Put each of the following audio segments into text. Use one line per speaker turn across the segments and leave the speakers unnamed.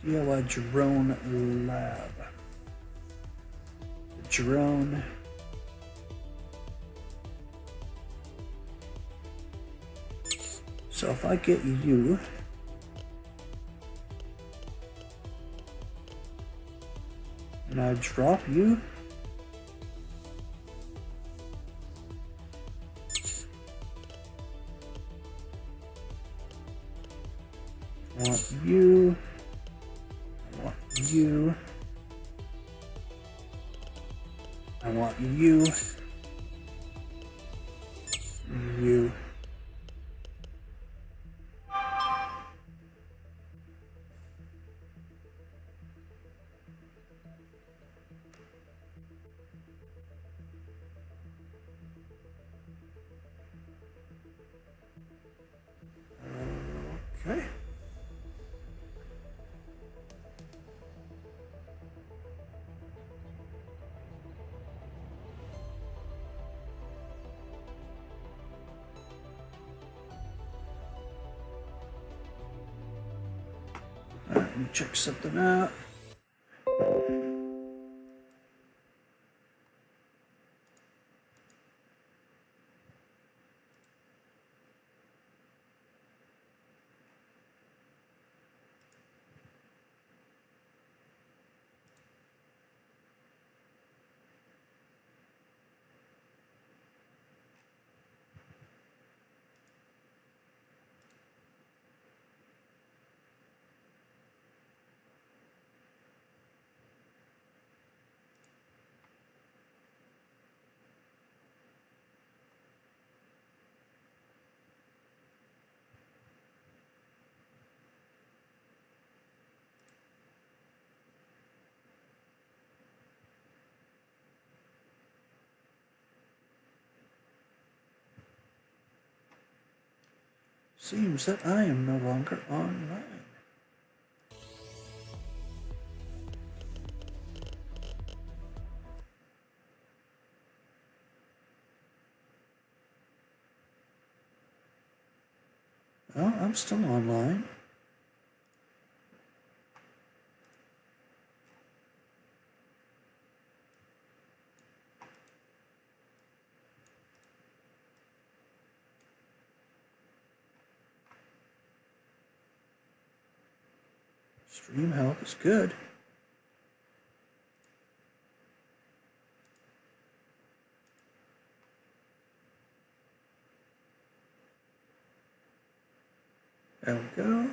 DIY drone lab. The drone. So if I get you, and I drop you, I want you, I want you, I want you, you. Okay. Alright, let me check something out. Seems that I am no longer online. Oh, I'm still online. Stream health is good. There we go.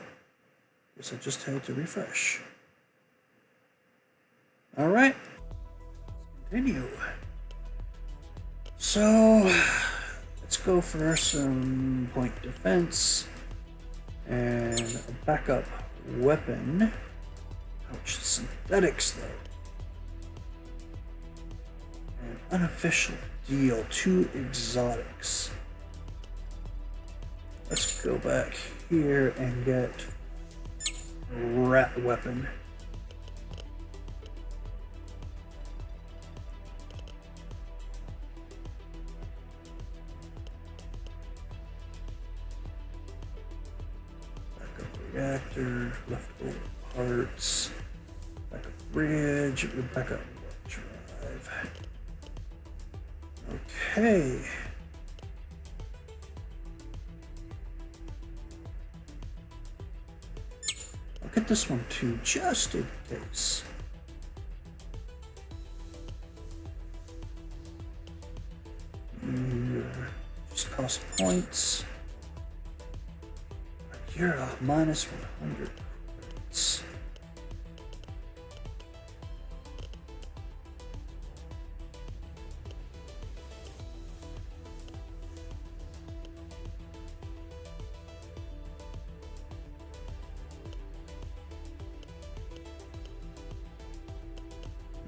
Guess I just had to refresh. All right, continue. So let's go for some point defense and a backup weapon. Ouch, synthetics though. An unofficial deal, 2 exotics. Let's go back here and get a rat weapon. Backup reactor, leftover parts, backup bridge, backup drive. Okay. I'll get this one too, just in case. Just cost points. You're a minus 100 points.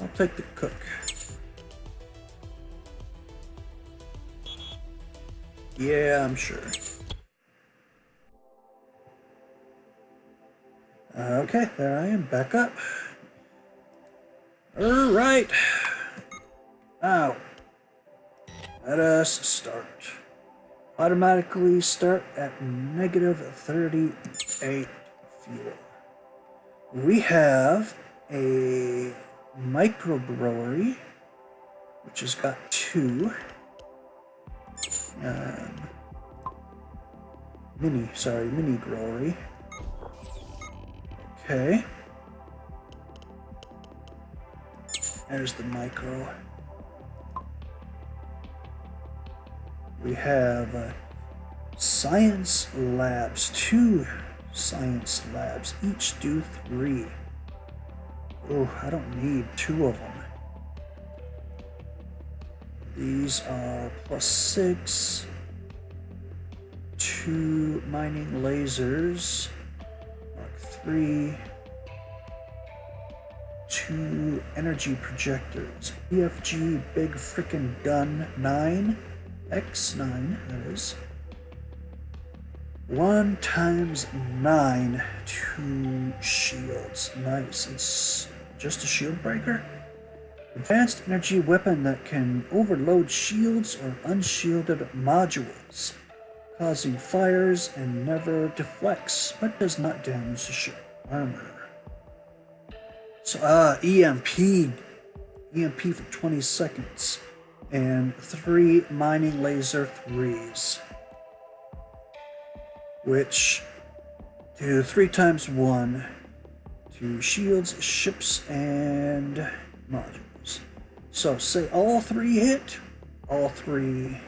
I'll take the cook. Yeah, I'm sure. Okay, there I am, back up. Alright. Now, let us start. Automatically start at negative 38 fuel. We have a microbrewery, which has got 2. Mini brewery. Okay. There's the micro. We have science labs, 2 science labs, each do 3. Oh, I don't need 2 of them. These are +6. 2 mining lasers, Mark 3. 2 energy projectors, BFG Big Frickin' Gun 9, X9, that is. 1 × 9, 2 shields. Nice. It's just a shield breaker. Advanced energy weapon that can overload shields or unshielded modules, causing fires and never deflects, but does not damage the ship armor. So, EMP for 20 seconds, and 3 mining laser 3s, which do 3 × 1 to shields, ships, and modules. So, say all 3 hit, all 3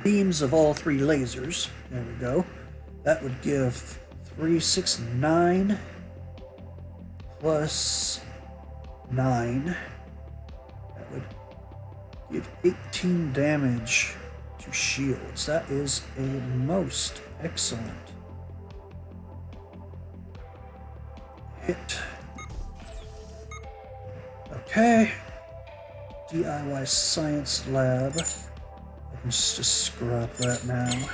beams of all 3 lasers. There we go. That would give 3, 6, 9 plus 9. That would give 18 damage to shields. That is a most excellent hit. Okay. DIY Science Lab. Let's just scrap that now.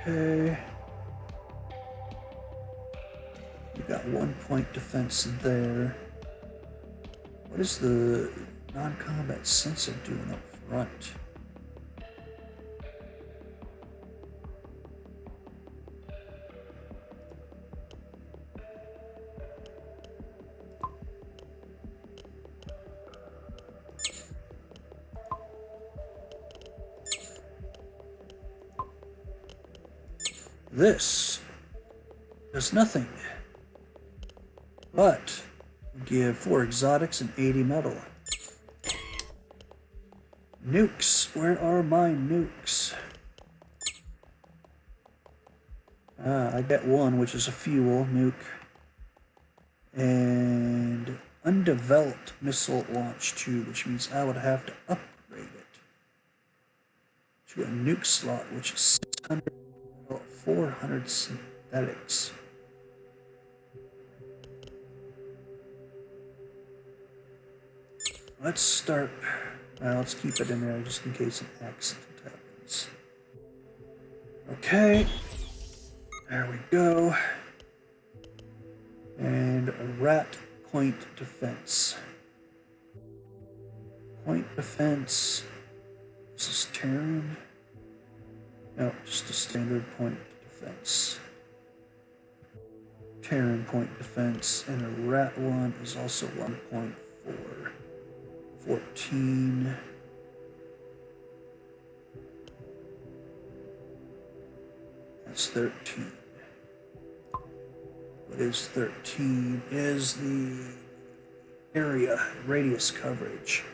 Okay. You got 1 point defense there. What is the non-combat sensor doing up front? This does nothing, but give 4 exotics and 80 metal. Nukes, where are my nukes? I get 1, which is a fuel nuke, and undeveloped missile launch tube, which means I would have to upgrade it to a nuke slot, which is 600 metal, 400 synthetics. Let's start. Let's keep it in there just in case an accident happens. Okay. There we go. And a rat point defense. Point defense. This is Terran. No, just a standard point defense. Terran point defense. And a rat one is also 1.4. 14. That's 13. What is 13? Is the area radius coverage.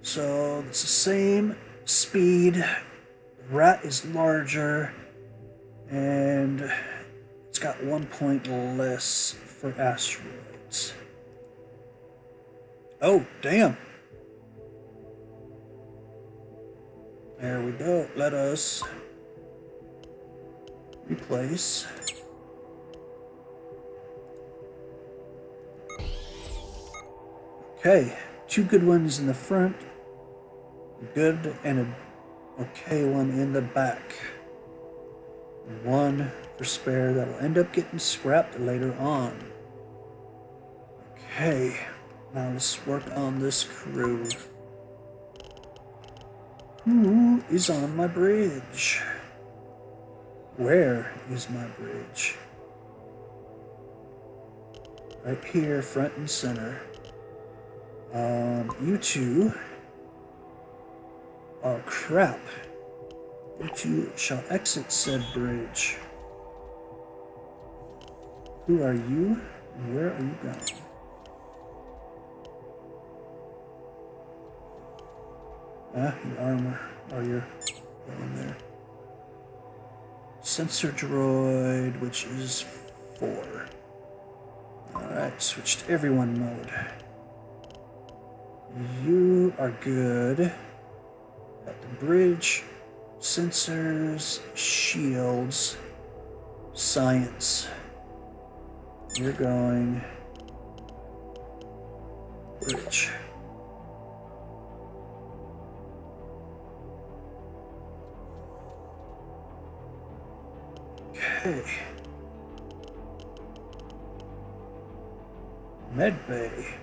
So it's the same speed. Rat is larger, and it's got 1 point less for asteroids. Oh, damn. There we go. Let us replace. Okay, 2 good ones in the front, good and a okay one in the back. 1 for spare that will end up getting scrapped later on. Okay. Now let's work on this crew. Who is on my bridge? Where is my bridge? Right here, front and center. You two are crap. You two shall exit said bridge. Who are you, and where are you going? Your armor, or your going there. Sensor droid, which is 4. Alright, switch to everyone mode. You are good at the bridge, sensors, shields, science. You're going bridge. Okay. Medbay.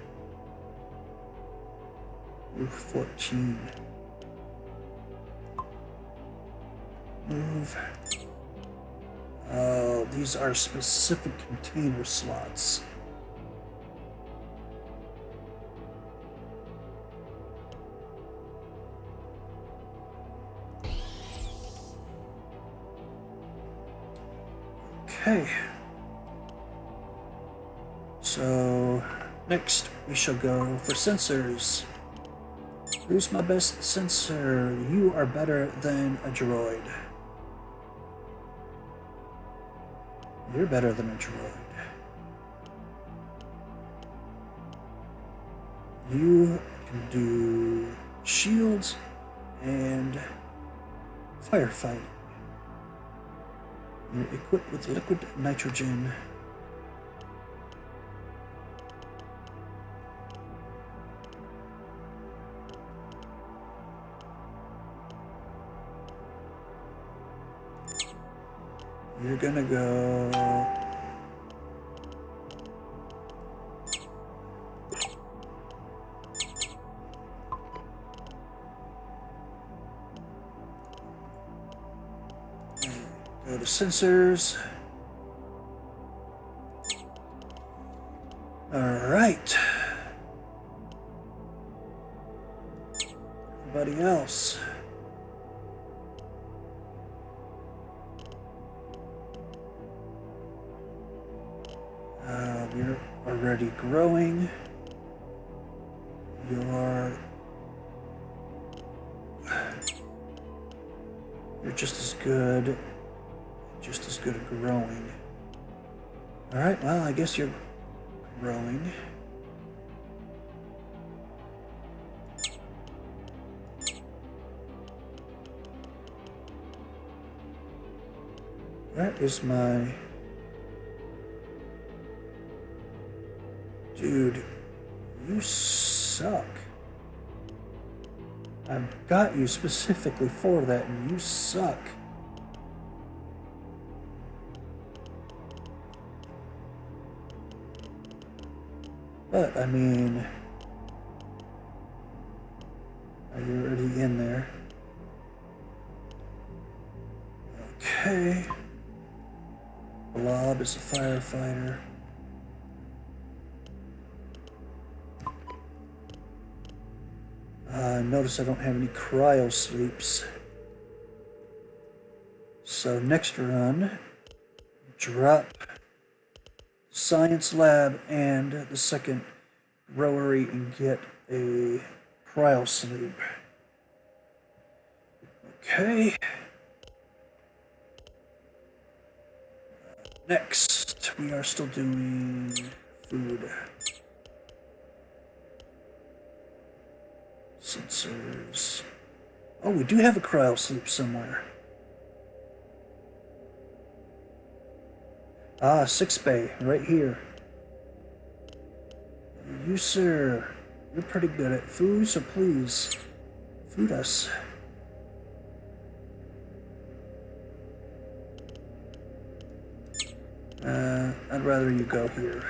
Move 14. Move. Oh, these are specific container slots. Okay. So, next we shall go for sensors. Who's my best sensor? You are better than a droid. You're better than a droid. You can do shields and firefighting. You're equipped with liquid nitrogen. You're gonna go go to sensors. All right. Everybody else. You're already growing. You're just as good at growing. All right, well, I guess you're growing. That is my... Dude, you suck. I've got you specifically for that, and you suck. But, I mean... Are you already in there? Okay. Blob is a firefighter. Notice I don't have any cryo sleeps. So next run, drop science lab and the second growery and get a cryo sleep. Okay. Next, we are still doing food. Sensors. Oh, we do have a cryo sleep somewhere. Ah, 6 bay, right here. You, sir, you're pretty good at food, so please, food us. I'd rather you go here.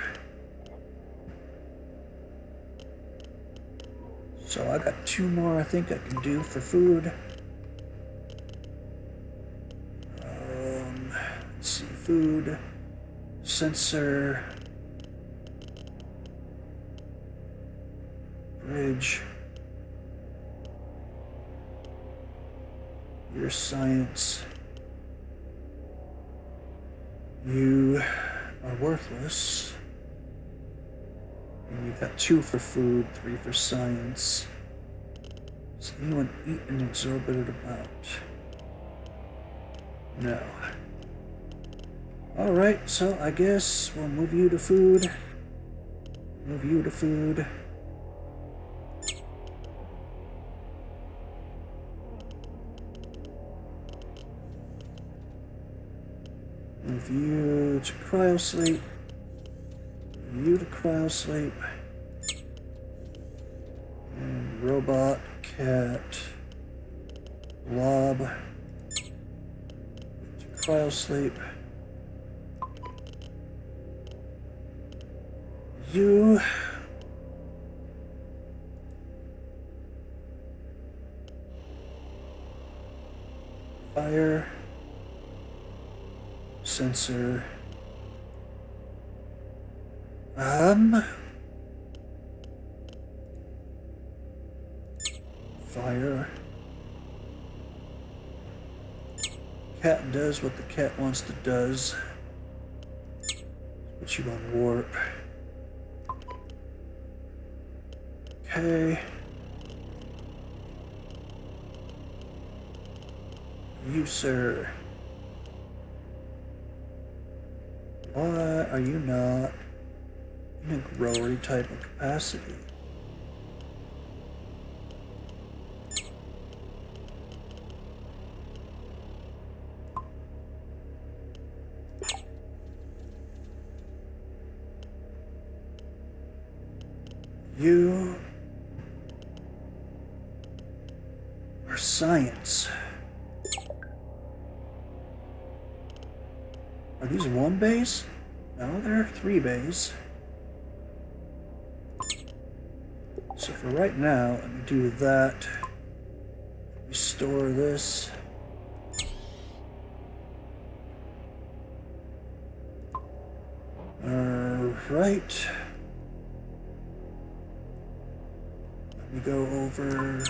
So I got 2 more I think I can do for food. food, sensor, bridge, your science. You are worthless. And you got 2 for food, 3 for science. Does anyone eat an exorbitant amount? No. Alright, so I guess we'll move you to food. Move you to food. Move you to cryosleep. Move you to cryosleep. And robot, cat, blob. To cryosleep. You fire sensor fire. Cat does what the cat wants to does. Put you on warp. Okay. You, sir. Why are you not in a growery type of capacity? You are science. Are these 1 bays? No, they're 3 bays. So for right now, let me do that. Restore this. Alright. Let me go over.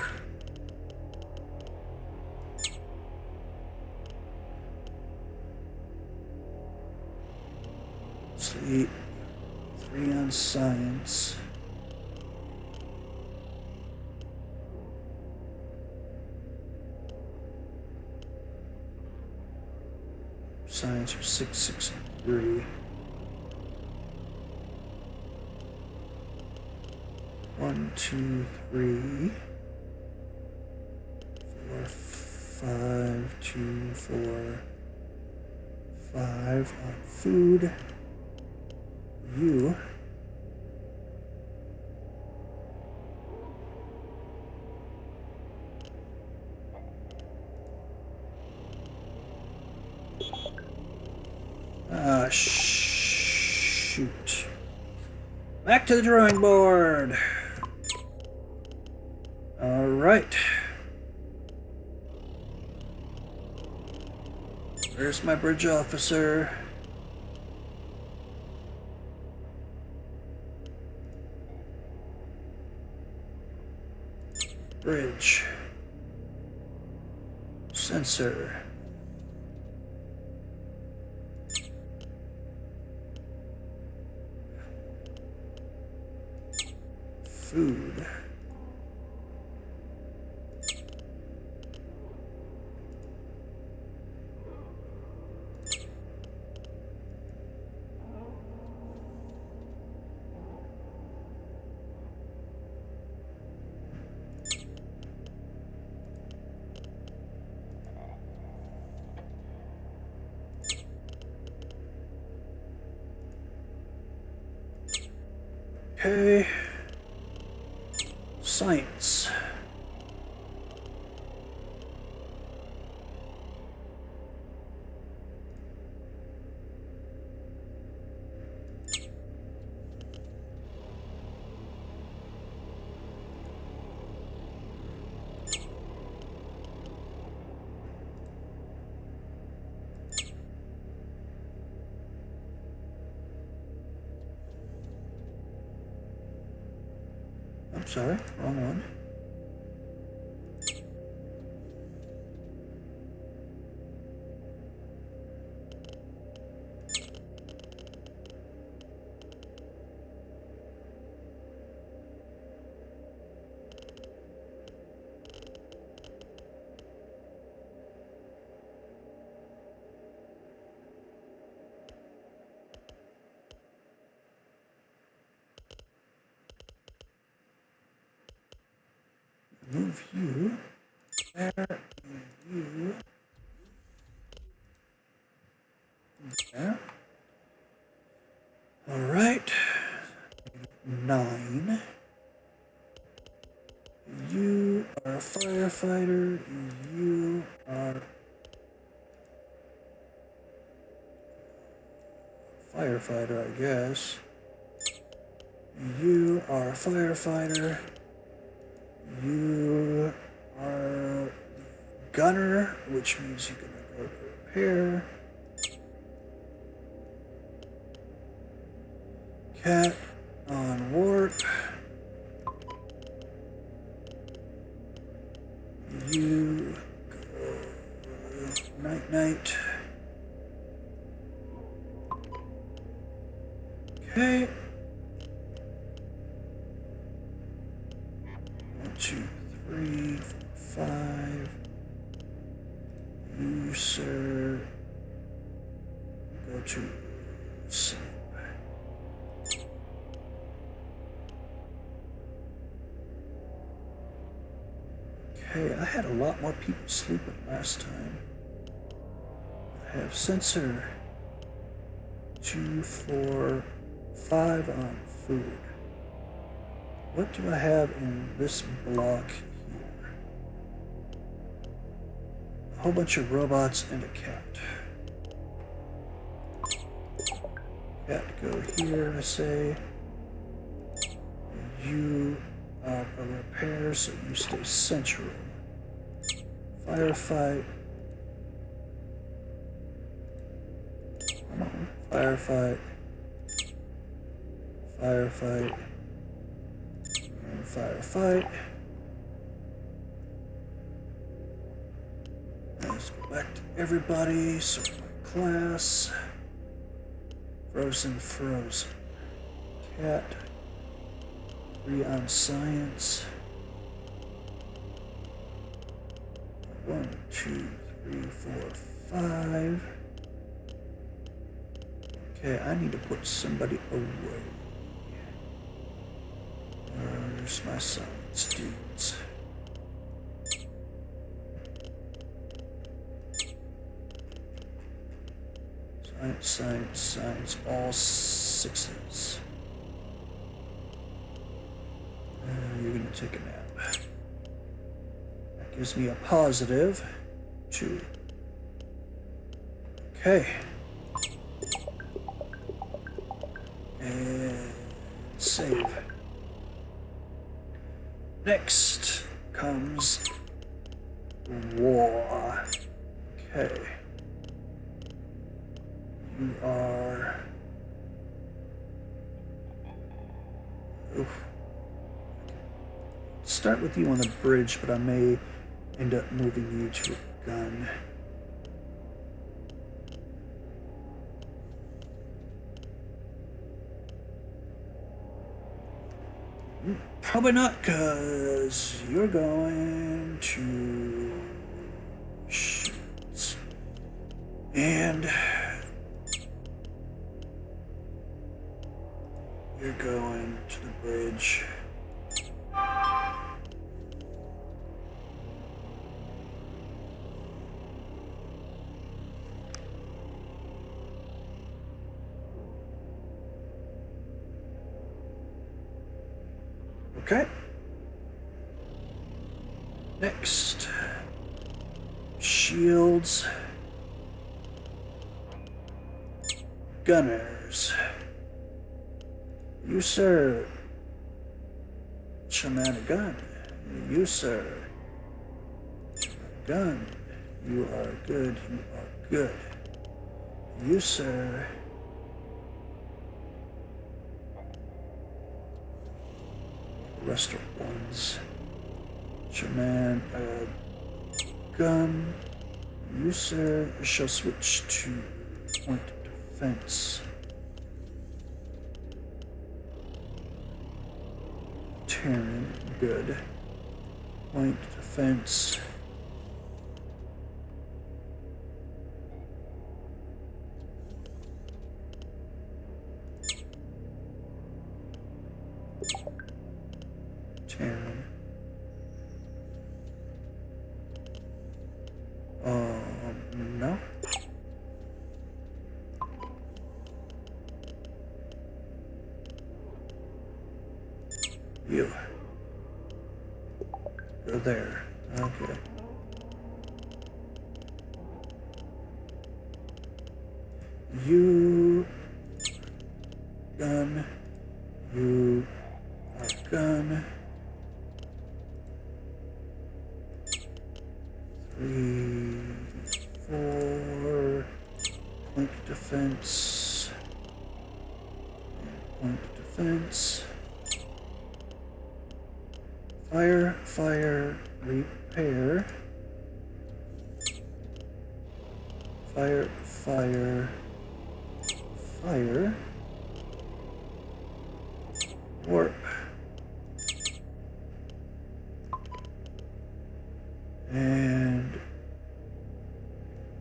Sleep. 3 on science. Science, you're 6, 6, and 3. 1, 2, 3, 4, 5, 2, 4, 5 on food. You shoot. Back to the drawing board. All right. Where's my bridge officer? Bridge. Sensor. Food. Okay. Science. sorry, wrong one. Move you there, and you there. All right, 9. You are a firefighter. You are firefighter, I guess. You are a firefighter. You are gunner, which means you're gonna go to repair. Cat on warp. You go night night. Okay. 1, 2, 3, 4, 5. You, sir, go to sleep. Okay, I had a lot more people sleeping last time. I have sensor 2, 4, 5 on food. What do I have in this block here? A whole bunch of robots and a cat. Cat, go here, I say. You are a repair, so you stay central. Firefight. Come on. Firefight. Firefight. And firefight. Let's go back to everybody. Sort my class. Frozen. Cat. 3 on science. 1, 2, 3, 4, 5. Okay, I need to put somebody away. Where's my science dudes? Science, all 6s. You're gonna take a nap. That gives me a positive 2. Okay. And save. Next comes war. Okay. You are... Oof. Start with you on the bridge, but I may end up moving you to a gun. Probably not, because you're going to shoot. And you're going to the bridge. Okay. Next. Shields. Gunners. You, sir. Shamanic gun. You, sir. Gun. You are good. You are good. You, sir. restaurant ones. Shaman, gun. You, sir, shall switch to point defense. Terran, good. Point defense. Terran. No. You. Go there. Okay. You. Gun. You. Gun. 3, 4. Point defense. Point defense. Fire, fire, repair. Fire, fire, fire. Warp. And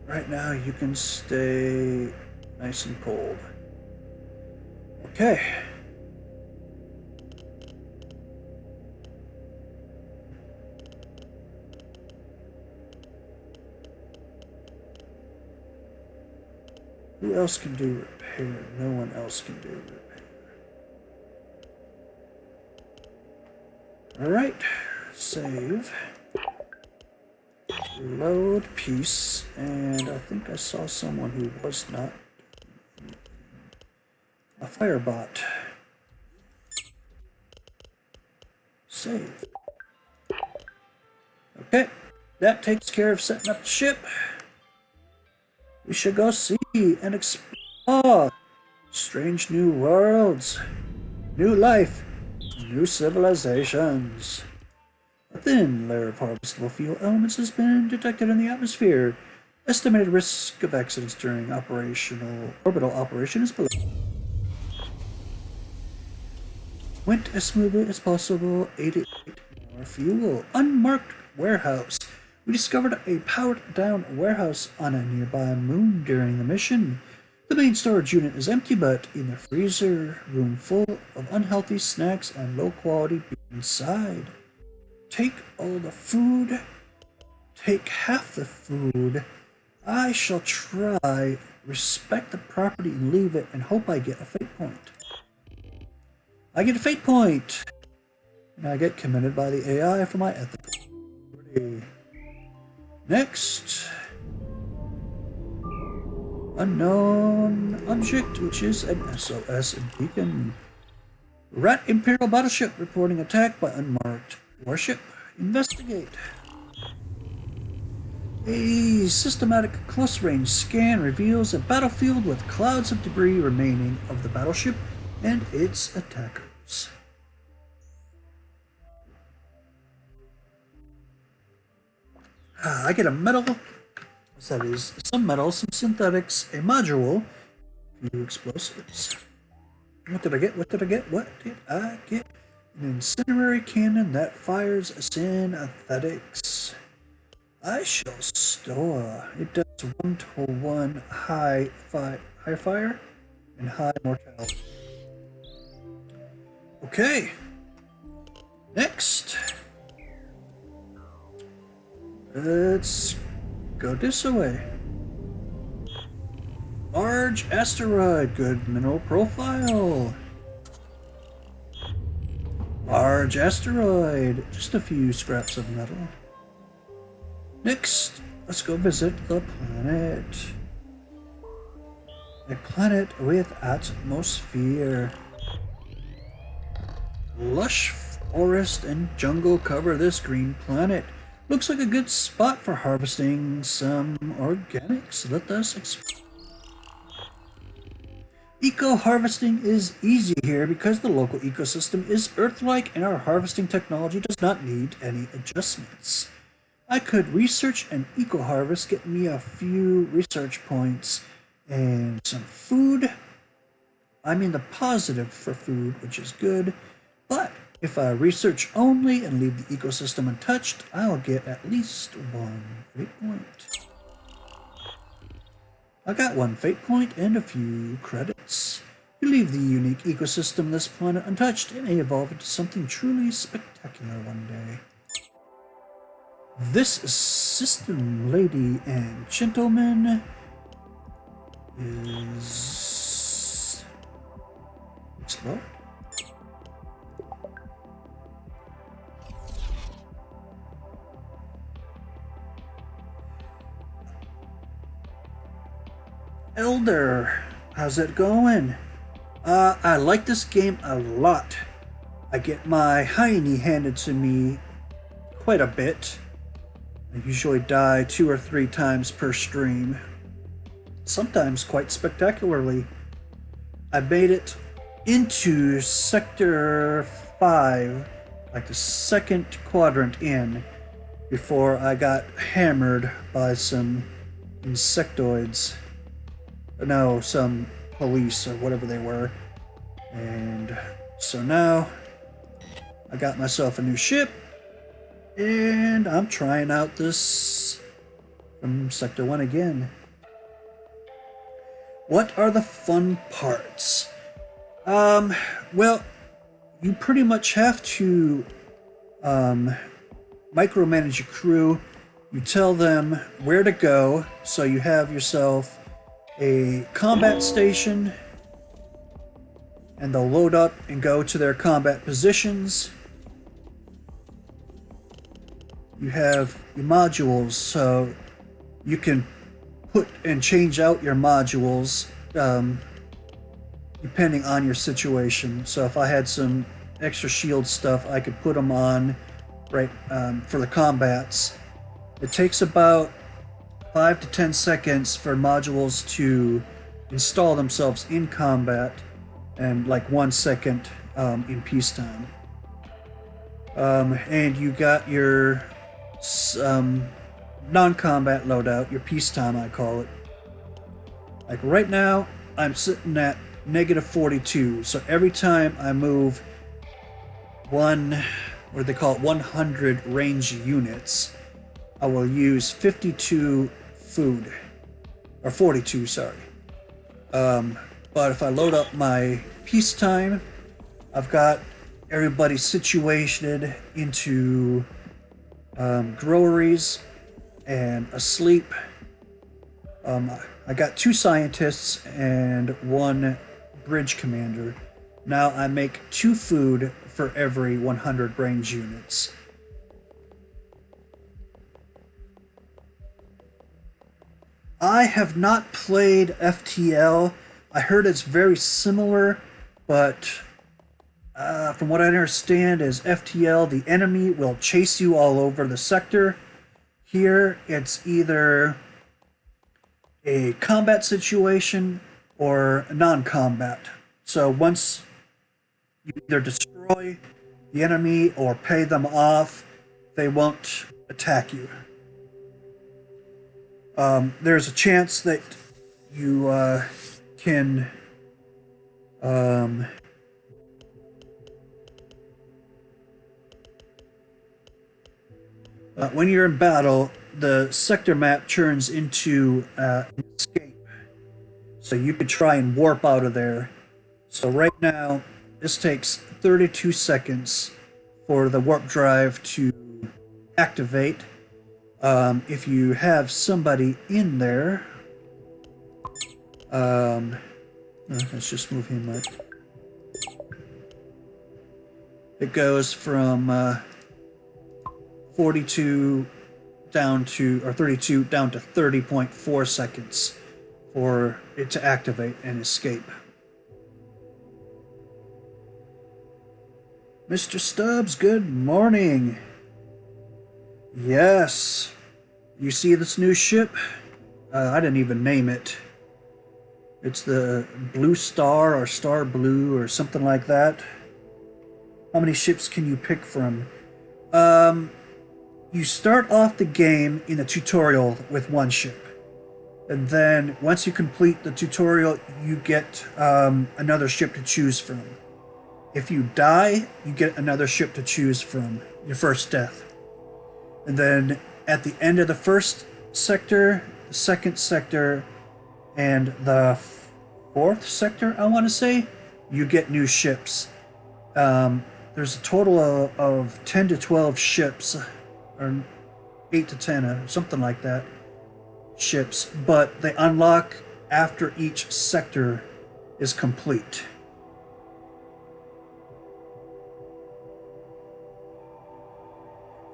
right now you can stay nice and cold. Okay. Who else can do repair? No one else can do repair. Alright, save. Load piece, and I think I saw someone who was not a firebot. Save. Okay, that takes care of setting up the ship. We should go see and explore strange new worlds, new life, new civilizations. A thin layer of harvestable fuel elements has been detected in the atmosphere. Estimated risk of accidents during orbital operation is below. Went as smoothly as possible. 88 more fuel. Unmarked warehouse. We discovered a powered-down warehouse on a nearby moon during the mission. The main storage unit is empty, but in the freezer room full of unhealthy snacks and low-quality beef inside. Take all the food. Take half the food. I shall try. Respect the property and leave it and hope I get a fate point. I get a fate point! And I get commended by the AI for my ethical integrity. Next. Unknown object, which is an SOS beacon. Rat Imperial battleship reporting attack by unmarked warship. Investigate. A systematic close-range scan reveals a battlefield with clouds of debris remaining of the battleship and its attackers. I get a medal. That is some metals, some synthetics, a module, a few explosives. What did I get? What did I get? What did I get? An incendiary cannon that fires synthetics. I shall store. It does 1-to-1 high fire and high mortality. Okay. Next. Let's go this way. Large asteroid, good mineral profile. Large asteroid, just a few scraps of metal. Next, let's go visit the planet. A planet with atmosphere. Lush forest and jungle cover this green planet. Looks like a good spot for harvesting some organics. Let us explore. Eco harvesting is easy here because the local ecosystem is Earth-like and our harvesting technology does not need any adjustments. I could research an eco harvest, get me a few research points and some food. I'm in the positive for food, which is good, but if I research only and leave the ecosystem untouched, I'll get at least one fate point. I got one fate point and a few credits. You leave the unique ecosystem of this planet untouched, it may evolve into something truly spectacular one day. This system, lady and gentlemen, is explode. Elder, how's it going? I like this game a lot. I get my hiney handed to me quite a bit. I usually die 2 or 3 times per stream. Sometimes quite spectacularly. I made it into Sector 5, like the second quadrant in, before I got hammered by some insectoids. No, some police or whatever they were. And so now I got myself a new ship and I'm trying out this from Sector 1 again. What are the fun parts? Well, you pretty much have to micromanage your crew. You tell them where to go, so you have yourself a combat station, and they'll load up and go to their combat positions. You have your modules, so you can put and change out your modules depending on your situation. So if I had some extra shield stuff, I could put them on right for the combats. It takes about 5 to 10 seconds for modules to install themselves in combat, and like 1 second in peacetime. And you got your non-combat loadout, your peacetime I call it. Like right now, I'm sitting at -42, so every time I move what they call it, 100 range units, I will use 52 food, or 42, sorry. But if I load up my peacetime, I've got everybody situated into groweries and asleep. I got 2 scientists and 1 bridge commander. Now I make 2 food for every 100 range units. I have not played FTL. I heard it's very similar, but from what I understand is FTL, the enemy will chase you all over the sector. Here, it's either a combat situation or non-combat. So once you either destroy the enemy or pay them off, they won't attack you. There's a chance that you can when you're in battle, the sector map turns into an escape. So you could try and warp out of there. So right now, this takes 32 seconds for the warp drive to activate. If you have somebody in there, let's just move him up. It goes from 42 down to, or 32 down to 30.4 seconds for it to activate and escape. Mr. Stubbs, good morning. Yes. You see this new ship? I didn't even name it. It's the Blue Star or Star Blue or something like that. How many ships can you pick from? You start off the game in a tutorial with one ship. And then once you complete the tutorial, you get another ship to choose from. If you die, you get another ship to choose from, your first death. And then at the end of the first sector, the second sector, and the fourth sector, I want to say, you get new ships. There's a total of 10 to 12 ships, or 8 to 10, or something like that, ships, but they unlock after each sector is complete.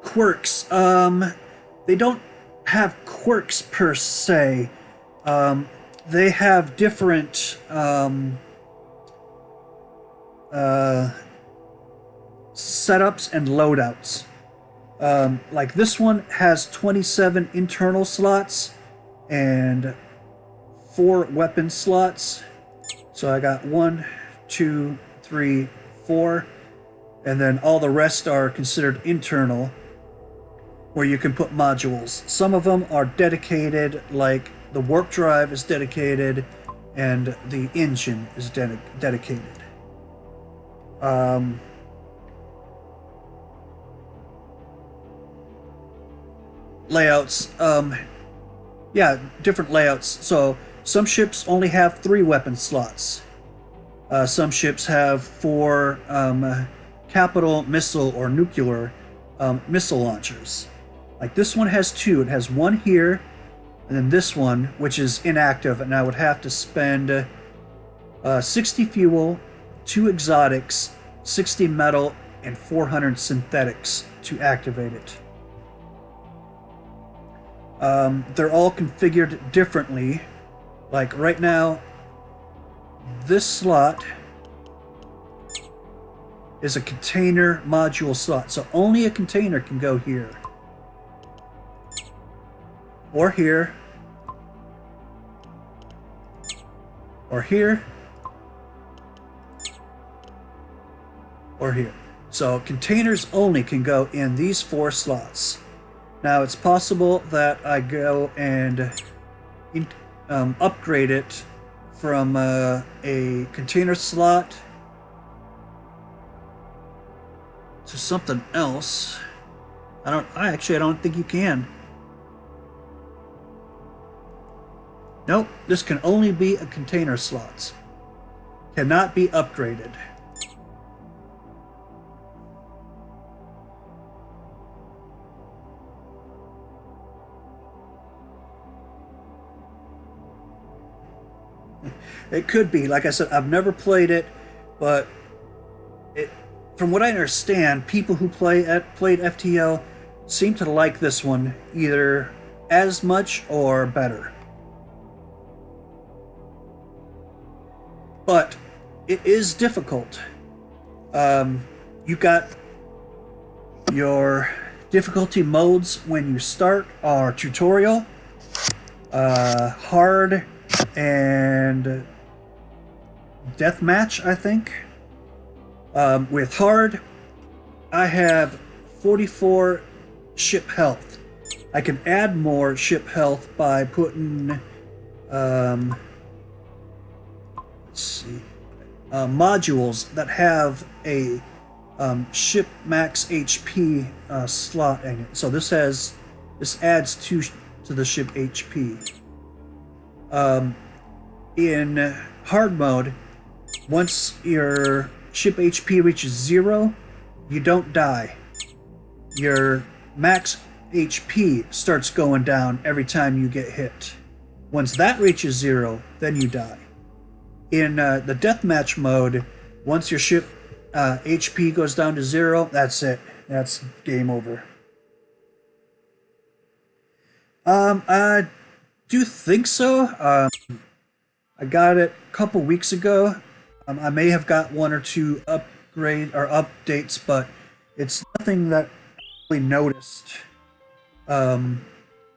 Quirks. They don't have quirks per se. They have different setups and loadouts. Like this one has 27 internal slots and 4 weapon slots. So I got 1, 2, 3, 4, and then all the rest are considered internal, where you can put modules. Some of them are dedicated, like the warp drive is dedicated and the engine is dedicated. Layouts, yeah, different layouts. So some ships only have 3 weapon slots. Some ships have 4 capital missile or nuclear missile launchers. Like this one has 2. It has 1 here, and then this one, which is inactive, and I would have to spend 60 fuel, 2 exotics, 60 metal, and 400 synthetics to activate it. They're all configured differently. Like right now, this slot is a container module slot, so only a container can go here. Or here. Or here. Or here. So containers only can go in these 4 slots. Now it's possible that I go and upgrade it from a container slot to something else. I don't think you can. Nope, this can only be a container slots. Cannot be upgraded. It could be. Like I said, I've never played it, but from what I understand, people who played FTL seem to like this one either as much or better. But it is difficult. You've got your difficulty modes when you start are tutorial, hard, and deathmatch, I think. With hard, I have 44 ship health. I can add more ship health by putting modules that have a ship max HP slot in it. So this adds 2 to the ship HP. In hard mode, once your ship HP reaches 0, you don't die. Your max HP starts going down every time you get hit. Once that reaches 0, then you die. In the deathmatch mode, once your ship HP goes down to 0, that's it. That's game over. I do think so. I got it a couple weeks ago. I may have got 1 or 2 upgrade or updates, but it's nothing that I really noticed that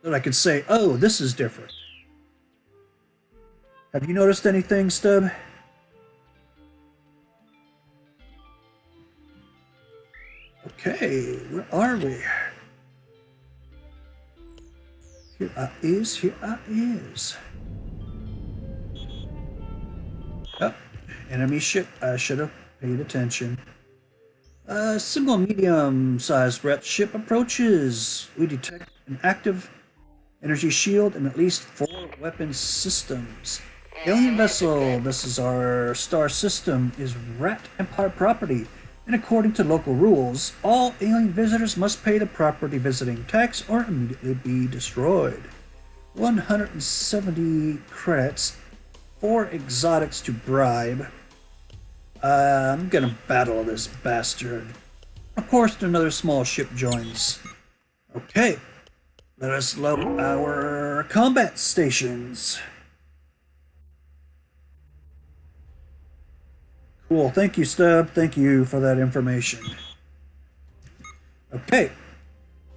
I could say, oh, this is different. Have you noticed anything, Stub? Okay, where are we? Here I is, here I is. Oh, enemy ship. I should have paid attention. A single medium-sized threat ship approaches. We detect an active energy shield and at least 4 weapon systems. Alien vessel, this is our star system, is Rat Empire property, and according to local rules, all alien visitors must pay the property visiting tax or immediately be destroyed. 170 credits, 4 exotics to bribe. I'm gonna battle this bastard. Of course, another small ship joins. Okay, let us load our combat stations. Cool, thank you, Stub. Thank you for that information. Okay,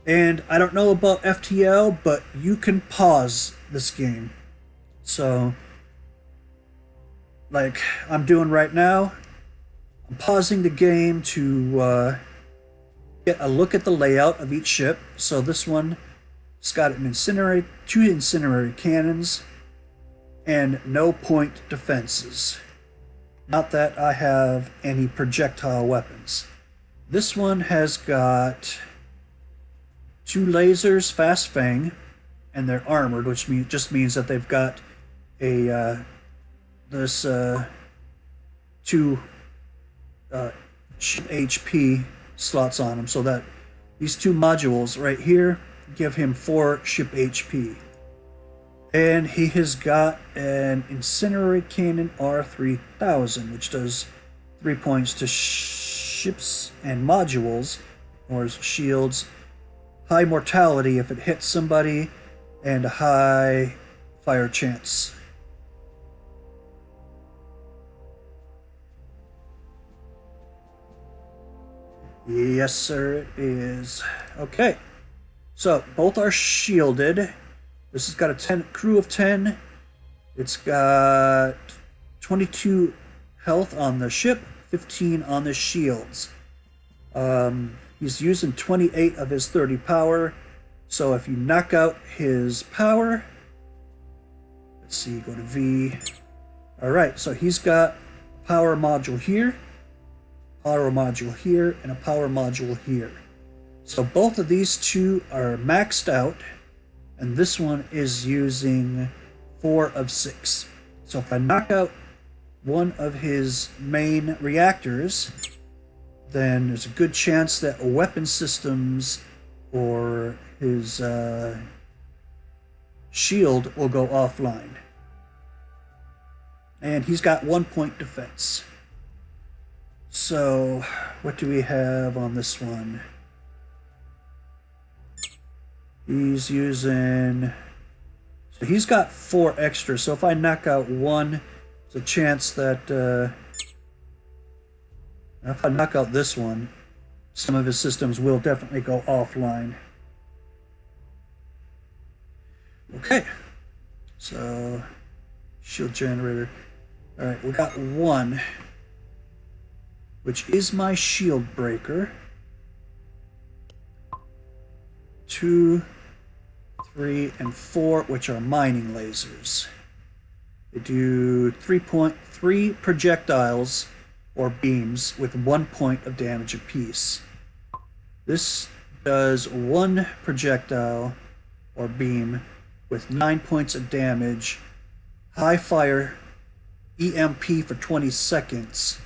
and I don't know about FTL, but you can pause this game. So, like I'm doing right now, I'm pausing the game to get a look at the layout of each ship. So this one, it's got an two incendiary cannons, and no point defenses. Not that I have any projectile weapons. This one has got 2 lasers, fast fang, and they're armored, which just means that they've got a this 2 HP slots on them, so that these 2 modules right here give him 4 ship HP. And he has got an incendiary cannon R3000, which does 3 points to ships and modules, or shields, high mortality if it hits somebody, and a high fire chance. Yes, sir, it is. Okay, so both are shielded. This has got a crew of 10. It's got 22 health on the ship, 15 on the shields. He's using 28 of his 30 power. So if you knock out his power, let's see, go to V. All right, so he's got a power module here, power module here, and a power module here. So both of these 2 are maxed out, and this one is using 4 of 6. So if I knock out one of his main reactors, then there's a good chance that weapon systems or his shield will go offline. And he's got 1 point defense. So, what do we have on this one? He's using... So he's got 4 extra, so if I knock out one, there's a chance that... if I knock out this one, some of his systems will definitely go offline. Okay. So, shield generator. Alright, we got 1, which is my shield breaker. 2, 3, and 4, which are mining lasers. They do 3.3 projectiles or beams with 1 point of damage apiece. This does 1 projectile or beam with 9 points of damage, high fire, EMP for 20 seconds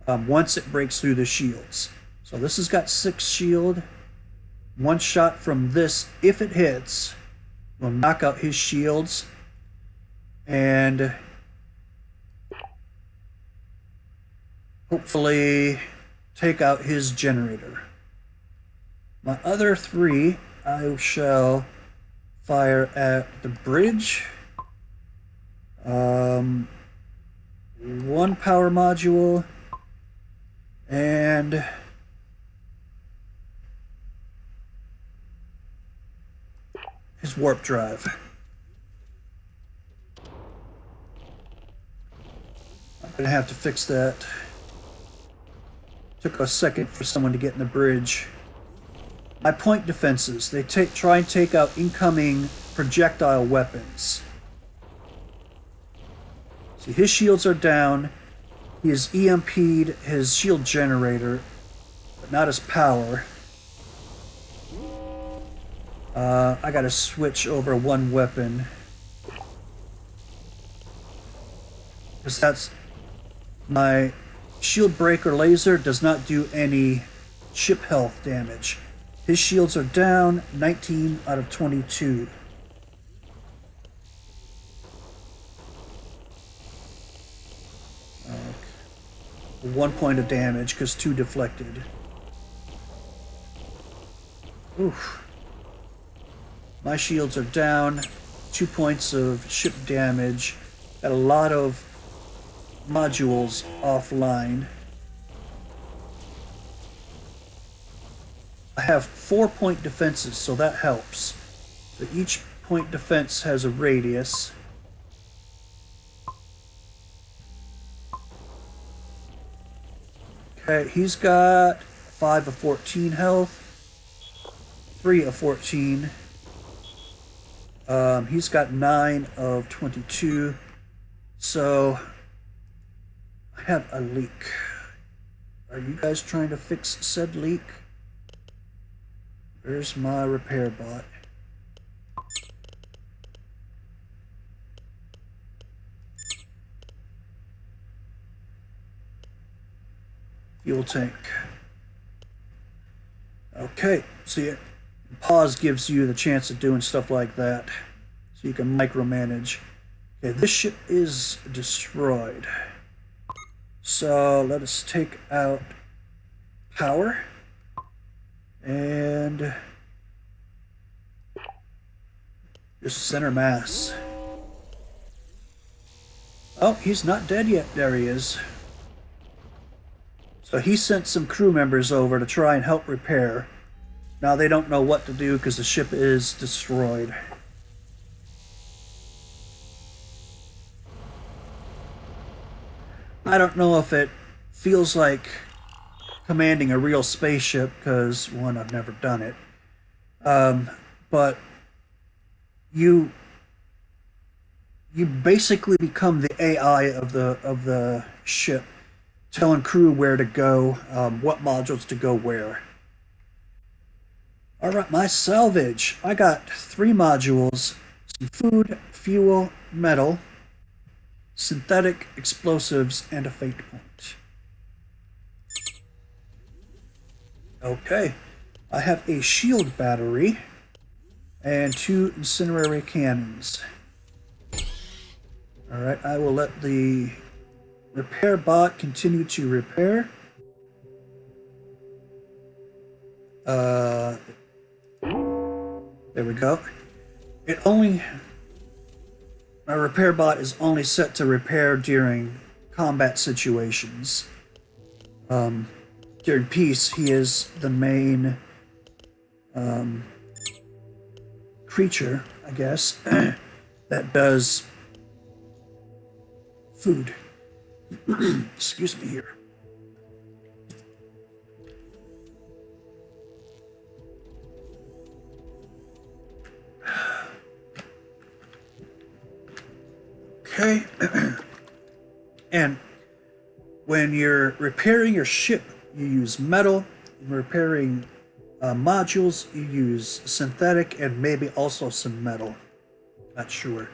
once it breaks through the shields. So this has got 6 shield. 1 shot from this, if it hits, will knock out his shields and hopefully take out his generator. My other 3 I shall fire at the bridge. 1 power module and his warp drive. Gonna have to fix that. Took a second for someone to get in the bridge. My point defenses. They try and take out incoming projectile weapons. See, his shields are down. He has EMP'd his shield generator, but not his power. I gotta switch over one weapon. Because that's... My shield breaker laser does not do any ship health damage. His shields are down, 19 out of 22. Okay. 1 point of damage because 2 deflected. Oof. My shields are down, 2 points of ship damage. Got a lot of modules offline. I have 4-point defenses, so that helps. So each point defense has a radius. Okay, he's got 5 of 14 health, 3 of 14. He's got 9 of 22. So I have a leak. Are you guys trying to fix said leak? There's my repair bot. Fuel tank. Okay, see, pause gives you the chance of doing stuff like that, so you can micromanage. Okay, this ship is destroyed. So let us take out power and just center mass. Oh, he's not dead yet. There he is. So he sent some crew members over to try and help repair. Now they don't know what to do because the ship is destroyed. I don't know if it feels like commanding a real spaceship because, one, I've never done it. But you basically become the AI of the ship, telling crew where to go, what modules to go where. Alright, my salvage. I got 3 modules, some food, fuel, metal, synthetic explosives, and a fate point. Okay, I have a shield battery and 2 incendiary cannons. Alright, I will let the repair bot continue to repair. There we go. My repair bot is only set to repair during combat situations. During peace, he is the main creature, I guess, that does food. Excuse me here. Okay. And when you're repairing your ship, you use metal. Repairing modules, you use synthetic and maybe also some metal. Not sure.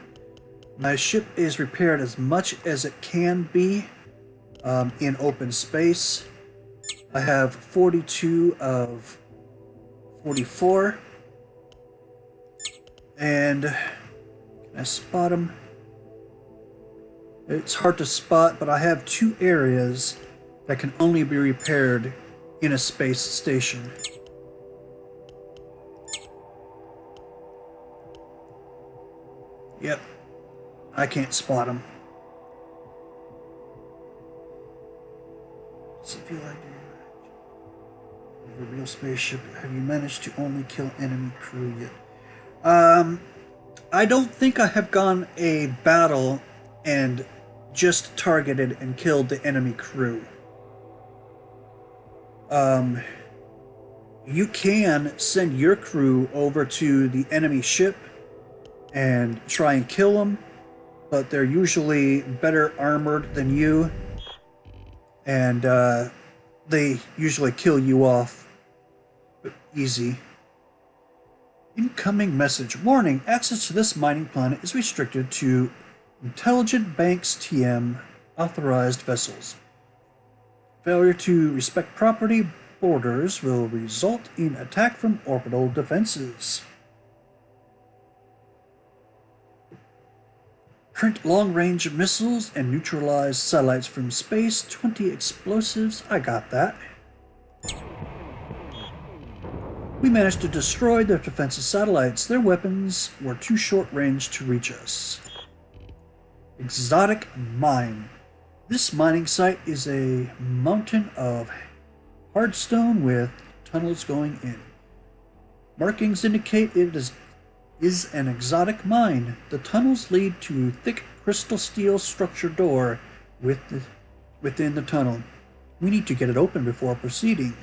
My ship is repaired as much as it can be in open space. I have 42 of 44. And can I spot them? It's hard to spot, but I have 2 areas that can only be repaired in a space station. Yep, I can't spot them. Feel like a real spaceship. Have you managed to only kill enemy crew yet? I don't think I have gone a battle and just targeted and killed the enemy crew. You can send your crew over to the enemy ship and try and kill them, but they're usually better armored than you, and they usually kill you off easy. Incoming message. Warning, access to this mining planet is restricted to Intelligent Banks TM authorized vessels. Failure to respect property borders will result in attack from orbital defenses. Print long-range missiles and neutralize satellites from space. 20 explosives. I got that. We managed to destroy their defensive satellites. Their weapons were too short-range to reach us. Exotic mine. This mining site is a mountain of hardstone with tunnels going in. Markings indicate it is an exotic mine. The tunnels lead to thick crystal steel structure door within the tunnel. We need to get it open before proceeding.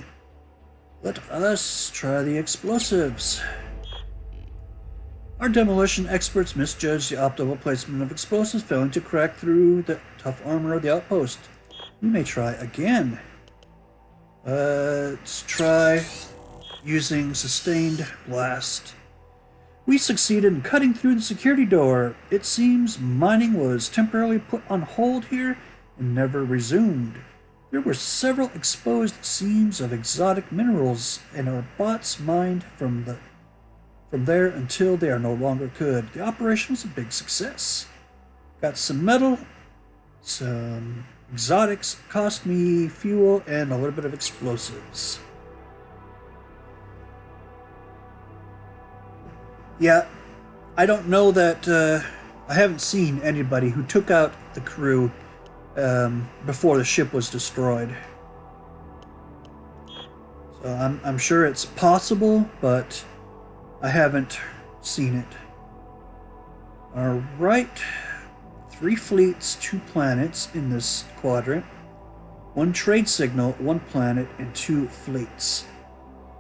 Let us try the explosives. Our demolition experts misjudged the optimal placement of explosives, failing to crack through the tough armor of the outpost. We may try again. Let's try using sustained blast. We succeeded in cutting through the security door. It seems mining was temporarily put on hold here and never resumed. There were several exposed seams of exotic minerals, and our bots mined from there until they are no longer could. The operation was a big success. Got some metal, some exotics, cost me fuel, and a little bit of explosives. Yeah, I don't know that I haven't seen anybody who took out the crew before the ship was destroyed. So I'm sure it's possible, but I haven't seen it. Alright. 3 fleets, 2 planets in this quadrant. 1 trade signal, 1 planet, and 2 fleets.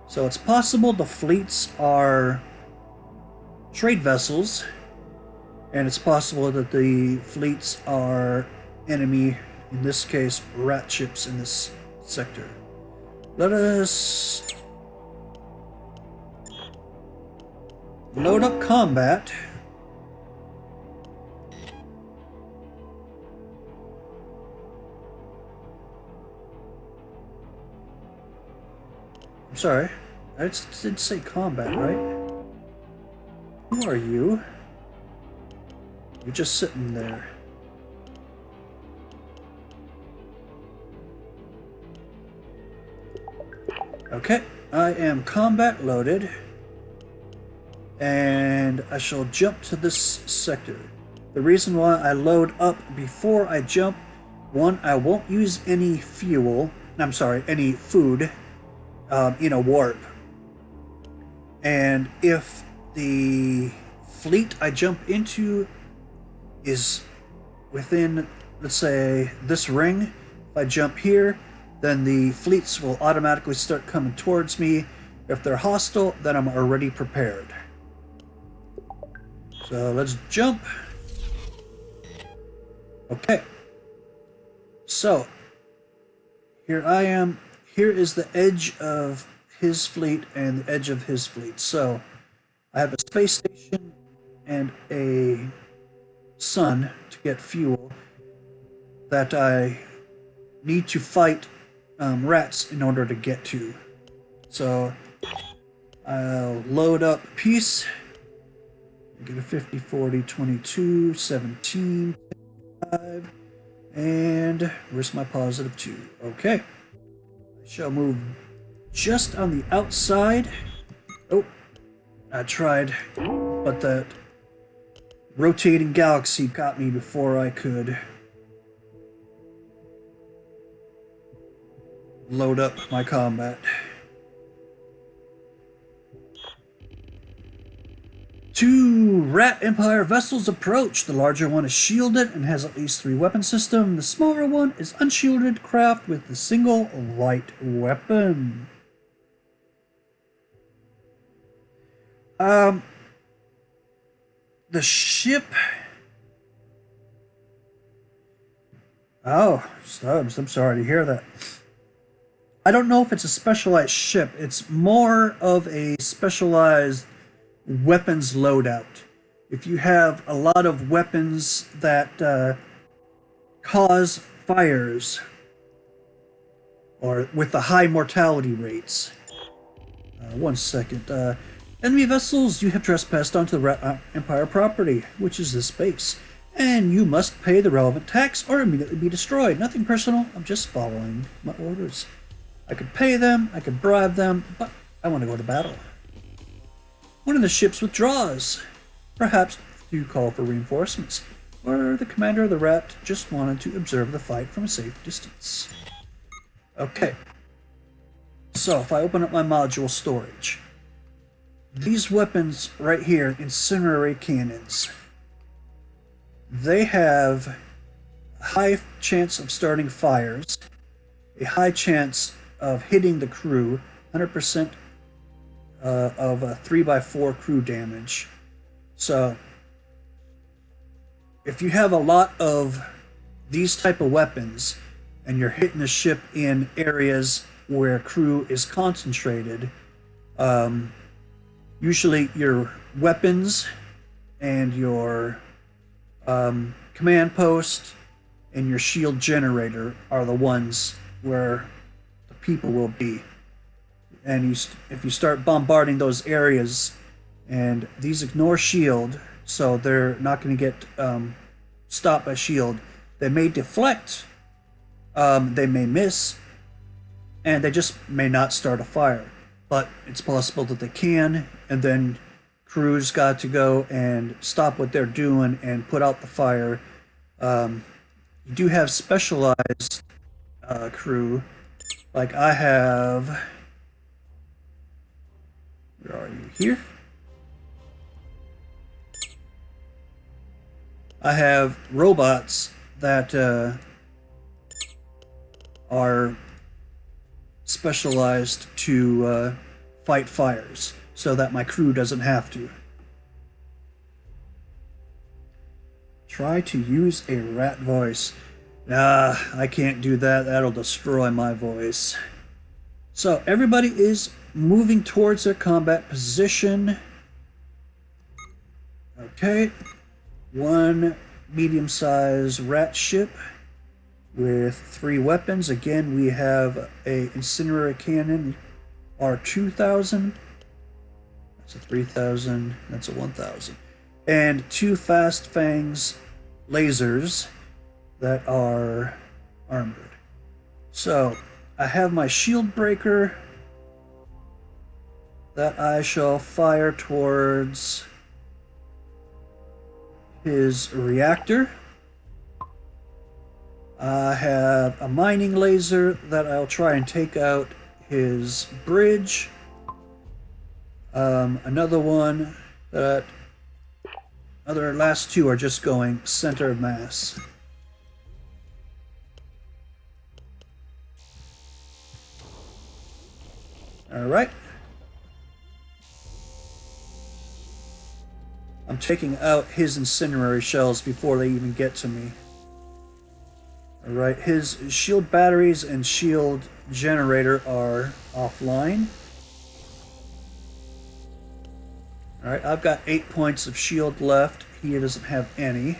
So it's possible the fleets are trade vessels, and it's possible that the fleets are enemy, in this case, rat ships in this sector. Let us load up combat. I'm sorry, I did say combat, right? Who are you? You're just sitting there. Okay, I am combat loaded, and I shall jump to this sector. The reason why I load up before I jump, 1, I won't use any fuel, I'm sorry, any food in a warp. And if the fleet I jump into is within, let's say, this ring, if I jump here, then the fleets will automatically start coming towards me. If they're hostile, then I'm already prepared. So let's jump. Okay. So, here I am. Here is the edge of his fleet and the edge of his fleet. So, I have a space station and a sun to get fuel that I need to fight rats in order to get to. So I'll load up peace. Get a 50, 40, 22, 17, 5, and where's my positive 2? Okay. I shall move just on the outside. Oh, I tried, but that rotating galaxy got me before I could load up my combat. Two Rat Empire vessels approach. The larger one is shielded and has at least 3 weapon systems. The smaller one is unshielded craft with a single light weapon. The ship. Oh, Stubbs, I'm sorry to hear that. I don't know if it's a specialized ship. It's more of a specialized weapons loadout. If you have a lot of weapons that cause fires or with the high mortality rates. One second. Enemy vessels, you have trespassed onto the Rat Empire property, which is this base, and you must pay the relevant tax or immediately be destroyed. Nothing personal, I'm just following my orders. I could pay them, I could bribe them, but I want to go to battle. One of the ships withdraws, perhaps to call for reinforcements, or the commander of the Rat just wanted to observe the fight from a safe distance. Okay, so if I open up my module storage, these weapons right here, incendiary cannons, they have a high chance of starting fires, a high chance of hitting the crew, 100% of a 3x4 crew damage. So if you have a lot of these type of weapons and you're hitting the ship in areas where crew is concentrated, usually your weapons and your command post and your shield generator are the ones where the people will be. And if you start bombarding those areas, and these ignore shield, so they're not going to get stopped by shield. They may deflect, they may miss, and they just may not start a fire. But it's possible that they can, and then crews got to go and stop what they're doing and put out the fire. You do have specialized crew, like I have. Where are you? Here? I have robots that are specialized to fight fires so that my crew doesn't have to. Try to use a rat voice. Nah, I can't do that. That'll destroy my voice. So everybody is moving towards their combat position. Okay. One medium-sized rat ship with 3 weapons. Again, we have a incendiary cannon R2000. That's a 3000. That's a 1000. And 2 Fast Fangs lasers that are armored. So I have my shield breaker that I shall fire towards his reactor. I have a mining laser that I'll try and take out his bridge. Another one that other last 2 are just going center of mass. All right. I'm taking out his incendiary shells before they even get to me. Alright, his shield batteries and shield generator are offline. Alright, I've got 8 points of shield left. He doesn't have any.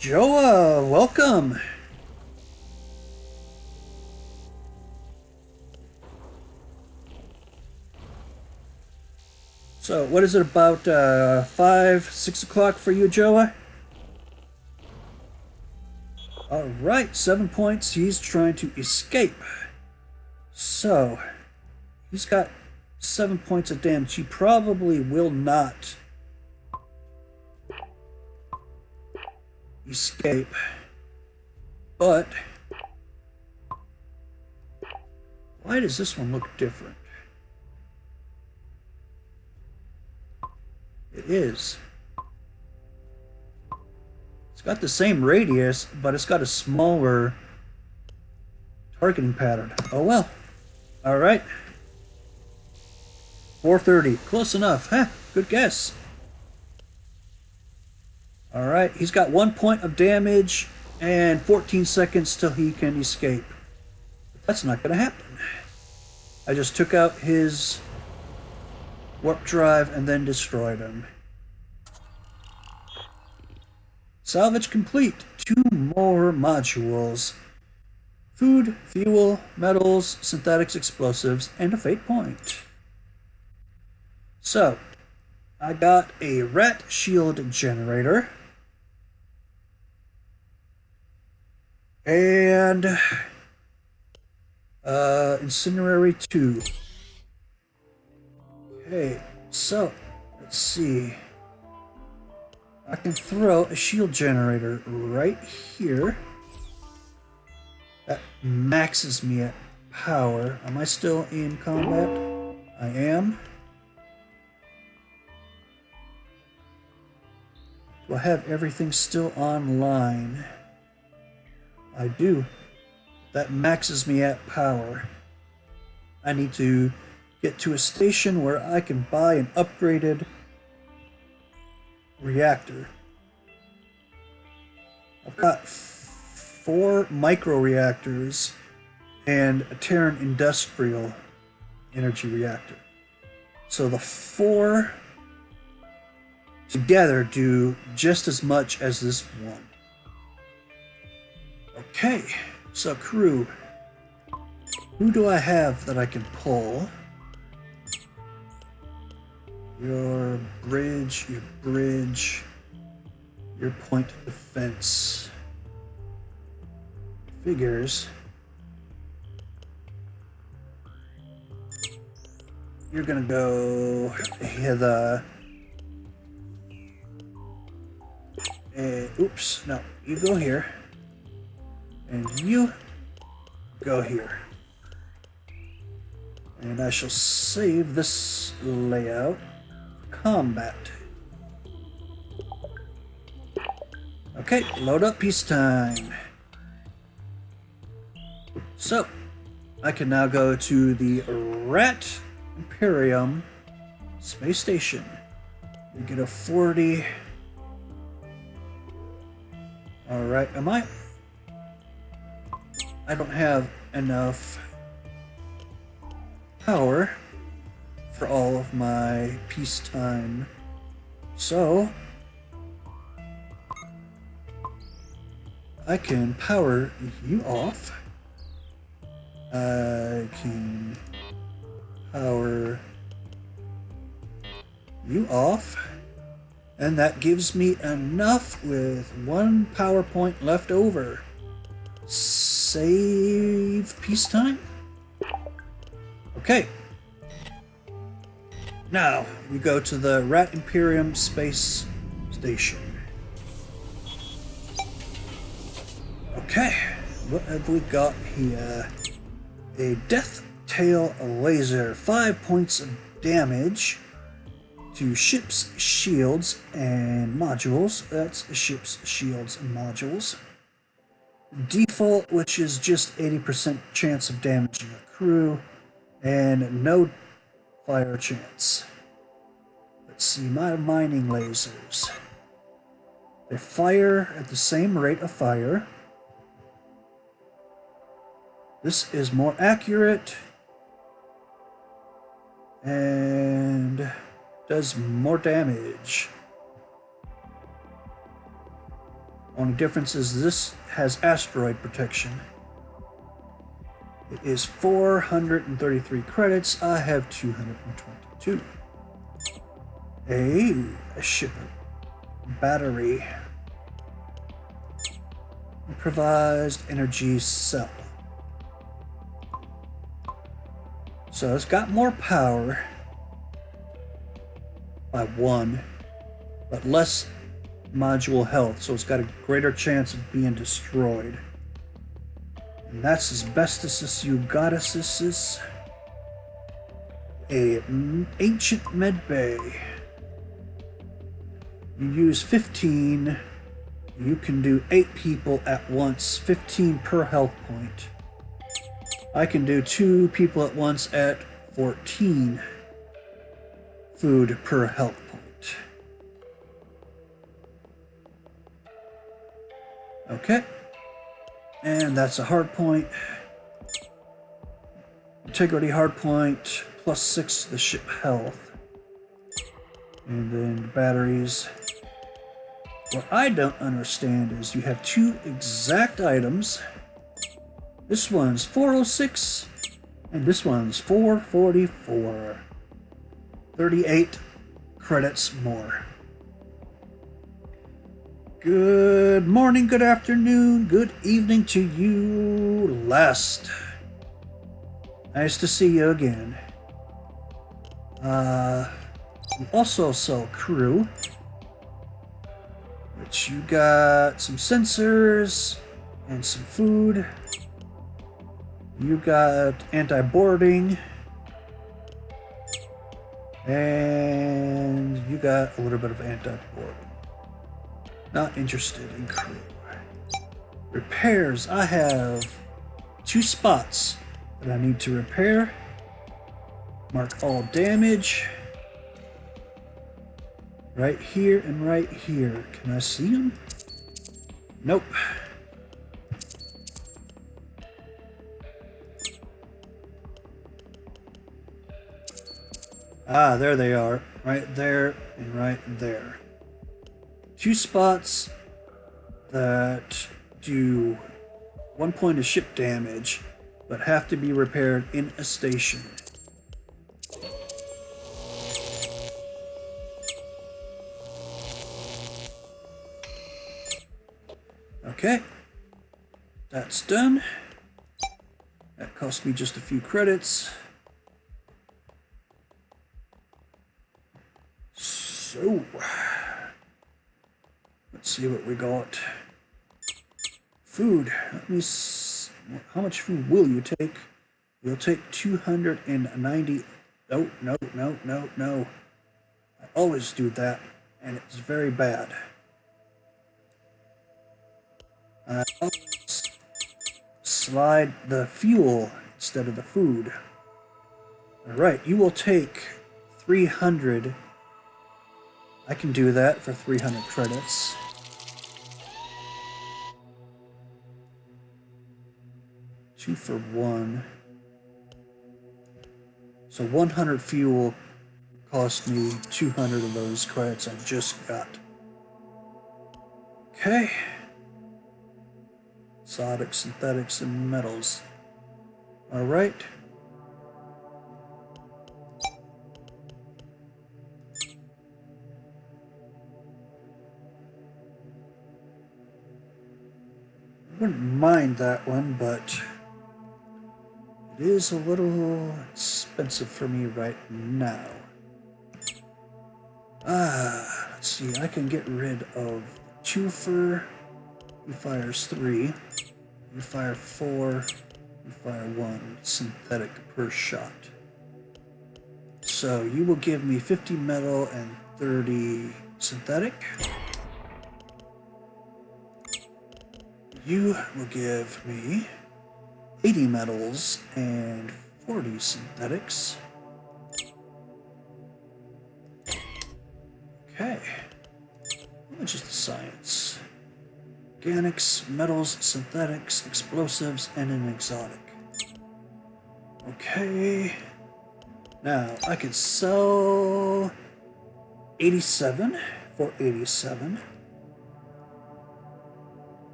Joa, welcome! So, what is it, about 5, 6 o'clock for you, Joa? Alright, 7 points. He's trying to escape. So, he's got 7 points of damage. He probably will not escape. But, why does this one look different? It is. It's got the same radius, but it's got a smaller targeting pattern. Oh well. Alright. 430. Close enough. Huh, good guess. Alright, he's got 1 point of damage and 14 seconds till he can escape. But that's not going to happen. I just took out his warp drive and then destroyed him. Salvage complete. 2 more modules. Food, fuel, metals, synthetics, explosives, and a fate point. So, I got a rat shield generator. And incinerary 2. Okay, so let's see. I can throw a shield generator right here. That maxes me at power. Am I still in combat? I am. Do I have everything still online? I do. That maxes me at power. I need to get to a station where I can buy an upgraded reactor. I've got 4 micro reactors and a Terran industrial energy reactor. So the 4 together do just as much as this one. Okay, so crew, who do I have that I can pull? Your bridge, your point of defense. Figures. You're gonna go here, oops, no, you go here. And you go here. And I shall save this layout for combat. Okay, load up, peacetime. So, I can now go to the Rat Imperium Space Station. We get a 40. Alright, I don't have enough power for all of my peacetime. So, I can power you off. I can power you off. And that gives me enough with 1 power point left over. Save peacetime. Okay. Now we go to the Rat Imperium Space Station. Okay, what have we got here? A Death Tail Laser, 5 points of damage to ships, shields, and modules. That's ships, shields, and modules. Default, which is just 80% chance of damaging a crew, and no fire chance. Let's see, my mining lasers. They fire at the same rate of fire. This is more accurate and does more damage. Only difference is this has asteroid protection. It is 433 credits. I have 222. A ship battery. Improvised energy cell. So it's got more power by 1, but less module health, so it's got a greater chance of being destroyed. And that's Asbestos Eugodasis, a ancient medbay. You use 15. You can do 8 people at once, 15 per health point. I can do 2 people at once at 14 food per health point. Okay. And that's a hard point. Integrity hard point, plus 6 to the ship health. And then batteries. What I don't understand is you have 2 exact items. This one's 406, and this one's 444. 38 credits more. Good morning, good afternoon, good evening to you, Lest. Nice to see you again. We also sell crew, which you got some sensors and some food. You got anti-boarding, and you got a little bit of anti-boarding. Not interested in crew. Repairs. I have 2 spots that I need to repair. Mark all damage. Right here and right here. Can I see them? Nope. Ah, there they are. Right there and right there. 2 spots that do 1 point of ship damage, but have to be repaired in a station. Okay, that's done. That cost me just a few credits. So, let's see what we got. Food. Let me see. How much food will you take? You'll take 290. No, no, no, no, no. I always do that, and it's very bad. I'll slide the fuel instead of the food. Alright, you will take 300. I can do that for 300 credits. Two for 1. So 100 fuel cost me 200 of those credits I just got. Okay. Exotic, synthetics, and metals. Alright. Wouldn't mind that one, but it is a little expensive for me right now. Let's see, I can get rid of 2 for, he fires 3, you fire 4, you fire 1, synthetic per shot. So you will give me 50 metal and 30 synthetic. You will give me 80 metals and 40 synthetics. Okay. How much is the science? Organics, metals, synthetics, explosives, and an exotic. Okay. Now, I could sell 87 for 87.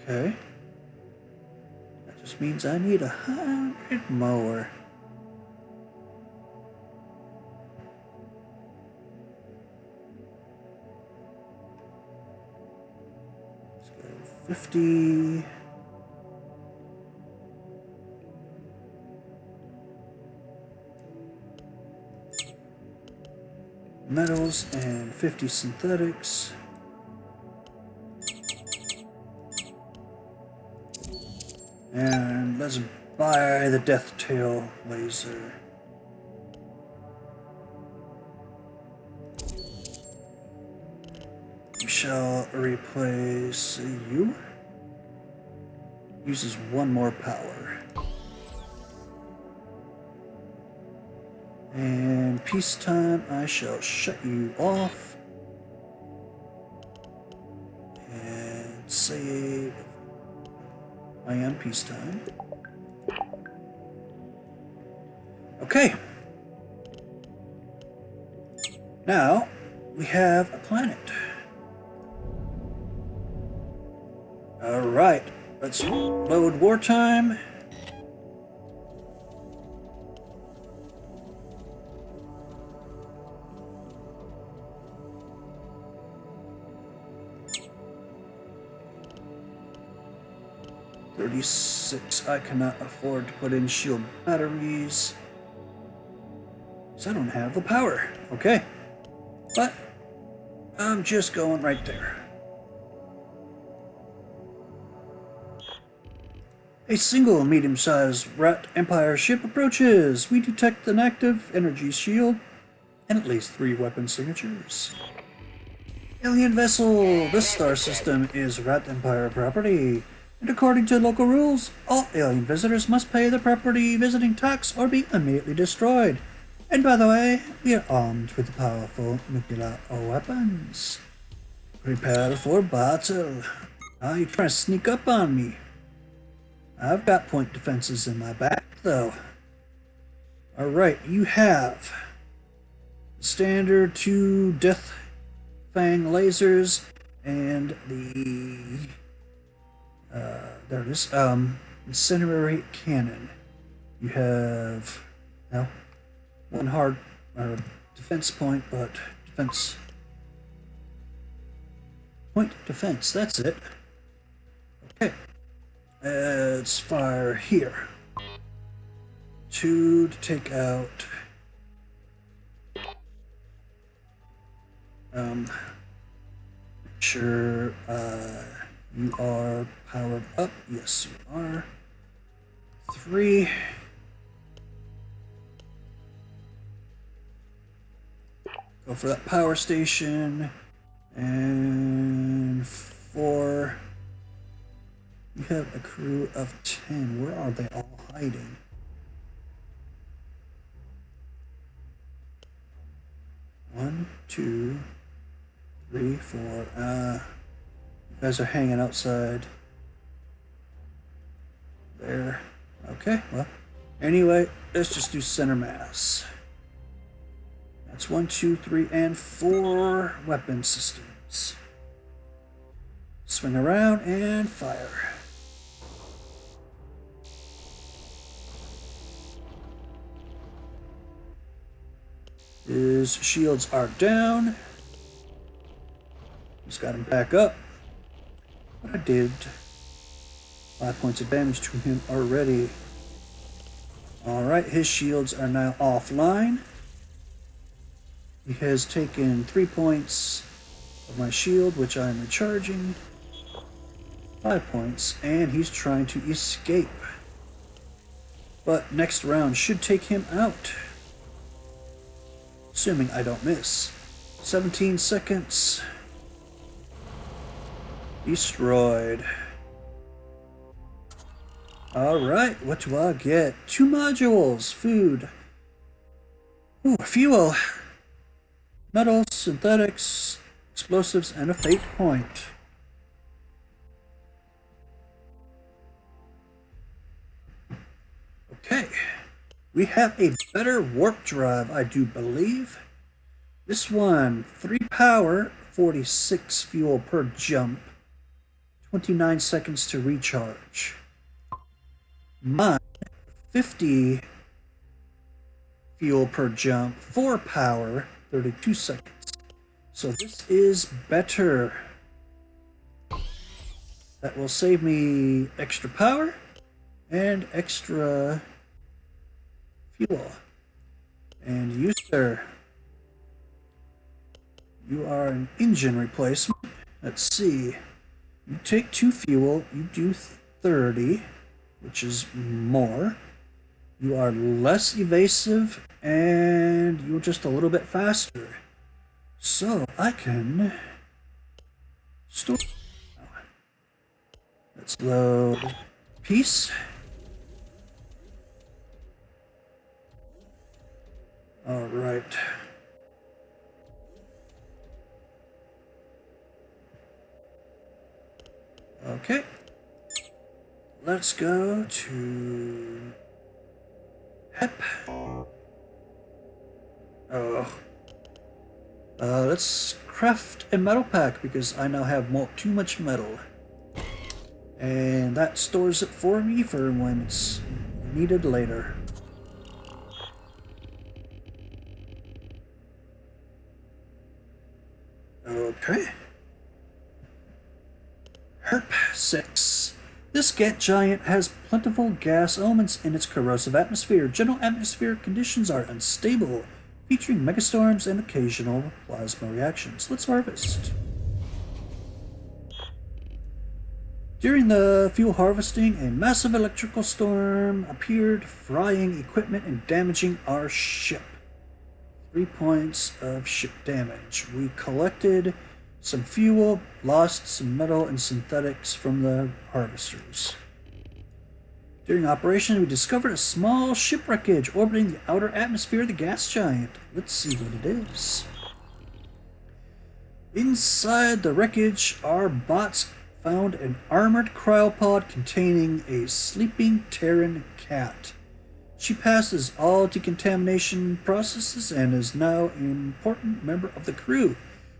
Okay. That just means I need 100 more. Let's go 50. Metals and 50 synthetics. And let's by the Death Tail laser. We shall replace you. Uses one more power. And peacetime, I shall shut you off. And save. I am peacetime. Okay. Now, we have a planet. Alright, let's load wartime. $36. I cannot afford to put in shield batteries, so I don't have the power. Okay, but I'm just going right there. A single medium-sized Rat Empire ship approaches. We detect an active energy shield and at least 3 weapon signatures. Alien vessel. This star system is Rat Empire property. And according to local rules, all alien visitors must pay the property visiting tax or be immediately destroyed. And by the way, we are armed with powerful nuclear weapons. Prepare for battle. Are you trying to sneak up on me? I've got point defenses in my back, though. Alright, you have standard 2 Death Fang lasers and the there it is. Incendiary cannon. You have now one hard defense point, but defense. That's it. Okay. Let's fire here. 2 to take out. Make sure you are powered up. Yes, you are. 3. Go for that power station. And 4. You have a crew of 10. Where are they all hiding? One, 2, 3, 4. You guys are hanging outside. There. Okay, well, anyway, let's just do center mass. That's 1, 2, 3, and 4 weapon systems. Swing around and fire. His shields are down. He's got him back up. But I did 5 points of damage to him already. Alright, his shields are now offline. He has taken 3 points of my shield, which I am recharging. 5 points, and he's trying to escape. But next round should take him out. Assuming I don't miss. 17 seconds. Destroyed. Alright, what do I get? 2 modules, food. Ooh, fuel. Metals, synthetics, explosives, and a fate point. Okay. We have a better warp drive, I do believe. This one, 3 power, 46 fuel per jump, 29 seconds to recharge. Mine, 50 fuel per jump, 4 power, 32 seconds. So this is better. That will save me extra power and extra fuel. And you, sir, you are an engine replacement. Let's see. You take 2 fuel, you do 30. which is more. You are less evasive, and you're just a little bit faster. So I can store. Let's load peace. All right. Okay. Let's go to HEP. Oh. Let's craft a metal pack because I now have too much metal. And that stores it for me for when it's needed later. Okay. Herp 6. This gas giant has plentiful gas elements in its corrosive atmosphere. General atmospheric conditions are unstable, featuring megastorms and occasional plasma reactions. Let's harvest. During the fuel harvesting, a massive electrical storm appeared, frying equipment and damaging our ship. 3 points of ship damage. We collected some fuel, lost some metal and synthetics from the harvesters. During operation, we discovered a small shipwreckage orbiting the outer atmosphere of the gas giant. Let's see what it is. Inside the wreckage, our bots found an armored cryopod containing a sleeping Terran cat. She passes all decontamination processes and is now an important member of the crew.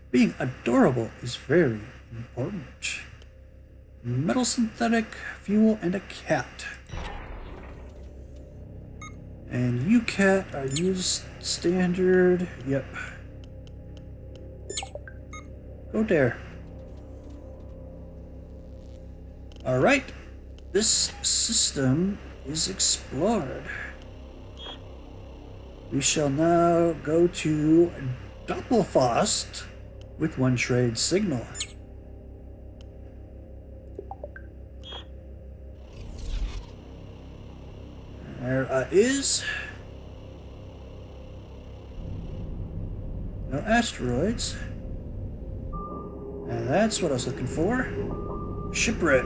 Being adorable is very important. Metal synthetic, fuel, and a cat. And you cat are used standard. Yep. Go there. Alright. This system is explored. We shall now go to Doppelfaust with one trade signal. There is no asteroids. And that's what I was looking for. Shipwreck.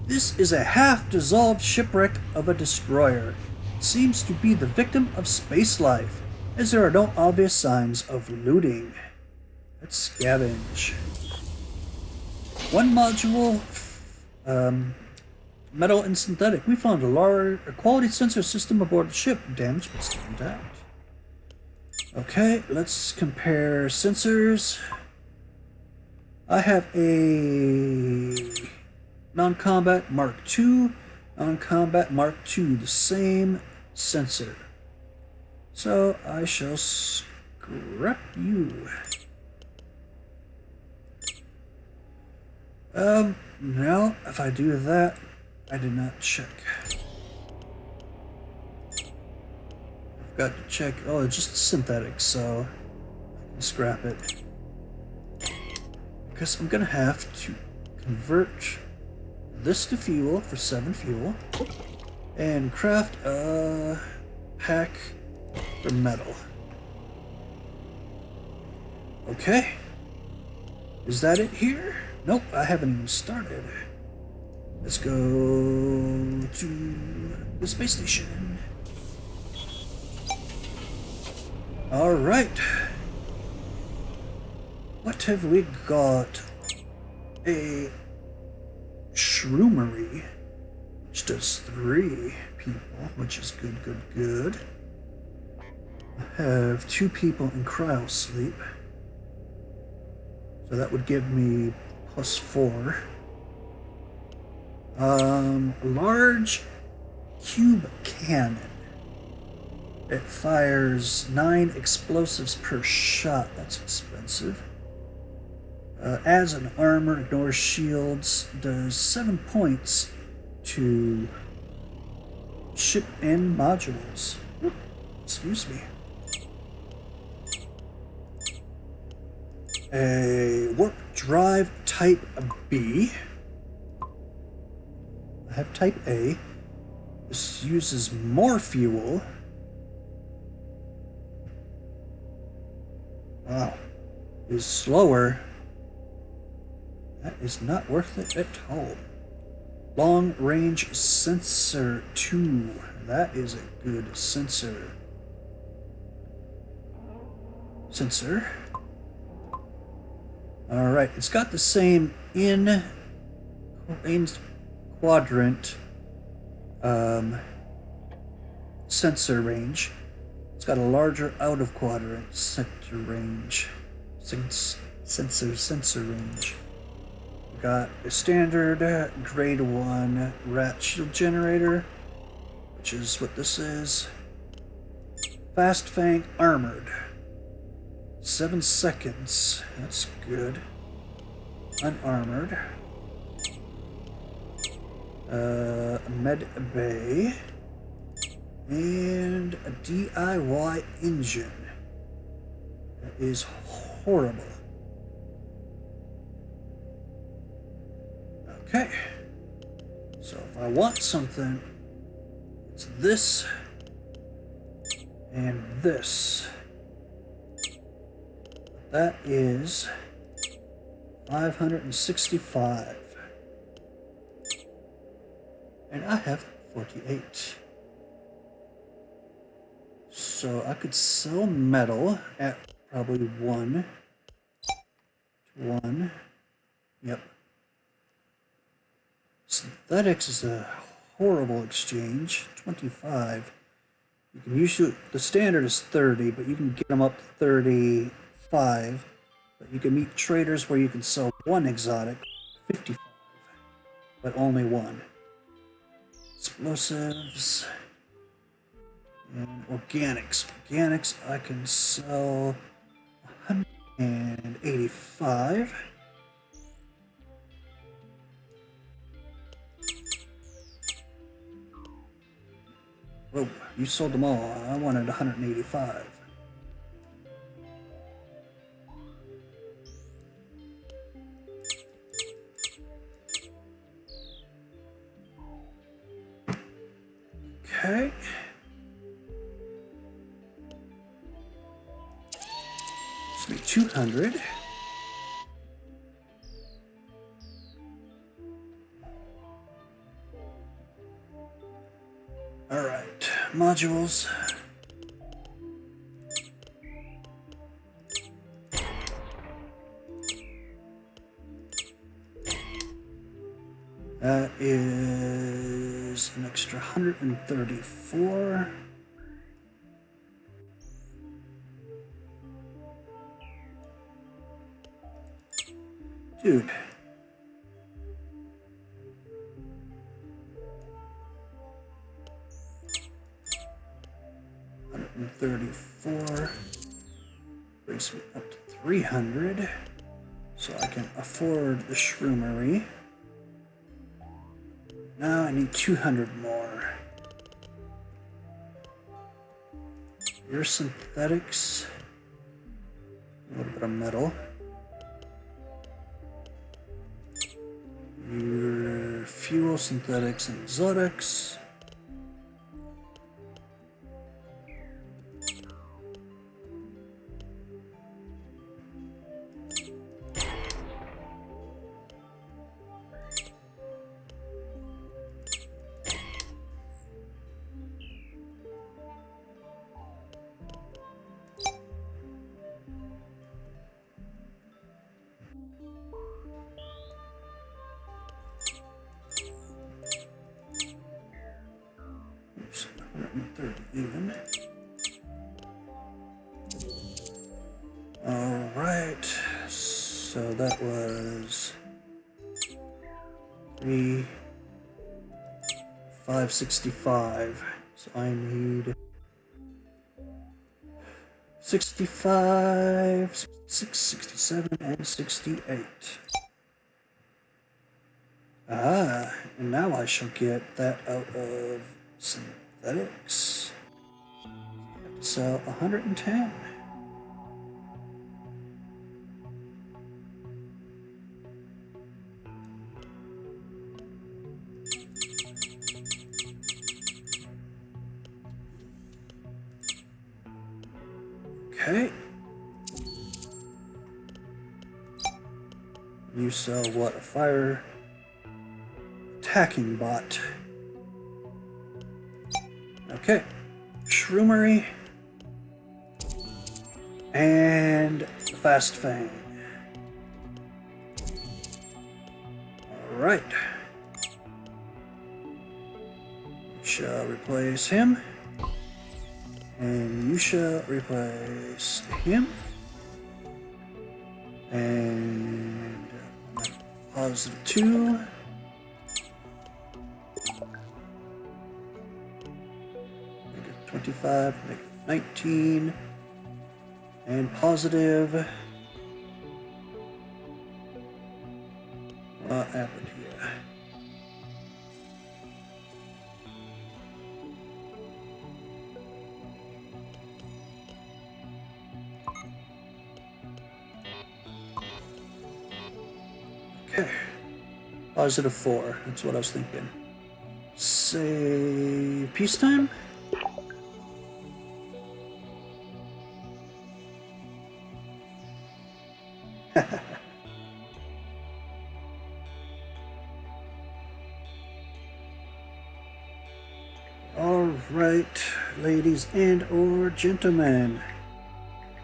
This is a half-dissolved shipwreck of a destroyer. It seems to be the victim of space life, as there are no obvious signs of looting. Let's scavenge. One module, metal and synthetic. We found a quality sensor system aboard the ship. Damage but still intact. Okay, let's compare sensors. I have a non-combat Mark II, non-combat Mark II, the same sensor. So I shall scrap you. Now if I do that, I did not check. I've got to check. Oh, it's just synthetic, so I can scrap it. Because I'm gonna have to convert this to fuel for 7 fuel and craft a pack for metal. Okay. Is that it here? Nope, I haven't even started. Let's go to the space station. Alright. What have we got? A shroomery, which does 3 people, which is good. I have 2 people in cryo sleep. So that would give me +4. Large cube cannon. It fires 9 explosives per shot. That's expensive. Adds an armor, ignores shields, does 7 points to ship and modules. Oop, excuse me. A warp drive type B. have type A. This uses more fuel. Wow. Is slower. That is not worth it at all. Long range sensor 2. That is a good sensor. Alright, it's got the same in quadrant sensor range. It's got a larger out of quadrant sensor range. Sensor range. We got a standard grade 1 rat shield generator, which is what this is. Fast Fang armored. 7 seconds. That's good. Unarmored. Med Bay. And a DIY engine. That is horrible. Okay. So if I want something, it's this and this. That is 565. And I have 48. So I could sell metal at probably 1 to 1. Yep. Synthetics is a horrible exchange. 25. You can usually, the standard is 30, but you can get them up to 35. But you can meet traders where you can sell 1 exotic, 55, but only 1. Explosives and organics. Organics I can sell 185. Oh, you sold them all. I wanted 185. Okay. Let's make 200. All right, modules. That is an extra 134. Dude. $134 brings me up to 300, so I can afford the shroomery. Now I need 200 more. Your synthetics, a little bit of metal. Your fuel, synthetics, and exotics. Oops, 130 even. Alright, so that was 565. So I need 65, 66, 67, and 68. Ah, and now I shall get that out of synthetics. I have to sell 110. Okay. You sell what? A fire attacking bot. Okay. Shroomery. And Fast Fang. Alright. Shall replace him. And you shall replace him. And positive 2. Make it 25, make it 19. And positive. What happened here? Okay. Positive 4. That's what I was thinking. Say peacetime? All right, ladies and or gentlemen,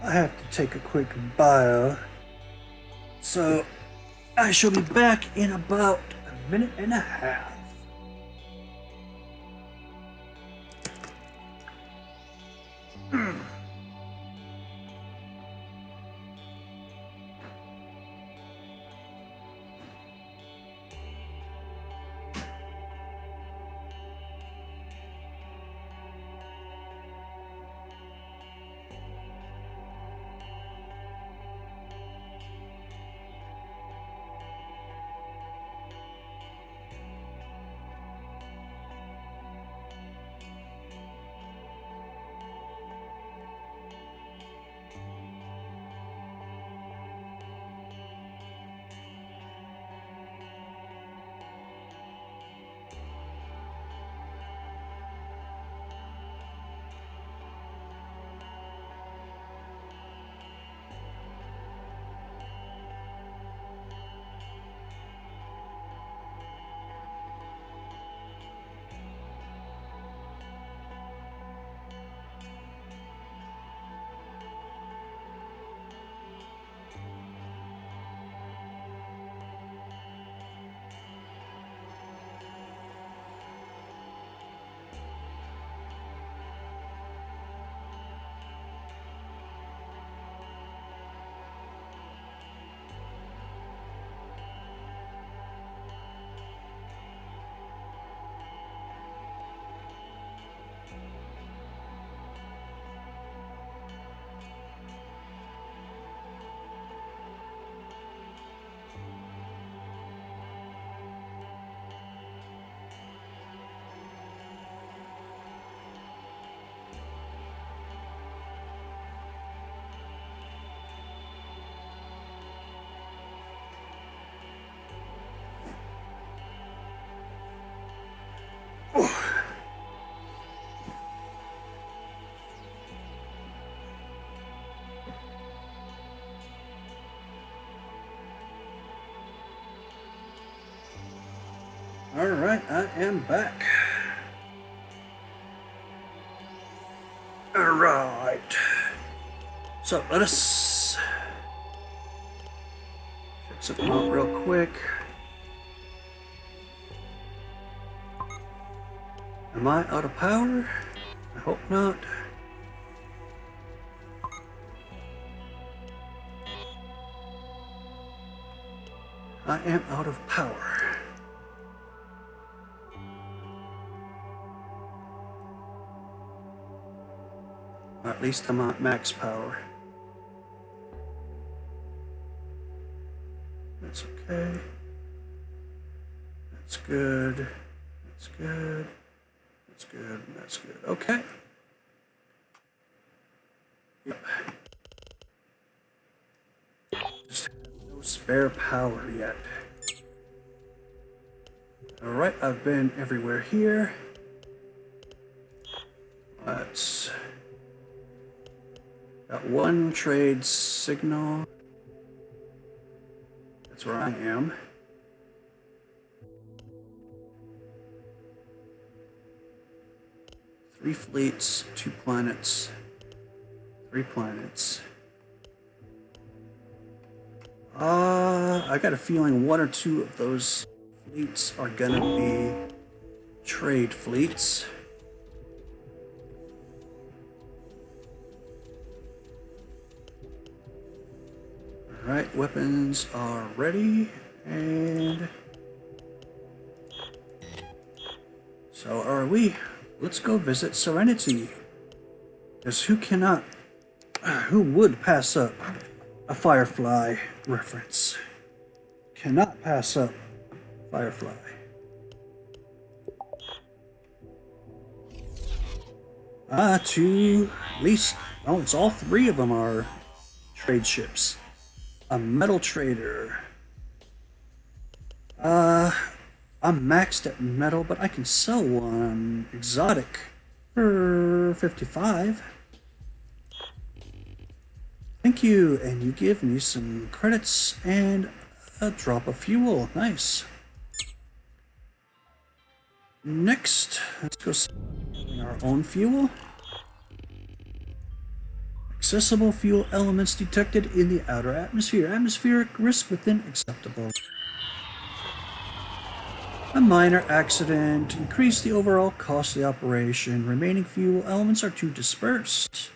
I have to take a quick bio, so I shall be back in about a minute and a half. All right, I am back. All right. So let us check something out real quick. Am I out of power? I hope not. I am out of power. Or at least I'm at max power. That's okay. That's good. That's good. That's good. That's good. Okay. Yep. Just have no spare power yet. Alright, I've been everywhere here. Let's Got one trade signal. That's where I am. Three fleets, 2 planets, 3 planets. I got a feeling 1 or 2 of those fleets are gonna be trade fleets. Alright, weapons are ready, and so are we. Let's go visit Serenity. Because who would pass up a Firefly reference? Cannot pass up Firefly. At least, oh, it's all 3 of them are trade ships. A metal trader. I'm maxed at metal, but I can sell one exotic for 55. Thank you, and you give me some credits and a drop of fuel. Nice. Next, let's go sell our own fuel. Accessible fuel elements detected in the outer atmosphere. Atmospheric risk within acceptable. A minor accident increased the overall cost of the operation. Remaining fuel elements are too dispersed.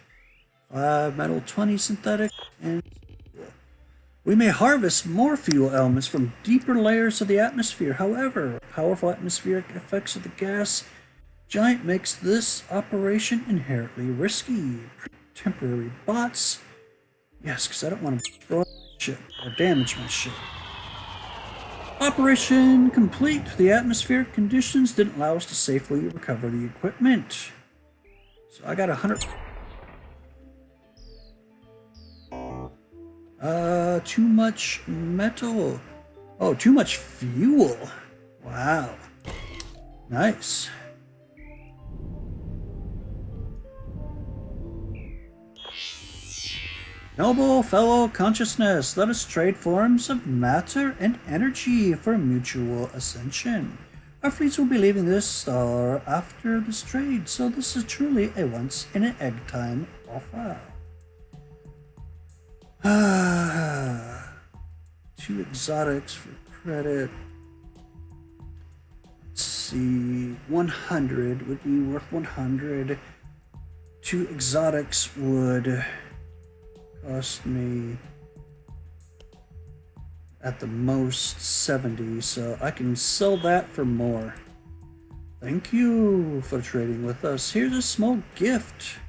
5 metal, 20 synthetic, and we may harvest more fuel elements from deeper layers of the atmosphere. However, powerful atmospheric effects of the gas giant makes this operation inherently risky. Temporary bots. Yes, because I don't want to destroy my ship or damage my ship. Operation complete. The atmospheric conditions didn't allow us to safely recover the equipment. So I got 100. Too much metal. Oh, too much fuel. Wow. Nice. Noble fellow consciousness, let us trade forms of matter and energy for mutual ascension. Our fleets will be leaving this star after this trade, so this is truly a once-in-an-egg-time offer. 2 exotics for credit. Let's see, 100 would be worth 100. 2 exotics would cost me at the most 70, so I can sell that for more. Thank you for trading with us. Here's a small gift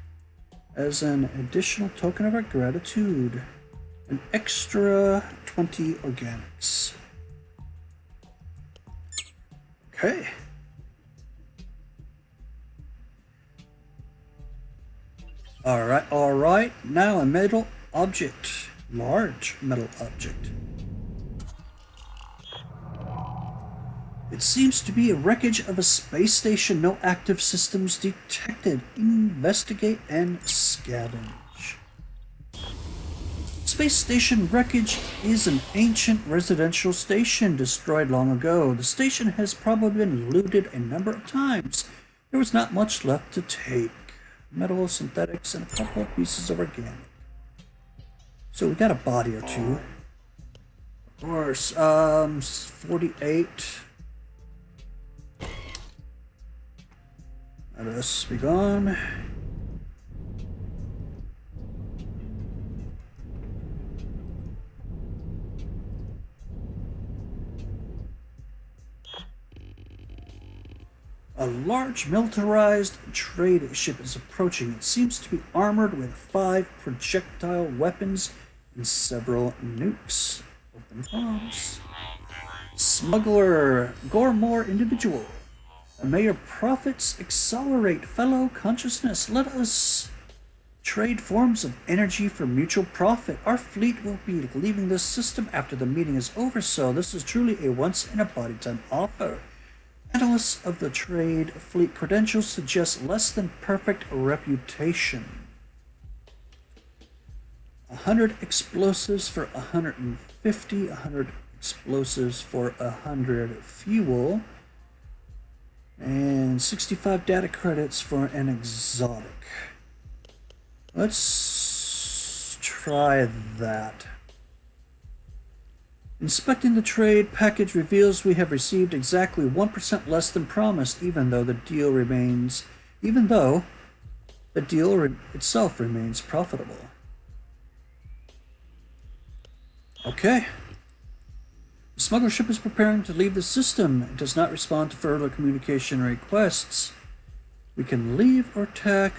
as an additional token of our gratitude. An extra 20 organics. Okay. Alright. Now a metal object. Large metal object. It seems to be a wreckage of a space station. No active systems detected. Investigate and scavenge. Space station wreckage is an ancient residential station destroyed long ago. The station has probably been looted a number of times. There was not much left to take. Metal, synthetics, and a couple of pieces of organic. So we got a body or 2. Of course, 48. Let us be gone. A large militarized trade ship is approaching. It seems to be armored with 5 projectile weapons and several nukes. Open bombs. Smuggler, Gormore individual. May your profits accelerate, fellow consciousness. Let us trade forms of energy for mutual profit. Our fleet will be leaving this system after the meeting is over, so this is truly a once-in-a-body-time offer. Analysts of the trade fleet credentials suggest less than perfect reputation. 100 explosives for 150, 100 explosives for 100 fuel, and 65 data credits for an exotic. Let's try that. Inspecting the trade package reveals we have received exactly 1% less than promised, even though the deal itself remains profitable. Okay. The smuggler ship is preparing to leave the system. It does not respond to further communication requests. We can leave or attack,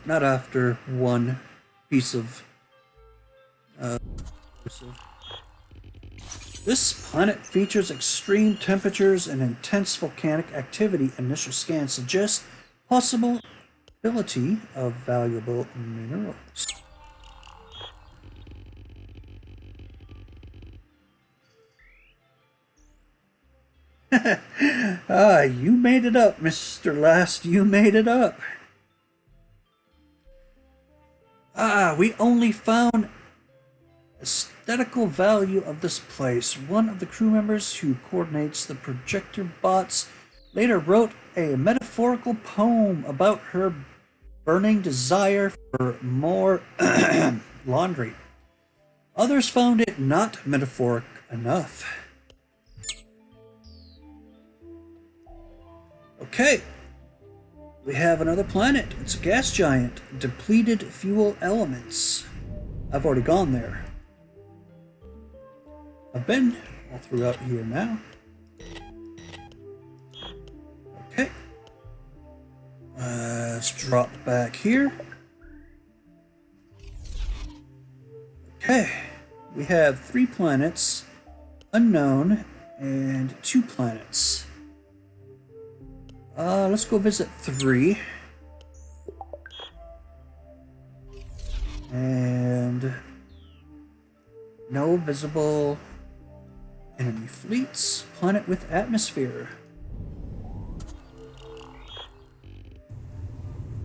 not after one piece of This planet features extreme temperatures and intense volcanic activity. Initial scans suggest possibility of valuable minerals. You made it up, Mr. Last. You made it up. We only found aesthetical value of this place. One of the crew members who coordinates the projector bots later wrote a metaphorical poem about her burning desire for more laundry. Others found it not metaphoric enough. Okay, we have another planet. It's a gas giant. Depleted fuel elements. I've already gone there. I've been all throughout here now. Okay. Let's drop back here. Okay. We have 3 planets, unknown, and 2 planets. Let's go visit 3. And no visible enemy fleets. Planet with atmosphere.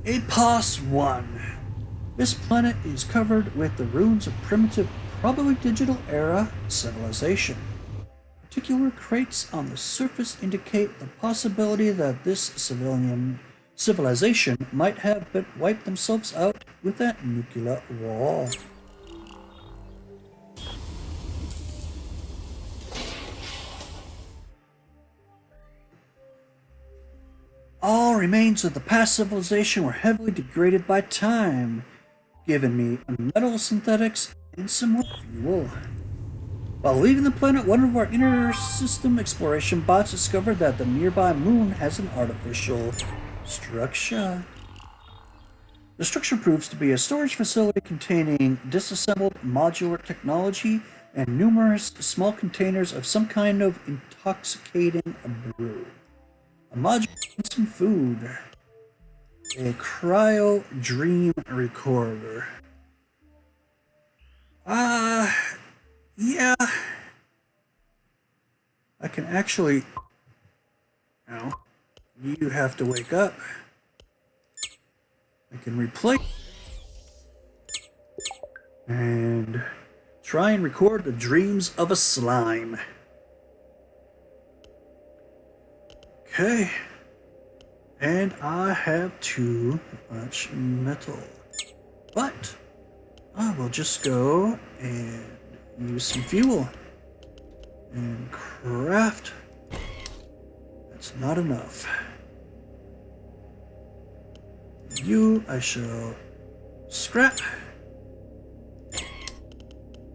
Apos 1. This planet is covered with the ruins of primitive, probably digital era civilization. Particular crates on the surface indicate the possibility that this civilization might have wiped themselves out with that nuclear war. All remains of the past civilization were heavily degraded by time, giving me metal synthetics and some more fuel. While leaving the planet, one of our inner system exploration bots discovered that the nearby moon has an artificial structure. The structure proves to be a storage facility containing disassembled modular technology and numerous small containers of some kind of intoxicating brew. A module and some food. A cryo dream recorder. Yeah. I can actually... No. You have to wake up. I can replay and try and record the dreams of a slime. Okay. And I have too much metal. But I will just go and use some fuel and craft. That's not enough. You I shall scrap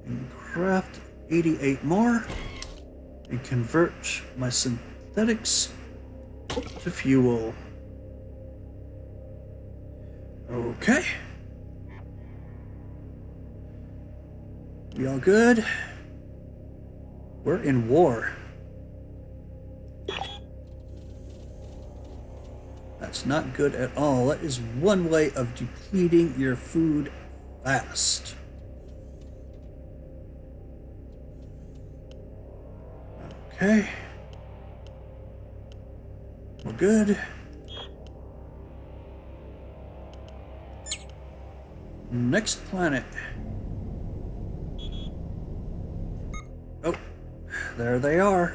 and craft 88 more and convert my synthetics to fuel. Okay. We all good? We're in war. That's not good at all. That is one way of depleting your food fast. Okay. We're good. Next planet. there they are.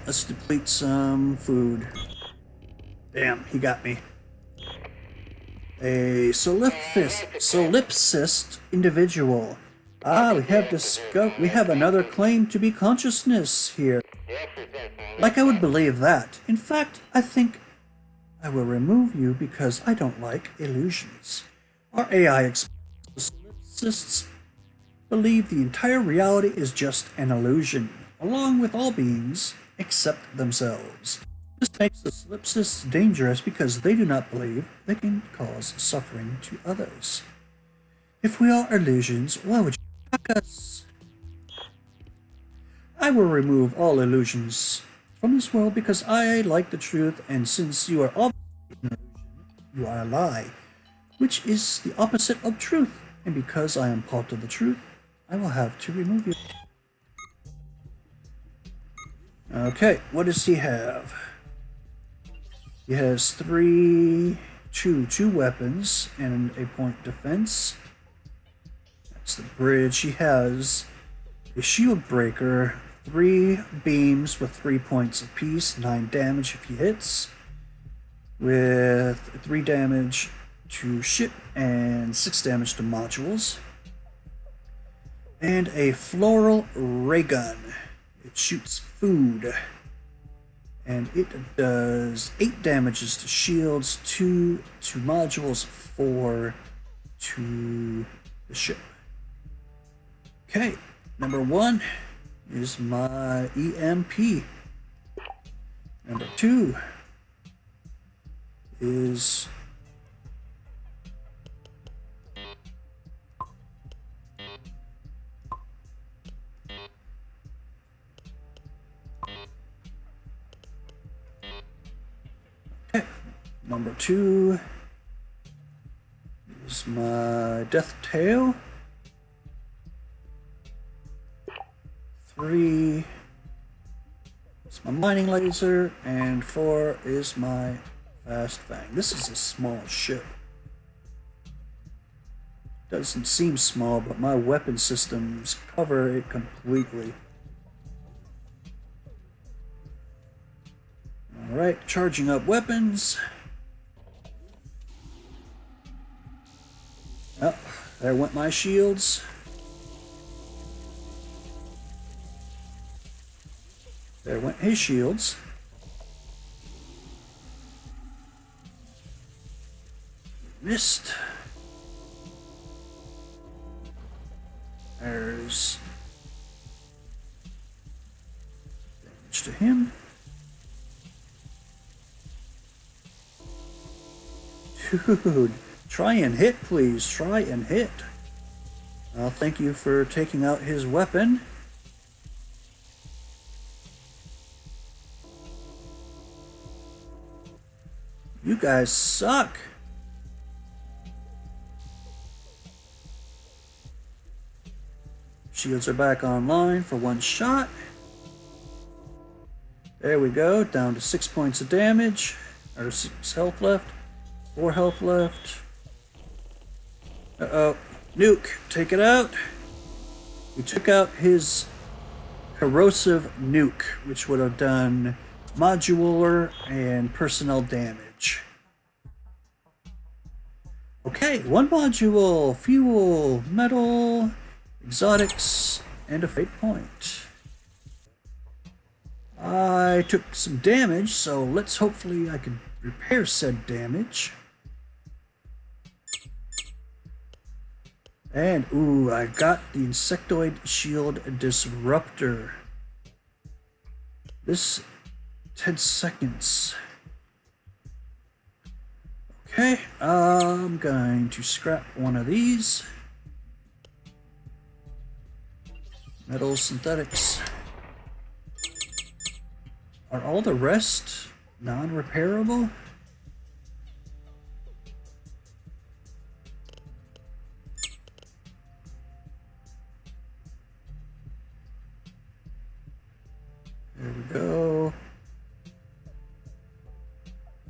Let's deplete some food. Damn, he got me. A solipsist individual. Ah, we have another claim to be consciousness here. Like I would believe that. In fact, I think I will remove you because I don't like illusions. Our AI explains the solipsists believe the entire reality is just an illusion, along with all beings except themselves. This makes the solipsists dangerous because they do not believe they can cause suffering to others. If we are illusions, why would you attack us? I will remove all illusions from this world because I like the truth, and since you are obviously an illusion, you are a lie, which is the opposite of truth, and because I am part of the truth, I will have to remove you. Okay, what does he have? He has two weapons and a point defense. That's the bridge. He has a shield breaker, 3 beams with 3 points apiece, 9 damage if he hits, with 3 damage to ship and 6 damage to modules. And a floral ray gun. It shoots food. And it does 8 damages to shields, 2 to modules, 4 to the ship. Okay, number 1 is my EMP. Number 2 is Number 2 is my Death Tail. 3 is my Mining Laser, and 4 is my Fast Fang. This is a small ship. Doesn't seem small, but my weapon systems cover it completely. Alright, charging up weapons. Oh, there went my shields. There went his shields. Missed. There's damage to him. Dude, try and hit, please. Try and hit. Well, thank you for taking out his weapon. You guys suck. Shields are back online for 1 shot. There we go, down to 6 points of damage, or 6 health left. 4 health left. Uh-oh. Nuke, take it out. We took out his corrosive nuke, which would have done modular and personnel damage. Okay, 1 module, fuel, metal, exotics, and a fate point. I took some damage, so let's hopefully I can repair said damage. And, ooh, I got the Insectoid Shield Disruptor. This 10 seconds. Okay, I'm going to scrap one of these. Metal synthetics. Are all the rest non-repairable? There we go.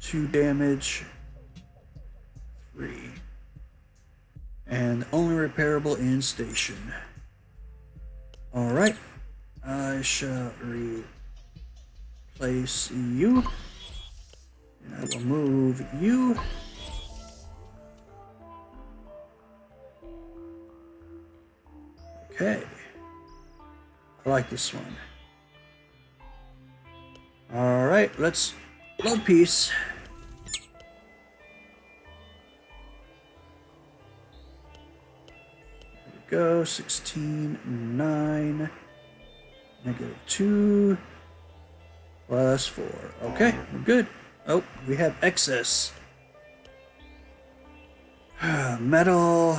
2 damage. 3. repairable in station. Alright. I shall replace you. And I will move you. Okay. I like this one. Alright, let's load piece. Here we go. 16, 9, -2, +4. Okay, we're good. Oh, we have excess. Metal.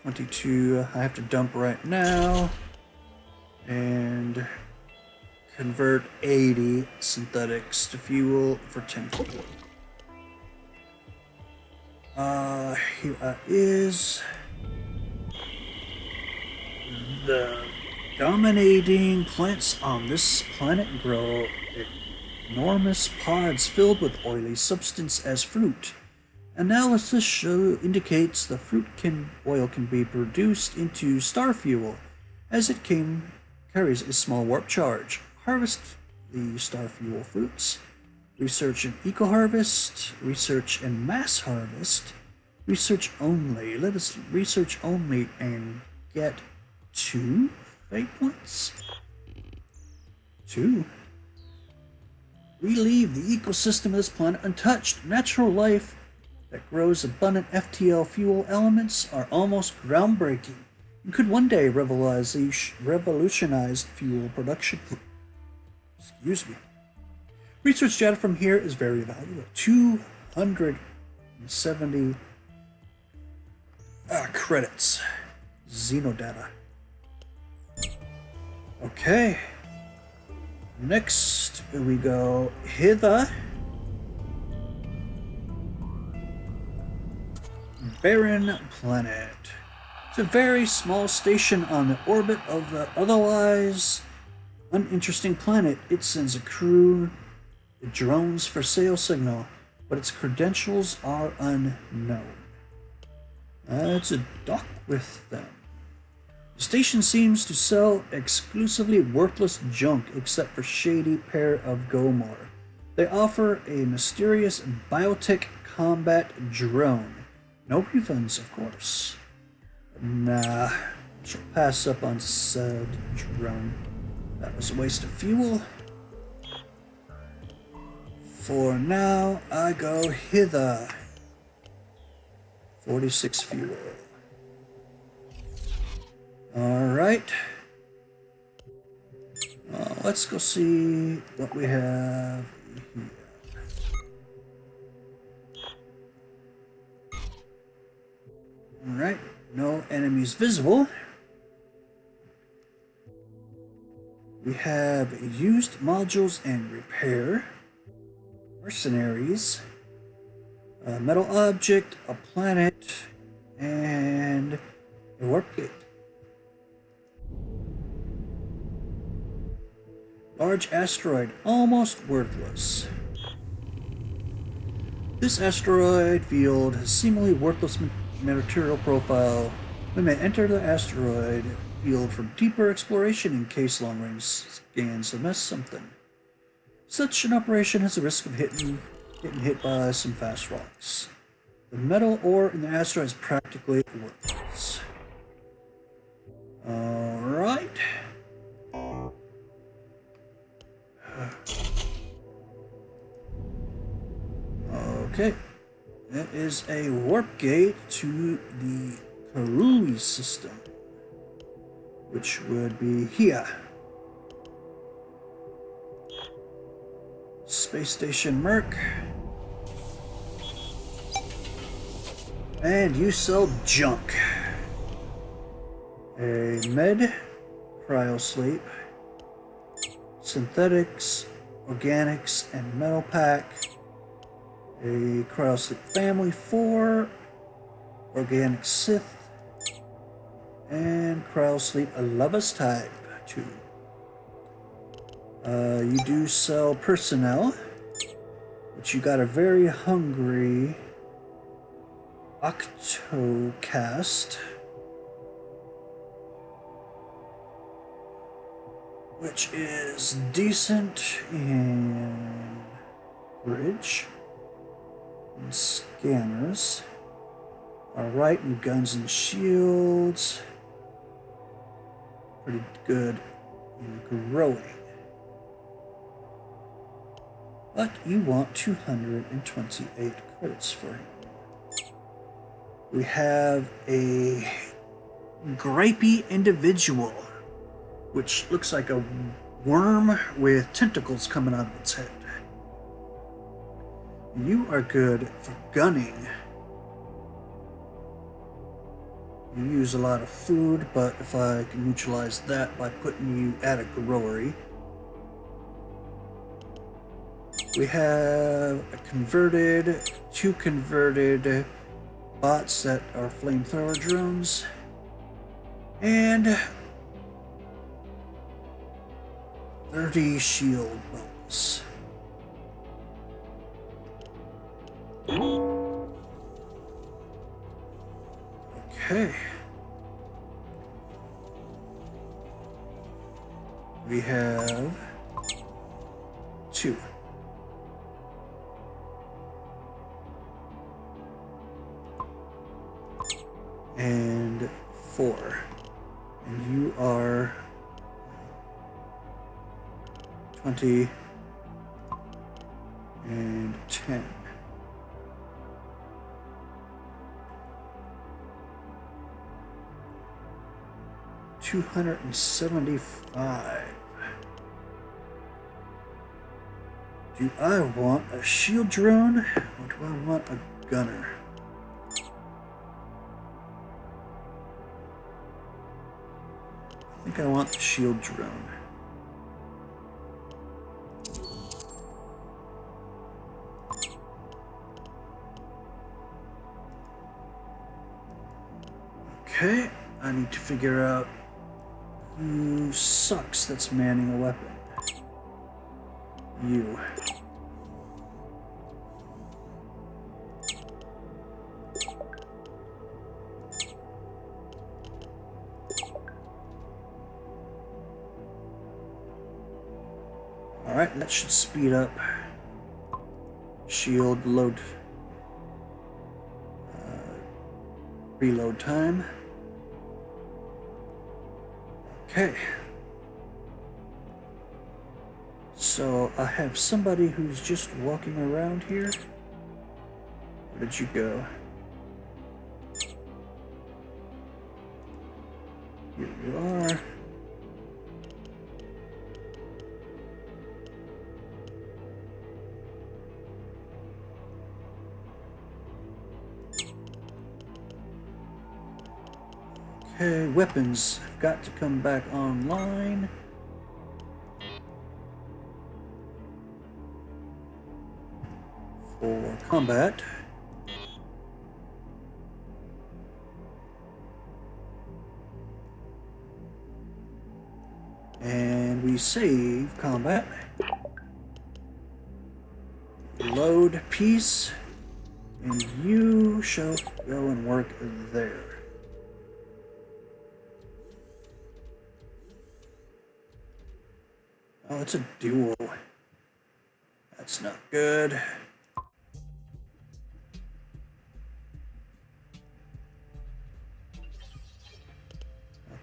22, I have to dump right now. And convert 80 synthetics to fuel for 10 fuel. Here is the dominating plants on this planet grow enormous pods filled with oily substance as fruit. Analysis indicates the oil can be produced into star fuel, as it carries a small warp charge. Harvest the star fuel fruits. Research and eco-harvest. Research and mass harvest. Research only. Let us research only and get 2 fate points. 2. We leave the ecosystem of this planet untouched. Natural life that grows abundant FTL fuel elements are almost groundbreaking and could one day revolutionize fuel production. Excuse me. Research data from here is very valuable. 270 credits. Xenodata. Okay. Next we go hither. Barren planet. It's a very small station on the orbit of the otherwise uninteresting planet. It sends a crew drones for sale signal, but its credentials are unknown. It's a dock with them. The station seems to sell exclusively worthless junk except for shady pair of Gomor. They offer a mysterious biotech combat drone. No refunds, of course. Nah, shall pass up on said drone. That was a waste of fuel. For now, I go hither. 46 fuel. Alright. Let's go see what we have here. Alright, no enemies visible. We have used modules and repair, mercenaries, a metal object, a planet, and a warp gate. Large asteroid, almost worthless. This asteroid field has seemingly worthless material profile. We may enter the asteroid field for deeper exploration in case long-range scans have missed something. Such an operation has a risk of getting hit by some fast rocks. The metal ore in the asteroid is practically worthless. Alright. Okay. That is a warp gate to the Karui system, which would be here. Space Station Merc. And you sell junk. A med, cryosleep, synthetics, organics, and metal pack. A cryosleep family 4, organic Sith, and cryosleep Lovus type 2. You do sell personnel, but you got a very hungry Octocast, which is decent in bridge and scanners. Alright, in guns and shields. Pretty good in growing. But you want 228 credits for him. We have a grapey individual, which looks like a worm with tentacles coming out of its head. You are good for gunning. You use a lot of food, but if I can neutralize that by putting you at a growery. We have two converted bots that are flamethrower drones, and 30 shield bonus. Okay. We have 2. And 4. And you are 20 and 10. $275. Do I want a shield drone or do I want a gunner? I think I want the shield drone. Okay, I need to figure out who sucks that's manning a weapon. You. Alright, that should speed up shield load reload time. Okay. So I have somebody who's just walking around here. Where did you go? Here you are. Okay, weapons have got to come back online. For combat. And we save combat. Load piece. And you shall go and work there. Oh, it's a duel. That's not good. I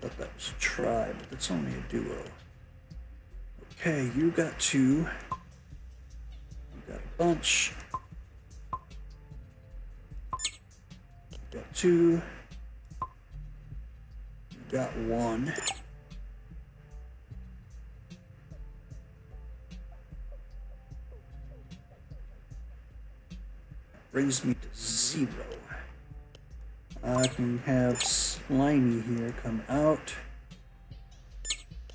thought that was a try, but that's only a duo. Okay, you got 2. You got a bunch. You got 2. You got 1. Brings me to 0. I can have Slimy here come out,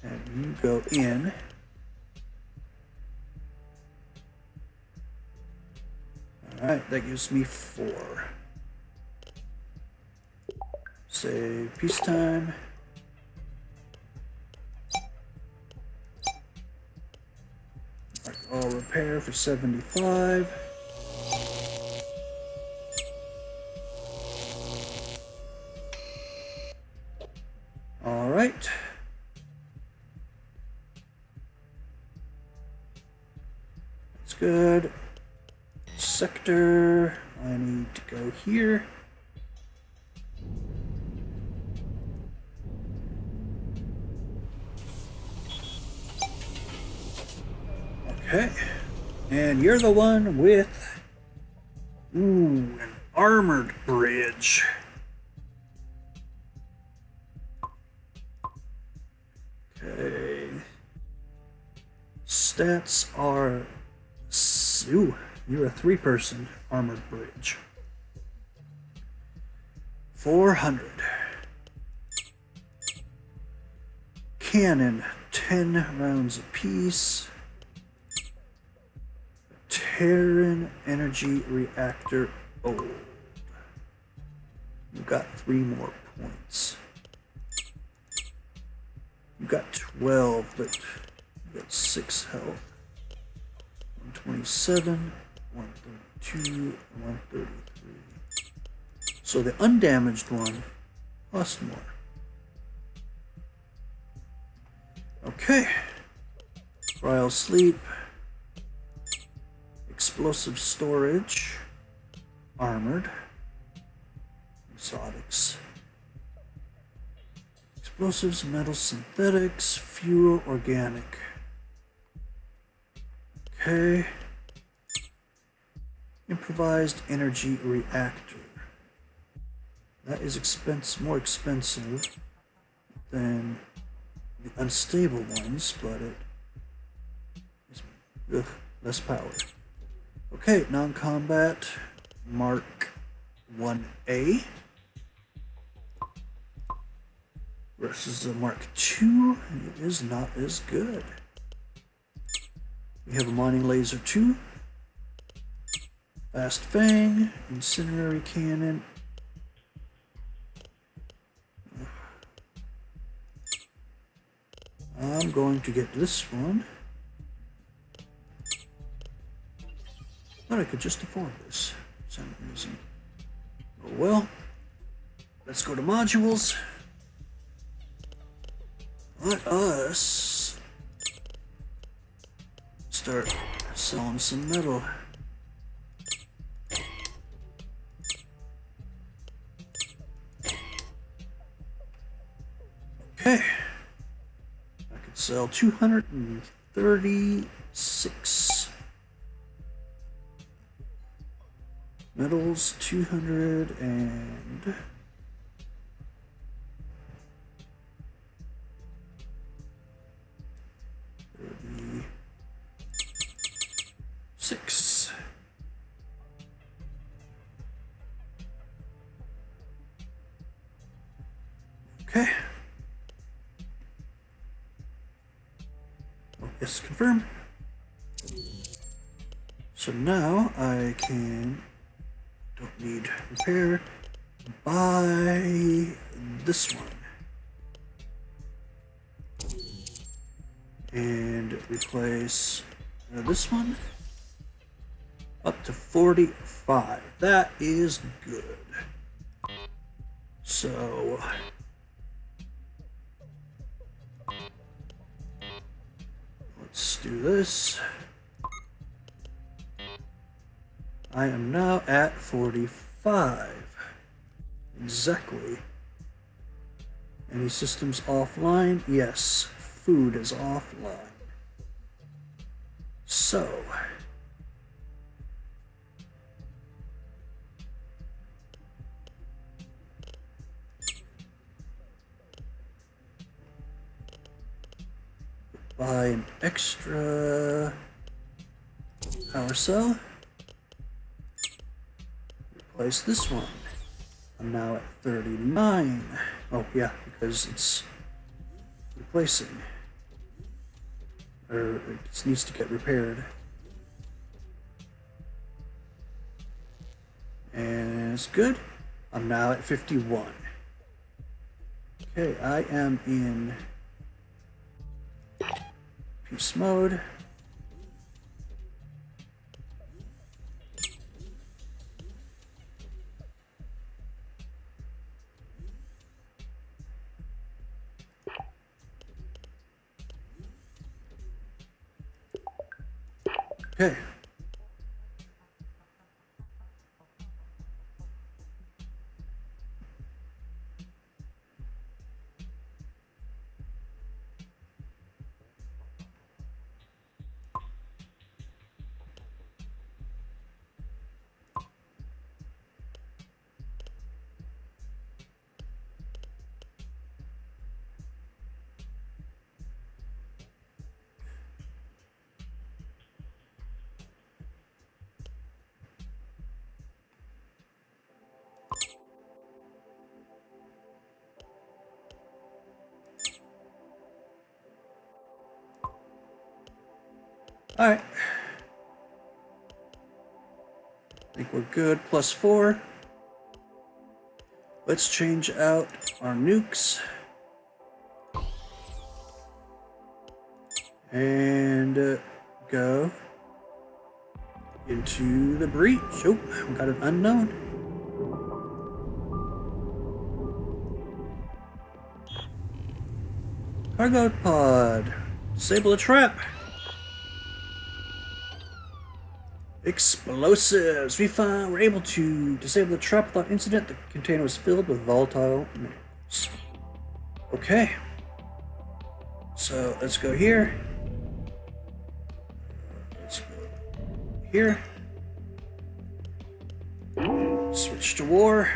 and you go in. Alright, that gives me 4. Say peacetime. All repair for 75. right. That's good. Sector. I need to go here. Okay. And you're the one with, ooh, an armored bridge. Okay. Stats are, ooh, you're a 3-person armored bridge. 400. Cannon, 10 rounds apiece. Terran energy reactor old. You got 3 more points. You got 12, but you got 6 health. 127, 132, 133. So the undamaged one cost more. Okay. Cryo sleep. Explosive storage. Armored. Exotics. Explosives, metal synthetics, fuel, organic. Okay. Improvised energy reactor. That is more expensive than the unstable ones, but it is less power. Okay, non-combat, Mark 1A versus a Mark 2. It is not as good. We have a mining laser 2, fast fang, incendiary cannon. I'm going to get this one. Thought I could just afford this for some reason. Oh well. Let's go to modules. Let us start selling some metal. Okay. I could sell 236 metals, 200 and 36. Okay. Oh, yes, confirm. So now I don't need repair, buy this one. And replace this one up to 45. That is good. So let's do this. I am now at 45. Exactly. Any systems offline? Yes. Food is offline. So buy an extra power cell. Replace this one. I'm now at 39. Oh yeah, because it's replacing. Or it needs to get repaired. And it's good. I'm now at 51. Okay, I am in peace mode. Okay. All right. I think we're good. +4. Let's change out our nukes. And go into the breach. Oh, we got an unknown. Cargo pod. Disable the trap. Explosives. We're able to disable the trap without incident. The container was filled with volatile minerals. Okay. So let's go here. Let's go here. Switch to war.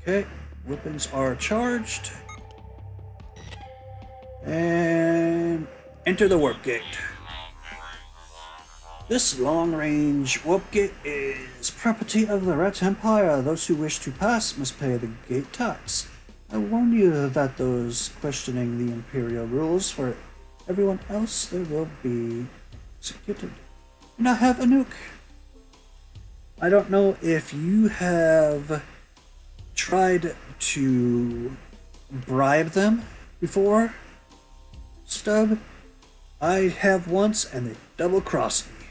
Okay, weapons are charged. And enter the warp gate. This long-range warp gate is property of the Rat Empire. Those who wish to pass must pay the gate tax. I warn you that those questioning the Imperial rules, for everyone else they will be executed. And I have a nuke. I don't know if you have tried to bribe them before, Stub. I have once, and they double-crossed me.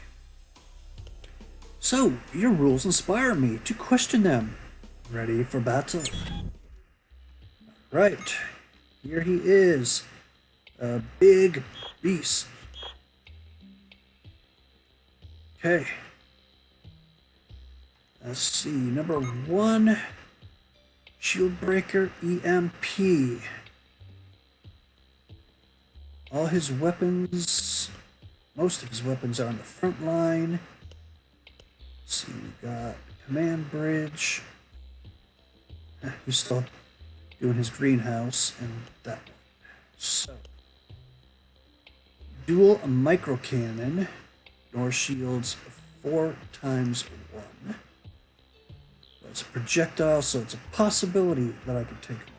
So, your rules inspire me to question them. Ready for battle. Right, here he is. A big beast. Okay. Let's see, number 1, Shieldbreaker EMP. All his weapons, most of his weapons are on the front line. Let's see, we got command bridge. He's still doing his greenhouse and that one. So, dual micro cannon, North shields 4 times 1. It's a projectile, so it's a possibility that I could take him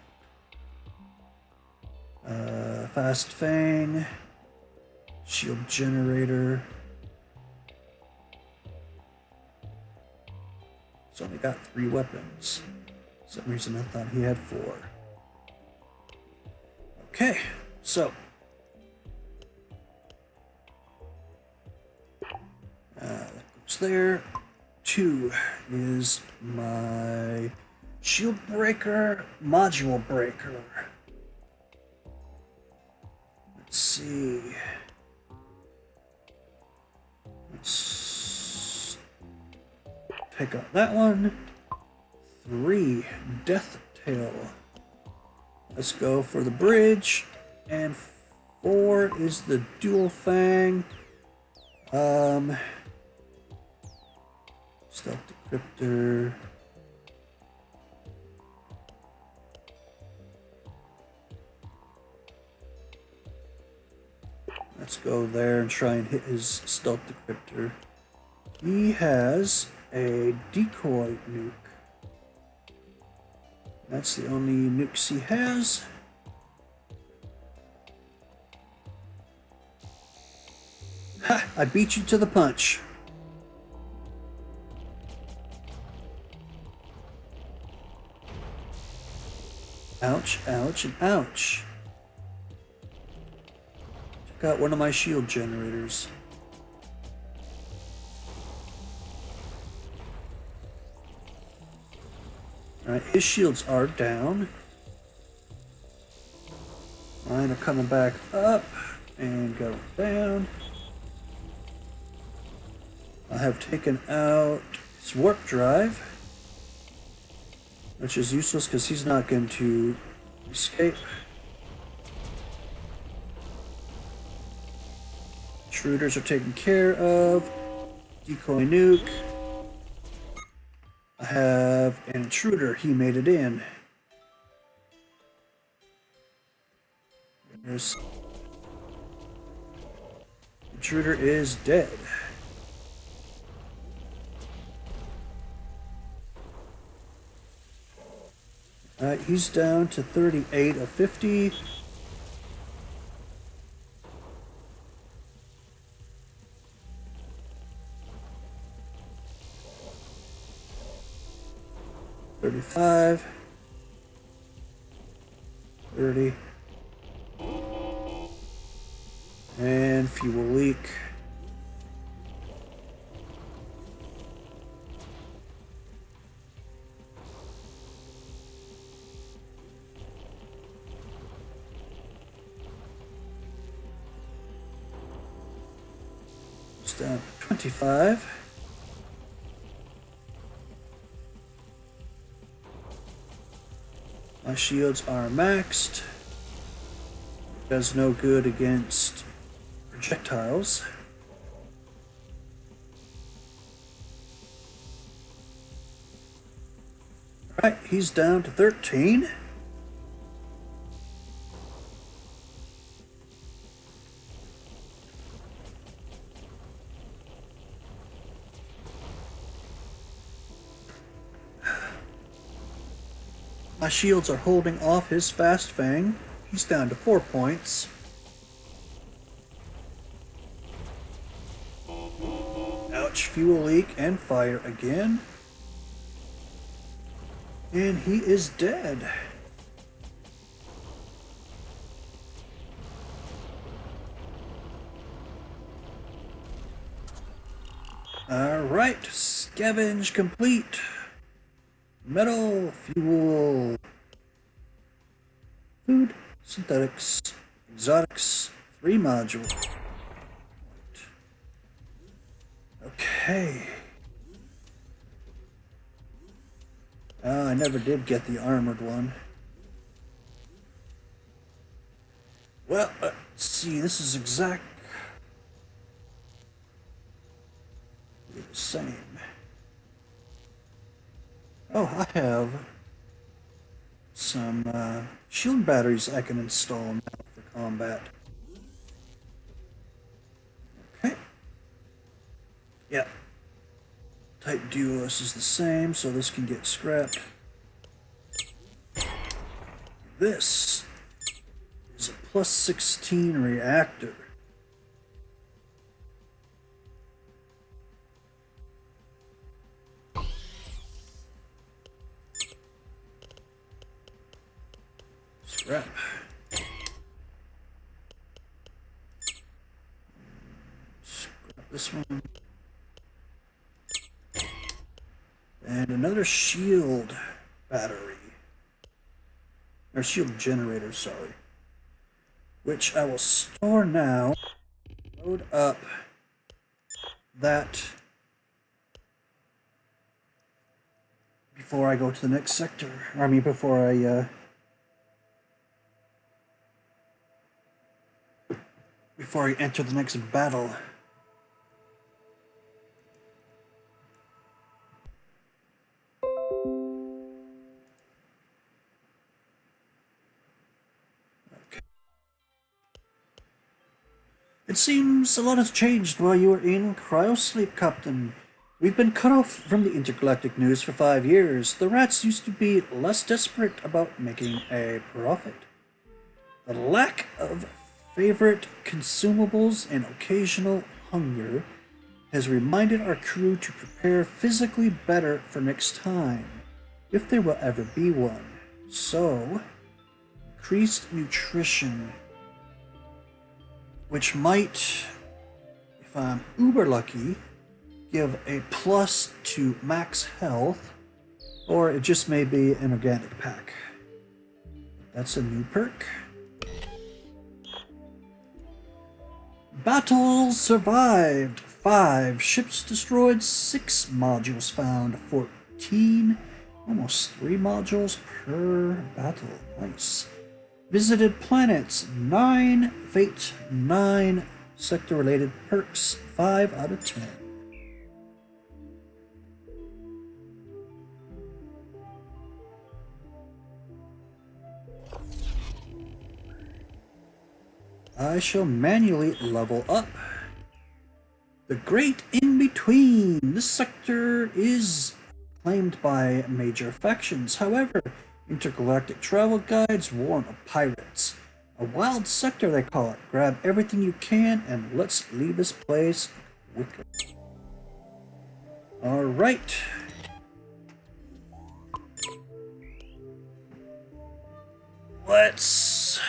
out. Fast Fang, shield generator. He's only got 3 weapons. For some reason I thought he had 4. Okay, so that goes there. 2 is my shield breaker, module breaker. Let's see. Let's take out that one. 3, Death Tail. Let's go for the bridge. And 4 is the dual fang. Stealth Decryptor. Let's go there and try and hit his Stealth Decryptor. He has a decoy nuke. That's the only nukes he has. Ha! I beat you to the punch. Ouch, ouch, and ouch. Took out one of my shield generators. Alright, his shields are down. Mine are coming back up and go down. I have taken out his warp drive, which is useless because he's not going to escape. Intruders are taken care of. Decoy nuke. I have an intruder. He made it in. There's... Intruder is dead. Alright, he's down to 38 of 50. $35, 30, and fuel leak. It's down to 25. My shields are maxed. Does no good against projectiles. Alright, he's down to 13. My shields are holding off his Fast Fang. He's down to 4 points. Ouch, fuel leak and fire again. And he is dead. Alright, scavenge complete. Metal, fuel, food, synthetics, exotics, 3 modules. Okay. I never did get the armored one. Well, let's see, this is the same. Oh, I have some shield batteries I can install now for combat. Okay. Yeah. Type Duos is the same, so this can get scrapped. This is a plus 16 reactor. Scrap. Scrap this one. And another shield battery. Or shield generator, sorry. Which I will store now. Load up that before I go to the next sector. I mean, before I enter the next battle. Okay. It seems a lot has changed while you were in cryosleep, Captain. We've been cut off from the intergalactic news for 5 years. The rats used to be less desperate about making a profit. The lack of favorite consumables and occasional hunger has reminded our crew to prepare physically better for next time, if there will ever be one. So, increased nutrition, which might, if I'm uber lucky, give a plus to max health, Or it just may be an organic pack. That's a new perk. Battle survived. 5 ships destroyed, 6 modules found, 14. Almost 3 modules per battle. Nice. Visited planets, 9 fate, 9 sector related perks, 5 out of 10. I shall manually level up. The Great In-Between. This sector is claimed by major factions. However, intergalactic travel guides warn of pirates. A wild sector, they call it. Grab everything you can and let's leave this place quickly. Alright. Let's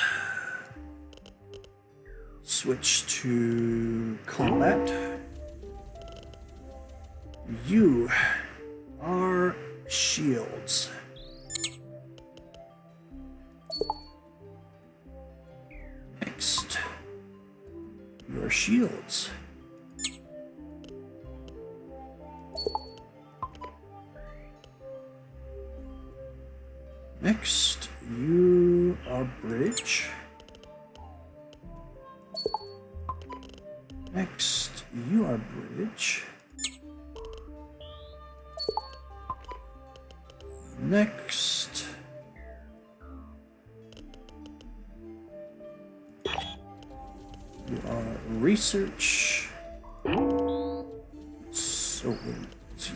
switch to combat. You are shields. Next, your shields. Next, you are bridge. Next, you are bridge. Next, you are research. So let's see.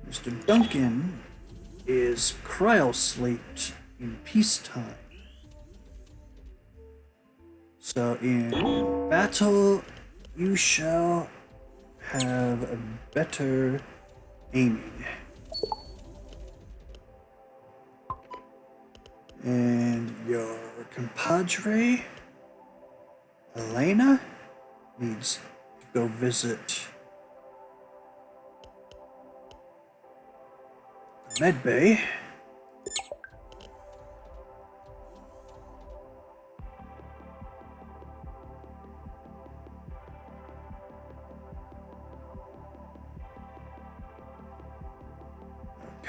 Mr. Duncan is cryosleeped in peacetime. So in battle, you shall have a better aiming. And your compadre, Elena, needs to go visit the med bay.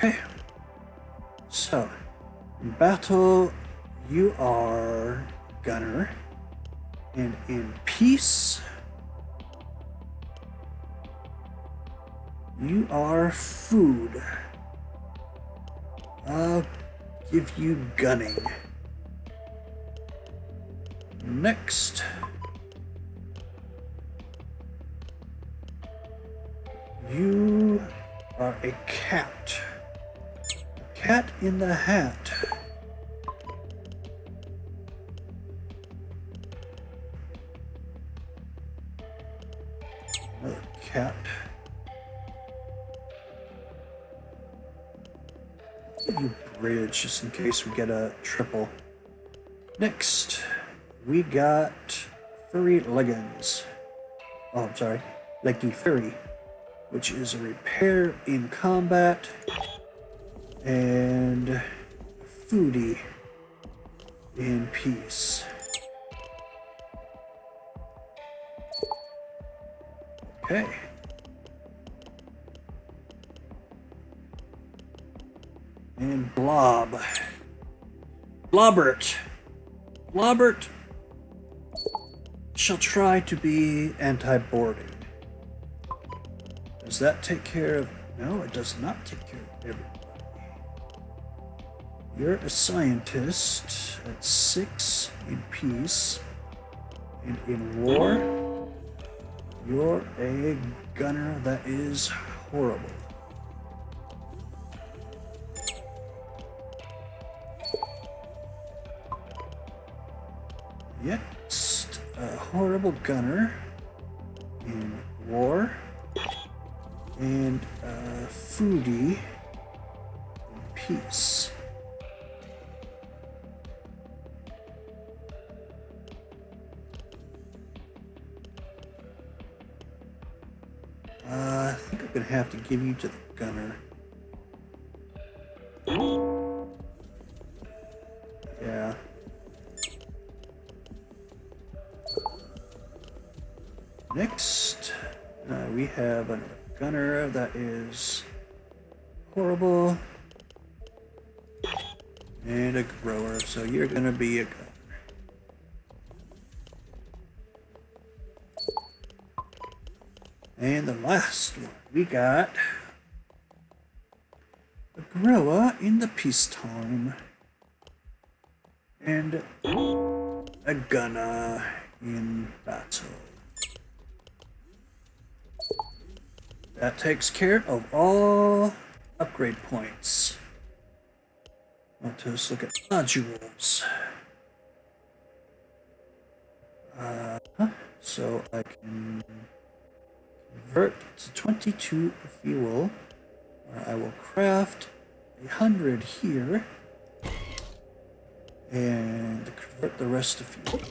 Okay, so in battle, you are gunner, and in peace, you are food. I'll give you gunning. Next, you are a cat. Cat in the Hat. Another cat. Give you bridge just in case we get a triple. Next, we got furry leggings. Oh, I'm sorry, leggy furry, which is a repair in combat. And foodie in peace. Okay. And Blob. Blobbert. Blobbert shall try to be anti-boarding. Does that take care of... No, it does not take care of everything. You're a scientist at 6 in peace, and in war, you're a gunner that is horrible. Yes, a horrible gunner in war, and a foodie in peace. I'm gonna have to give you to the gunner. Yeah. Next, we have another gunner that is horrible. And a grower, so you're gonna be a gunner. And the last one, we got a grower in the peacetime. And a gunner in battle. That takes care of all upgrade points. Let us look at modules. So I can convert to 22 fuel. I will craft 100 here and convert the rest to fuel.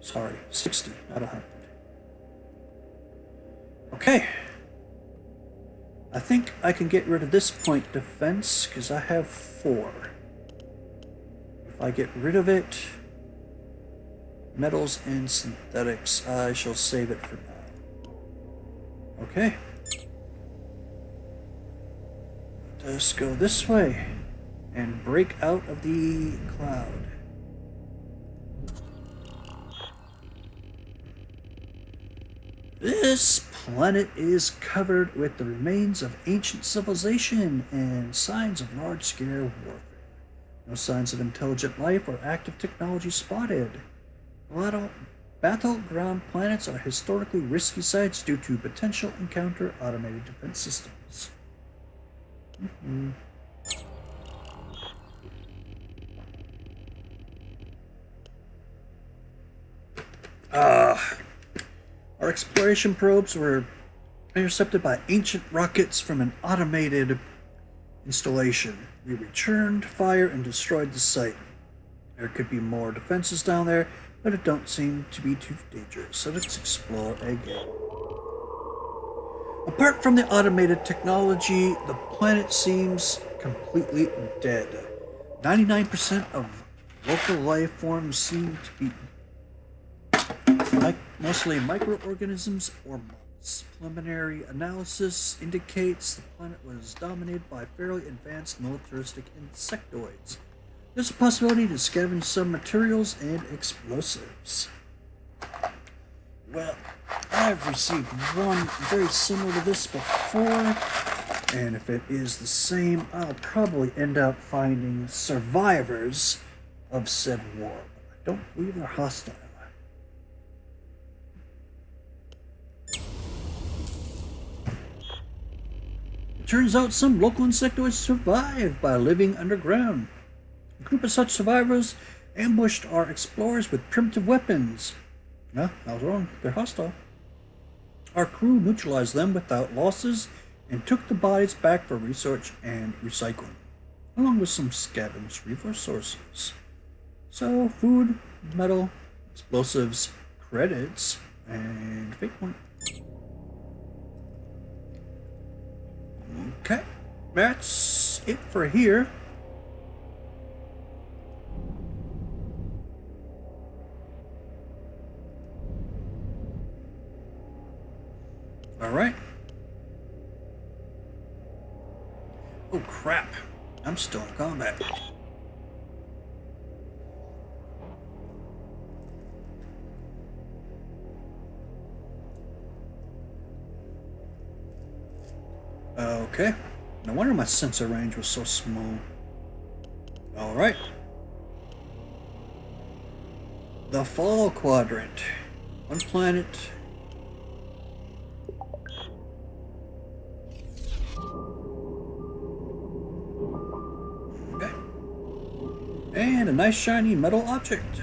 Sorry, 60, not 100. Okay. I think I can get rid of this point defense because I have 4. If I get rid of it, metals and synthetics, I shall save it for now. Okay. Let's go this way and break out of the cloud. This planet is covered with the remains of ancient civilization and signs of large-scale warfare. No signs of intelligent life or active technology spotted. Battleground planets are historically risky sites due to potential encounter automated defense systems. Our exploration probes were intercepted by ancient rockets from an automated installation. We returned fire and destroyed the site. There could be more defenses down there, but it don't seem to be too dangerous, so let's explore again. Apart from the automated technology, the planet seems completely dead. 99% of local life forms seem to be mostly microorganisms or moths. Preliminary analysis indicates the planet was dominated by fairly advanced militaristic insectoids. There's a possibility to scavenge some materials and explosives. Well, I've received one very similar to this before, and if it is the same, I'll probably end up finding survivors of said war. I don't believe they're hostile. Turns out some local insectoids survived by living underground. A group of such survivors ambushed our explorers with primitive weapons. No, I was wrong. They're hostile. Our crew neutralized them without losses and took the bodies back for research and recycling, along with some scavenged resource sources. So, food, metal, explosives, credits, and fate point. Okay, that's it for here. All right. Oh crap, I'm still in combat. Okay. No wonder my sensor range was so small. Alright. The Fall Quadrant. One planet. Okay. And a nice shiny metal object.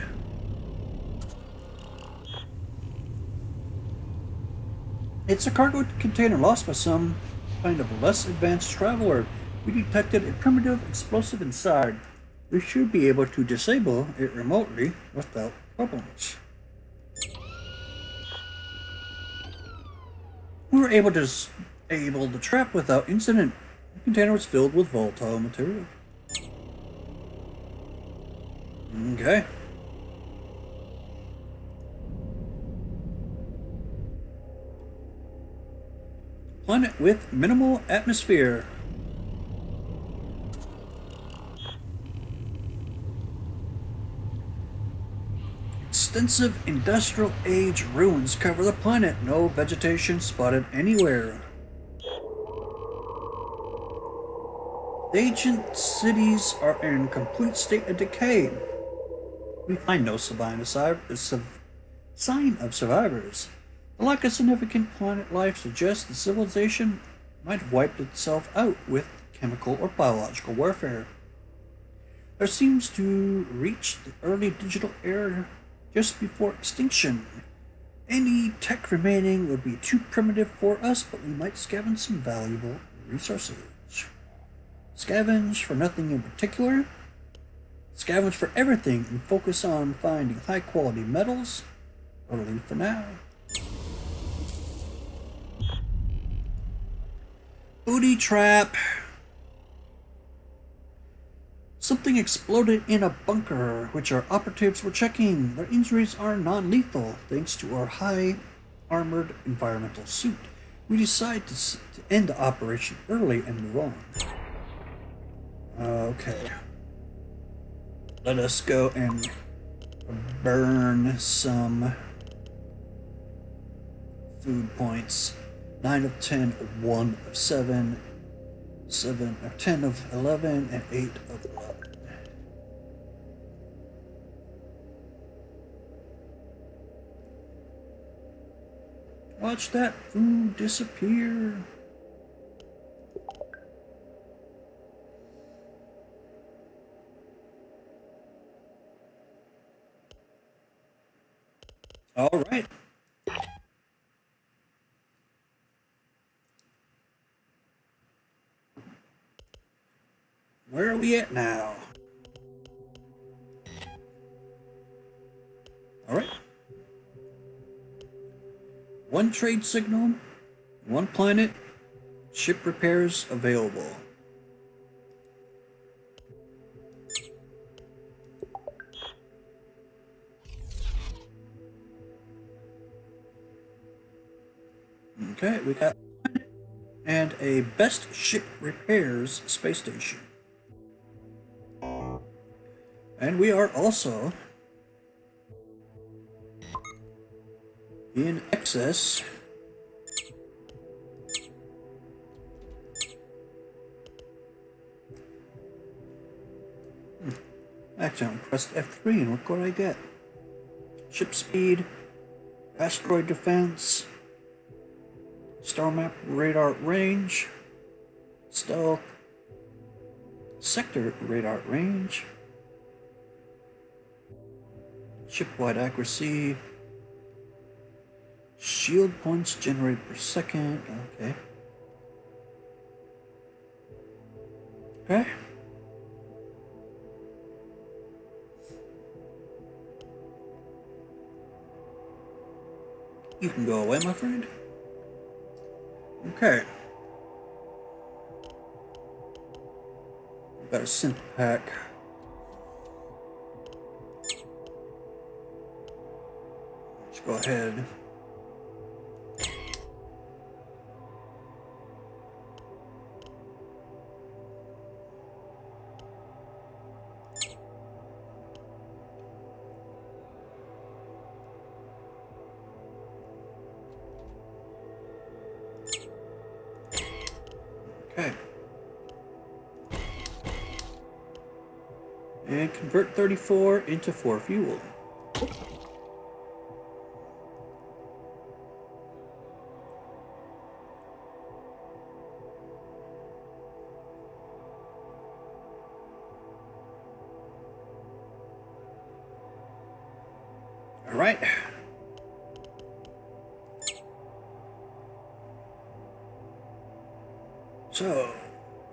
It's a cargo container lost by some kind of less advanced traveler. We detected a primitive explosive inside. We should be able to disable it remotely without problems. We were able to trap without incident. The container was filled with volatile material. Okay. Planet with minimal atmosphere. Extensive industrial age ruins cover the planet. No vegetation spotted anywhere. The ancient cities are in complete state of decay. We find no sign of survivors. The lack of significant planet life suggests that civilization might have wiped itself out with chemical or biological warfare. There seems to reach the early digital era just before extinction. Any tech remaining would be too primitive for us, but we might scavenge some valuable resources. Scavenge for nothing in particular. Scavenge for everything and focus on finding high quality metals. Early for now. Booty trap. Something exploded in a bunker, which our operatives were checking. Their injuries are non-lethal, thanks to our high armored environmental suit. We decide to end the operation early and move on. Okay. Let us go and burn some food points. 9 of 10, 1 of 7, 7 or 10 of 11, and 8 of 11. Watch that food disappear. All right. Where are we at now? All right. One trade signal, one planet, ship repairs available. Okay, we got a planet and a best ship repairs space station. And we are also in excess Actually, I pressed F3 and look what I get. Ship speed, asteroid defense, star map radar range, stealth, sector radar range, ship-wide accuracy, shield points generated per second. Okay. Okay. You can go away, my friend. Okay. Got a synth pack. Let's go ahead. Okay. And convert 34 into 4 fuel. All right. So,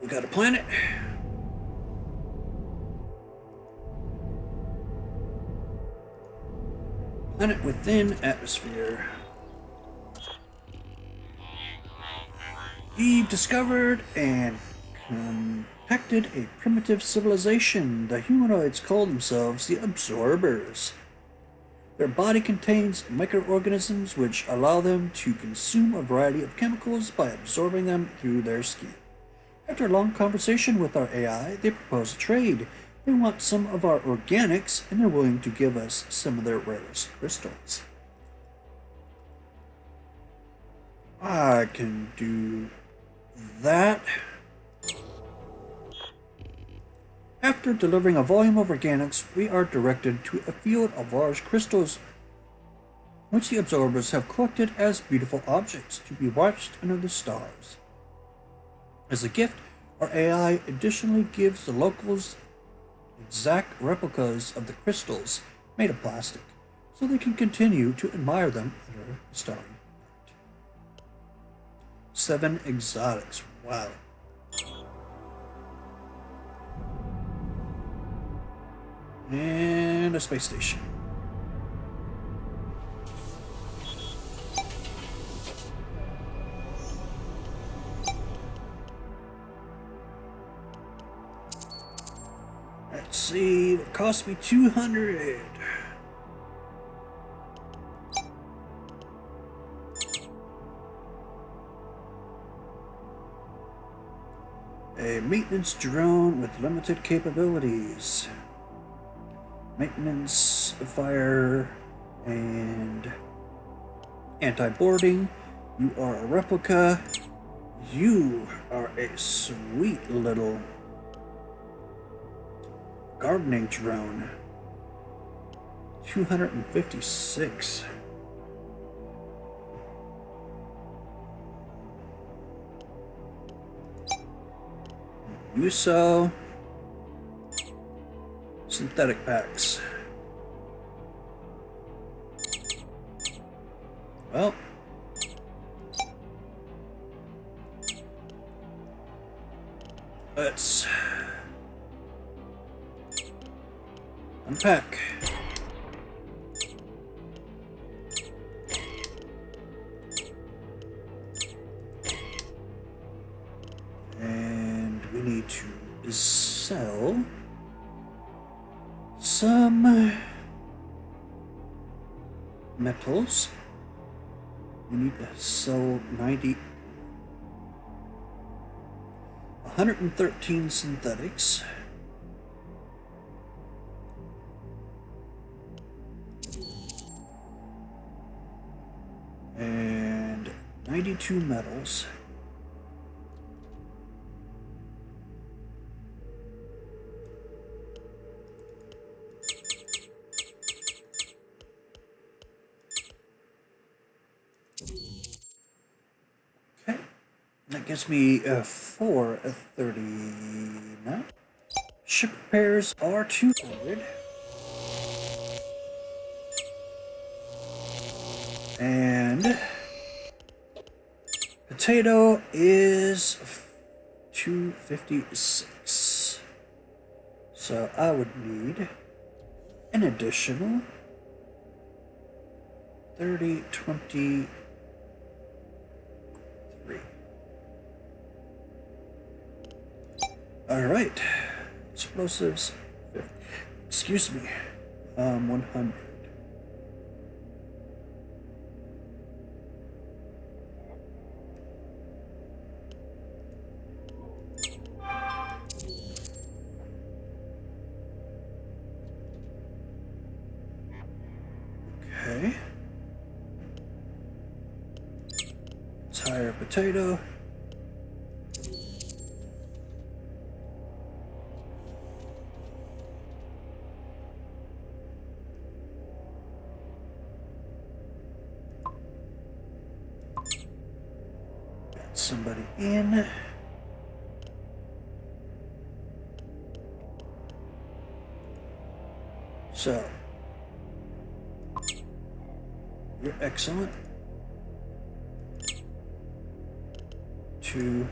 we got a planet. Planet within atmosphere. We've discovered and contacted a primitive civilization. The humanoids call themselves the Absorbers. Their body contains microorganisms which allow them to consume a variety of chemicals by absorbing them through their skin. After a long conversation with our AI, they propose a trade. They want some of our organics and they're willing to give us some of their rarest crystals. I can do that. After delivering a volume of organics, we are directed to a field of large crystals which the absorbers have collected as beautiful objects to be watched under the stars. As a gift, our AI additionally gives the locals exact replicas of the crystals made of plastic, so they can continue to admire them under the starry night. 7 exotics. Wow. And a space station. Let's see, it cost me 200. A maintenance drone with limited capabilities. Maintenance, fire, and anti-boarding. You are a replica. You are a sweet little gardening drone. 256. USO. Synthetic packs. Well, let's unpack. And we need to sell some metals. We need to sell 113 synthetics. And 92 metals. Okay, that gives me 430 now. Ship repairs are 200. And potato is 256. So I would need an additional 30, 23. Alright. Explosives. Excuse me. 100. Okay. Tire potato. Got somebody in. So, you're excellent. 2,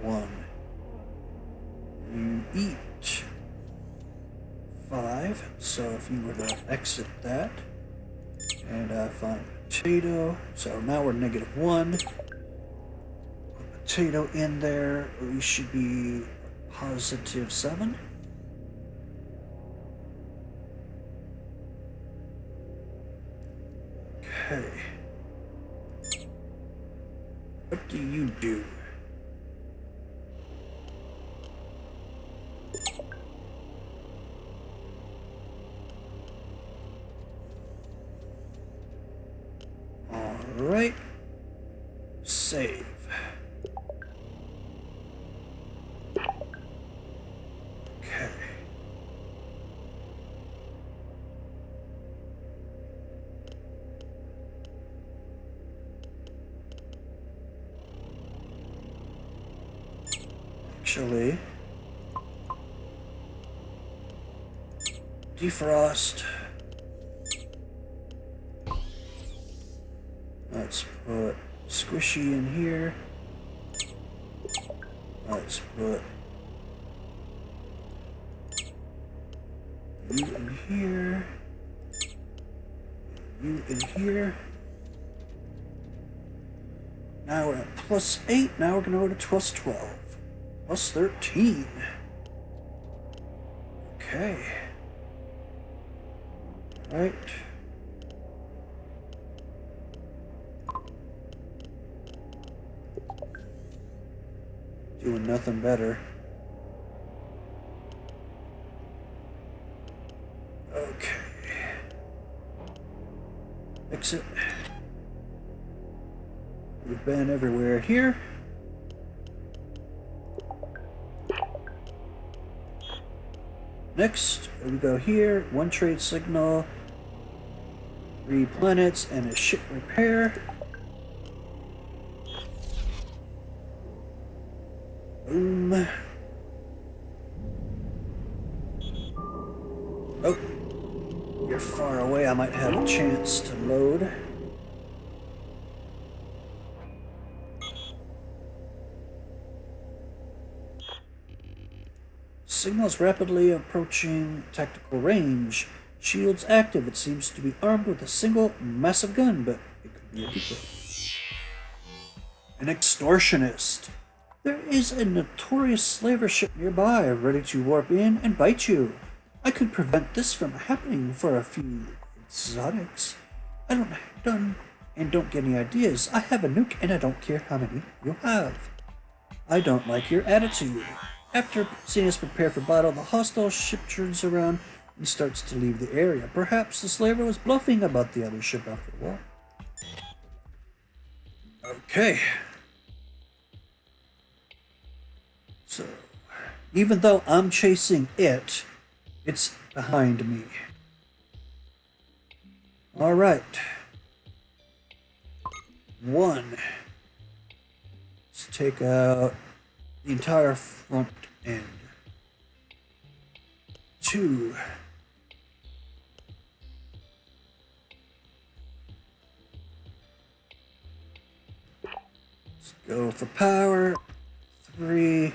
1. You eat 5. So if you were to exit that and find Potato. So now we're -1. Potato in there. We should be +7. Okay. What do you do? Alright. Save. Okay. Actually, defrost. Let's put squishy in here. Let's put you in here. You in here. Now we're at +8. Now we're gonna go to +12. +13. Okay. Right. Doing nothing better. Okay. Exit. We've been everywhere here. Next, we go here. 1 trade signal. 3 planets and a ship repair. Boom. Oh, you're far away. I might have a chance to load. Signals rapidly approaching tactical range. Shields active. It seems to be armed with a single massive gun, but it could be a depot. An extortionist. There is a notorious slaver ship nearby, ready to warp in and bite you. I could prevent this from happening for a few exotics. I don't get any ideas. I have a nuke and I don't care how many you have. I don't like your attitude. After seeing us prepare for battle, the hostile ship turns around and starts to leave the area. Perhaps the slaver was bluffing about the other ship after all. Okay. So, even though I'm chasing it, it's behind me. Alright. 1. Let's take out the entire front end. 2. Let's go for power. 3.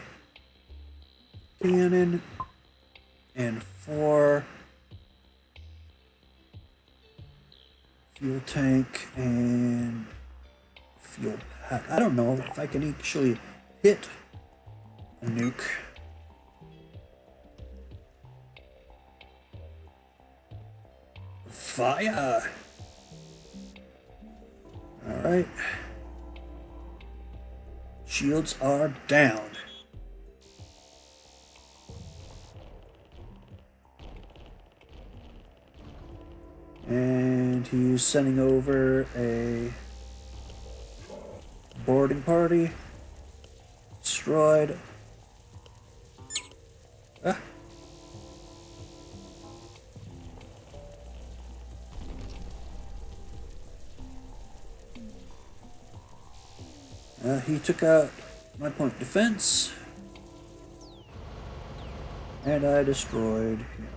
Cannon. And 4. Fuel tank and fuel pack. I don't know if I can actually hit a nuke. Fire! Alright. Shields are down. And he's sending over a boarding party. Destroyed. Ah. He took out my point defense. And I destroyed him.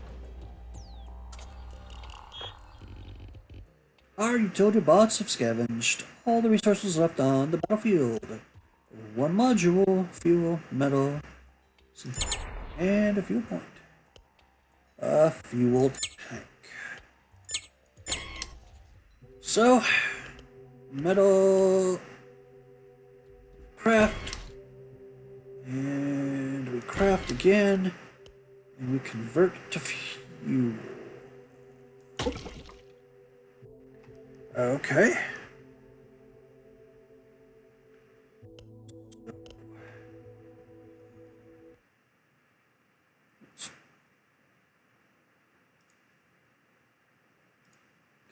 Our utility bots have scavenged all the resources left on the battlefield. 1 module, fuel, metal, and a fuel point. A fuel tank. So, metal, craft, and we craft again, and we convert to fuel. Okay.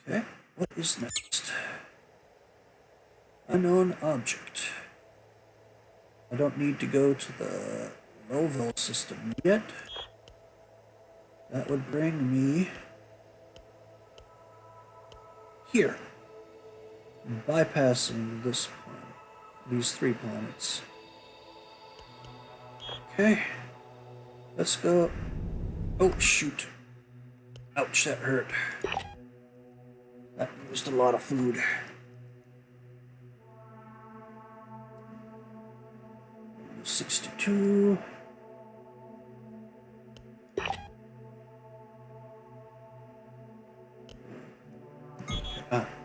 Okay, what is next? Unknown object. I don't need to go to the Lowville system yet. That would bring me here, bypassing this planet, these 3 planets. Okay, let's go. Oh, shoot. Ouch, that hurt. That used a lot of food. $62.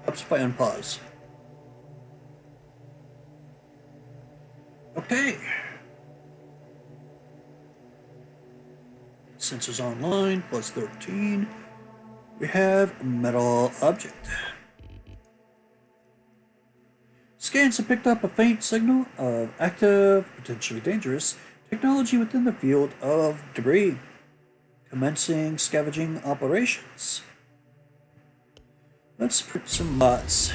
Let's play on pause. Okay. Sensors online, plus 13. We have metal object. Scans have picked up a faint signal of active, potentially dangerous technology within the field of debris. Commencing scavenging operations. Let's print some bots.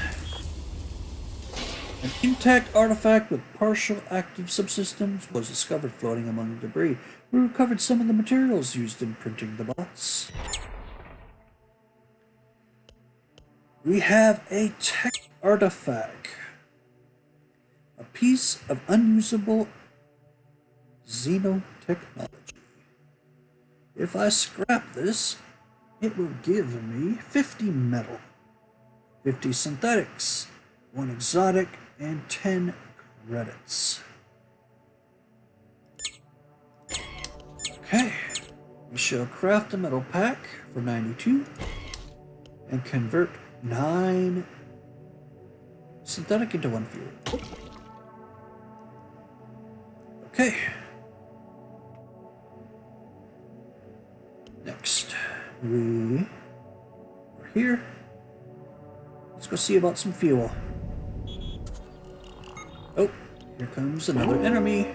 An intact artifact with partial active subsystems was discovered floating among the debris. We recovered some of the materials used in printing the bots. We have a tech artifact. A piece of unusable xenotechnology. If I scrap this, it will give me 50 metal, 50 synthetics, 1 exotic, and 10 credits. Okay, we shall craft a metal pack for 92 and convert 9 synthetic into 1 fuel. Okay. Next, we are here. Let's go see about some fuel. Oh, here comes another enemy.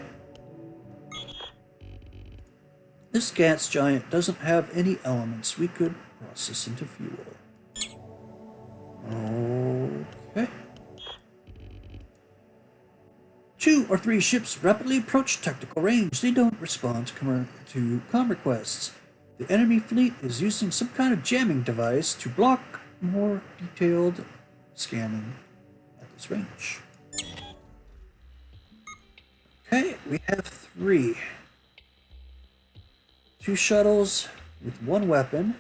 This gas giant doesn't have any elements we could process into fuel. Okay. 2 or 3 ships rapidly approach tactical range. They don't respond to comm requests. The enemy fleet is using some kind of jamming device to block more detailed scanning at this range. Okay, we have 3. 2 shuttles with 1 weapon.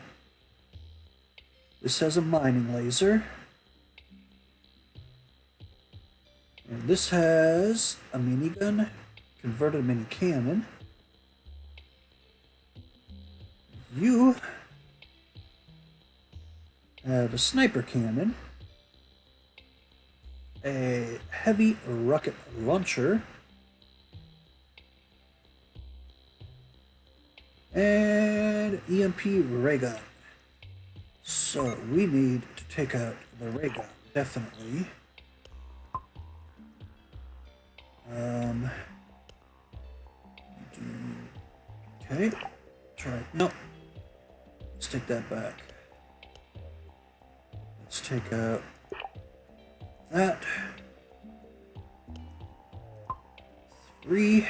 This has a mining laser. And this has a minigun, converted mini cannon. You have a sniper cannon, a heavy rocket launcher, and EMP ray gun. So we need to take out the ray gun, definitely. Okay, try. No, let's take that back. Let's take out that. 3.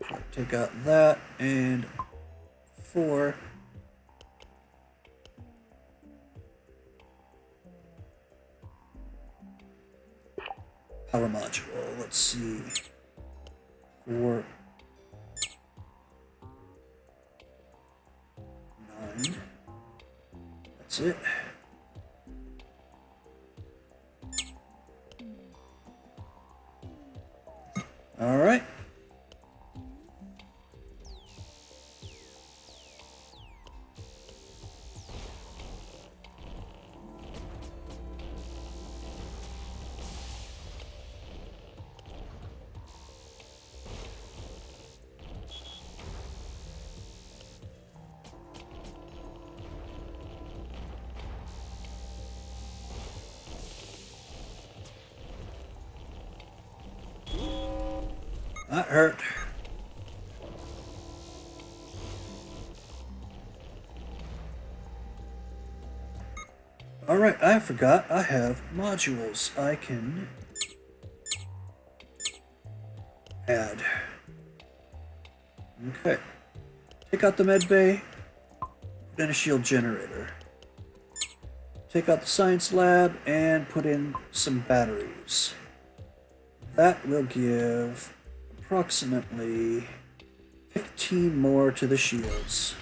Try to take out that, and 4. Power module, let's see. 4, 9. That's it. All right. That hurt. Alright, I forgot I have modules I can add. Okay. Take out the med bay, put in a shield generator. Take out the science lab and put in some batteries. That will give approximately 15 more to the shields.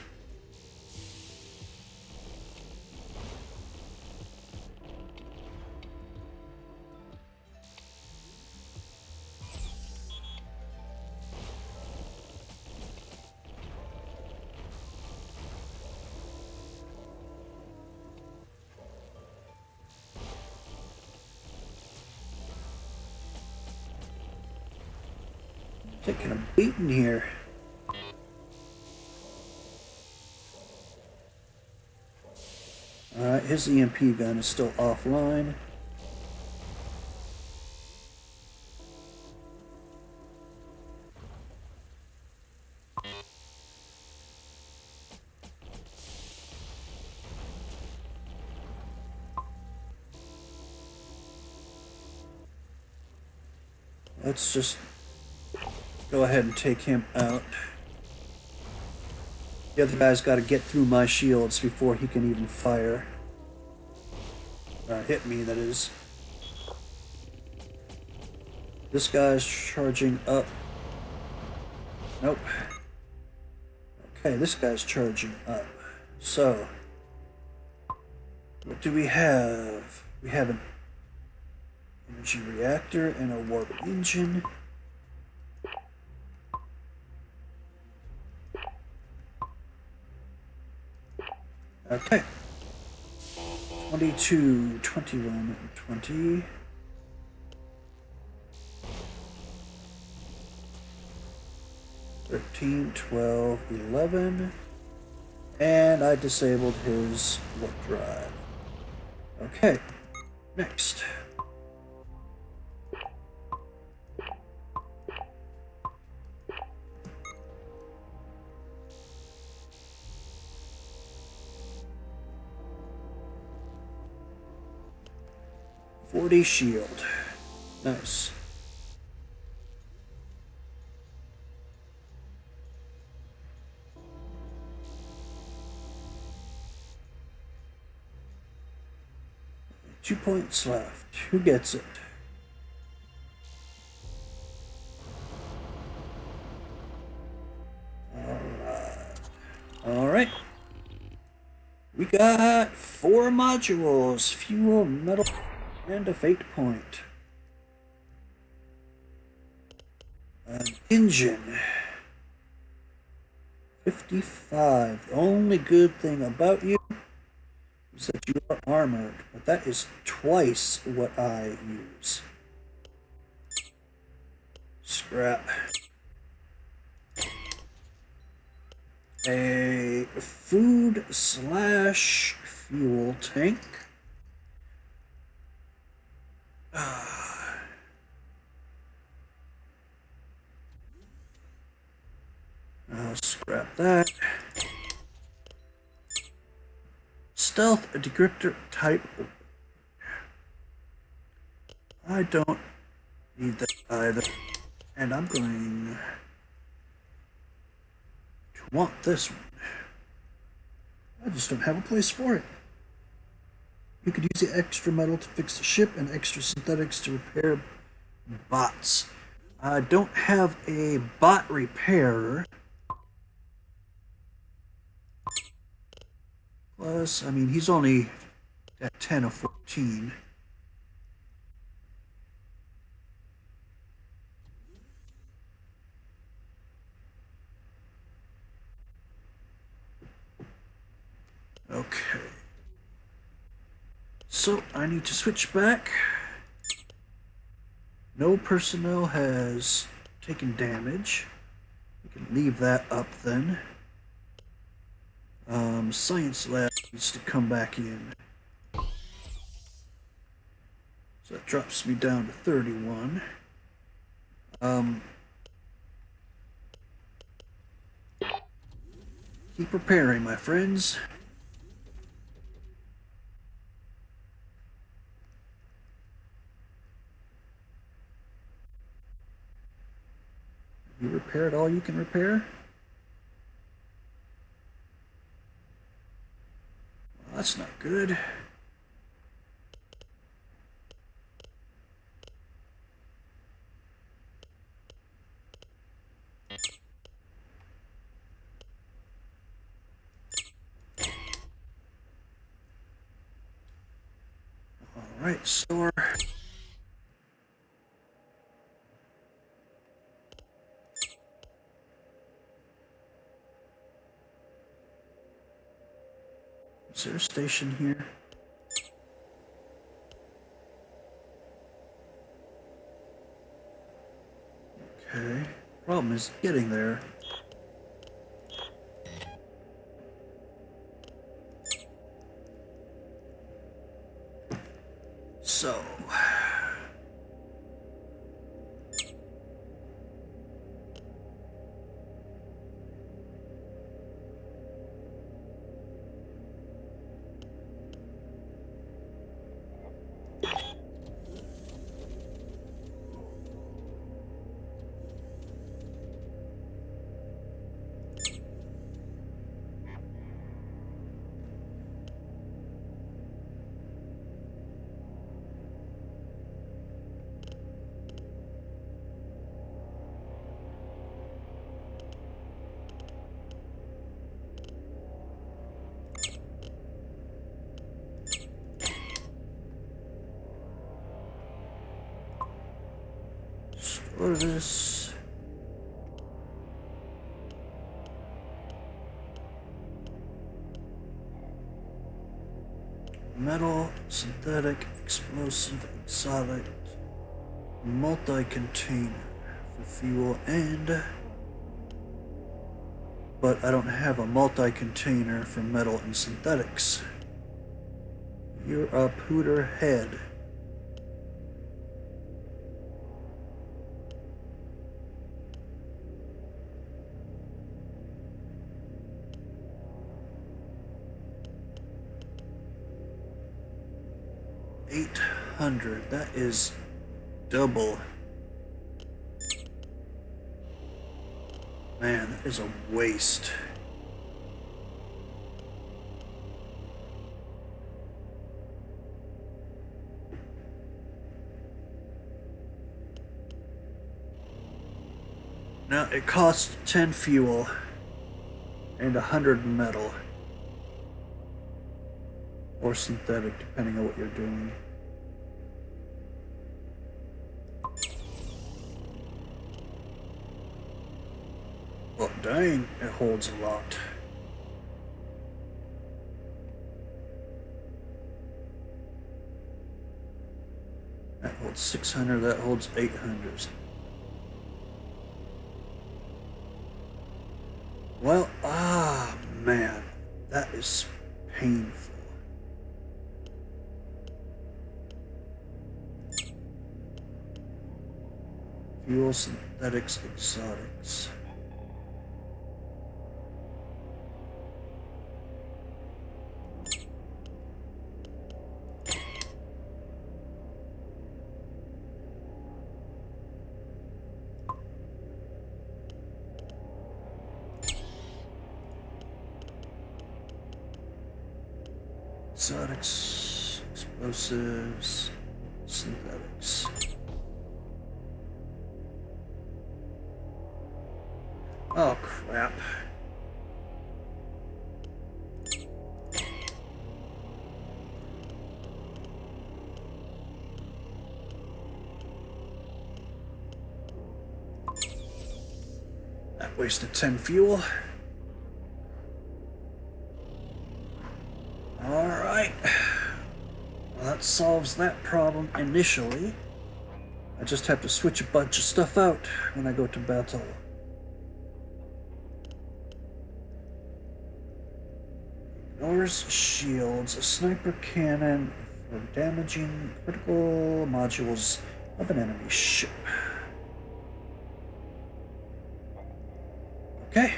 Taking a beating here. Alright, his EMP gun is still offline. Let's just go ahead and take him out. The other guy's got to get through my shields before he can even fire. Hit me, that is. This guy's charging up. Nope. Okay, this guy's charging up. So, what do we have? We have an energy reactor and a warp engine. Okay. 22, 21, 20. $13, $12, $11. And I disabled his warp drive. Okay. Next. $40 shield. Nice. Two points left. Who gets it? Alright. We got 4 modules. Fuel, metal, and a fate point. An engine. 55. The only good thing about you is that you are armored, but that is twice what I use. Scrap. A food/fuel tank. I'll scrap that. Stealth decryptor type. I don't need that either. And I'm going to want this one. I just don't have a place for it. You could use the extra metal to fix the ship and extra synthetics to repair bots. I don't have a bot repairer. Plus, I mean, he's only at 10 of 14. Okay. So, I need to switch back. No personnel has taken damage. We can leave that up then. Science lab needs to come back in. So that drops me down to 31. Keep repairing, my friends. You repaired all you can repair? Well, that's not good. Alright, store. Is there a station here? Okay. Problem is getting there. So. Store this. Metal, synthetic, explosive, exotic, multi-container for fuel and... But I don't have a multi-container for metal and synthetics. You're a Pooter head. $800. That is double. Man, that is a waste. Now it costs 10 fuel and 100 metal. Or synthetic, depending on what you're doing. Well, dang, it holds a lot. That holds 600, that holds 800. Well, man, that is painful. Fuel, synthetics, exotics. Exotics, explosives, synthetics. Oh, crap. That wasted 10 fuel. Alright. Well, that solves that problem initially. I just have to switch a bunch of stuff out when I go to battle. Ignores shields, a sniper cannon for damaging critical modules of an enemy ship. Okay.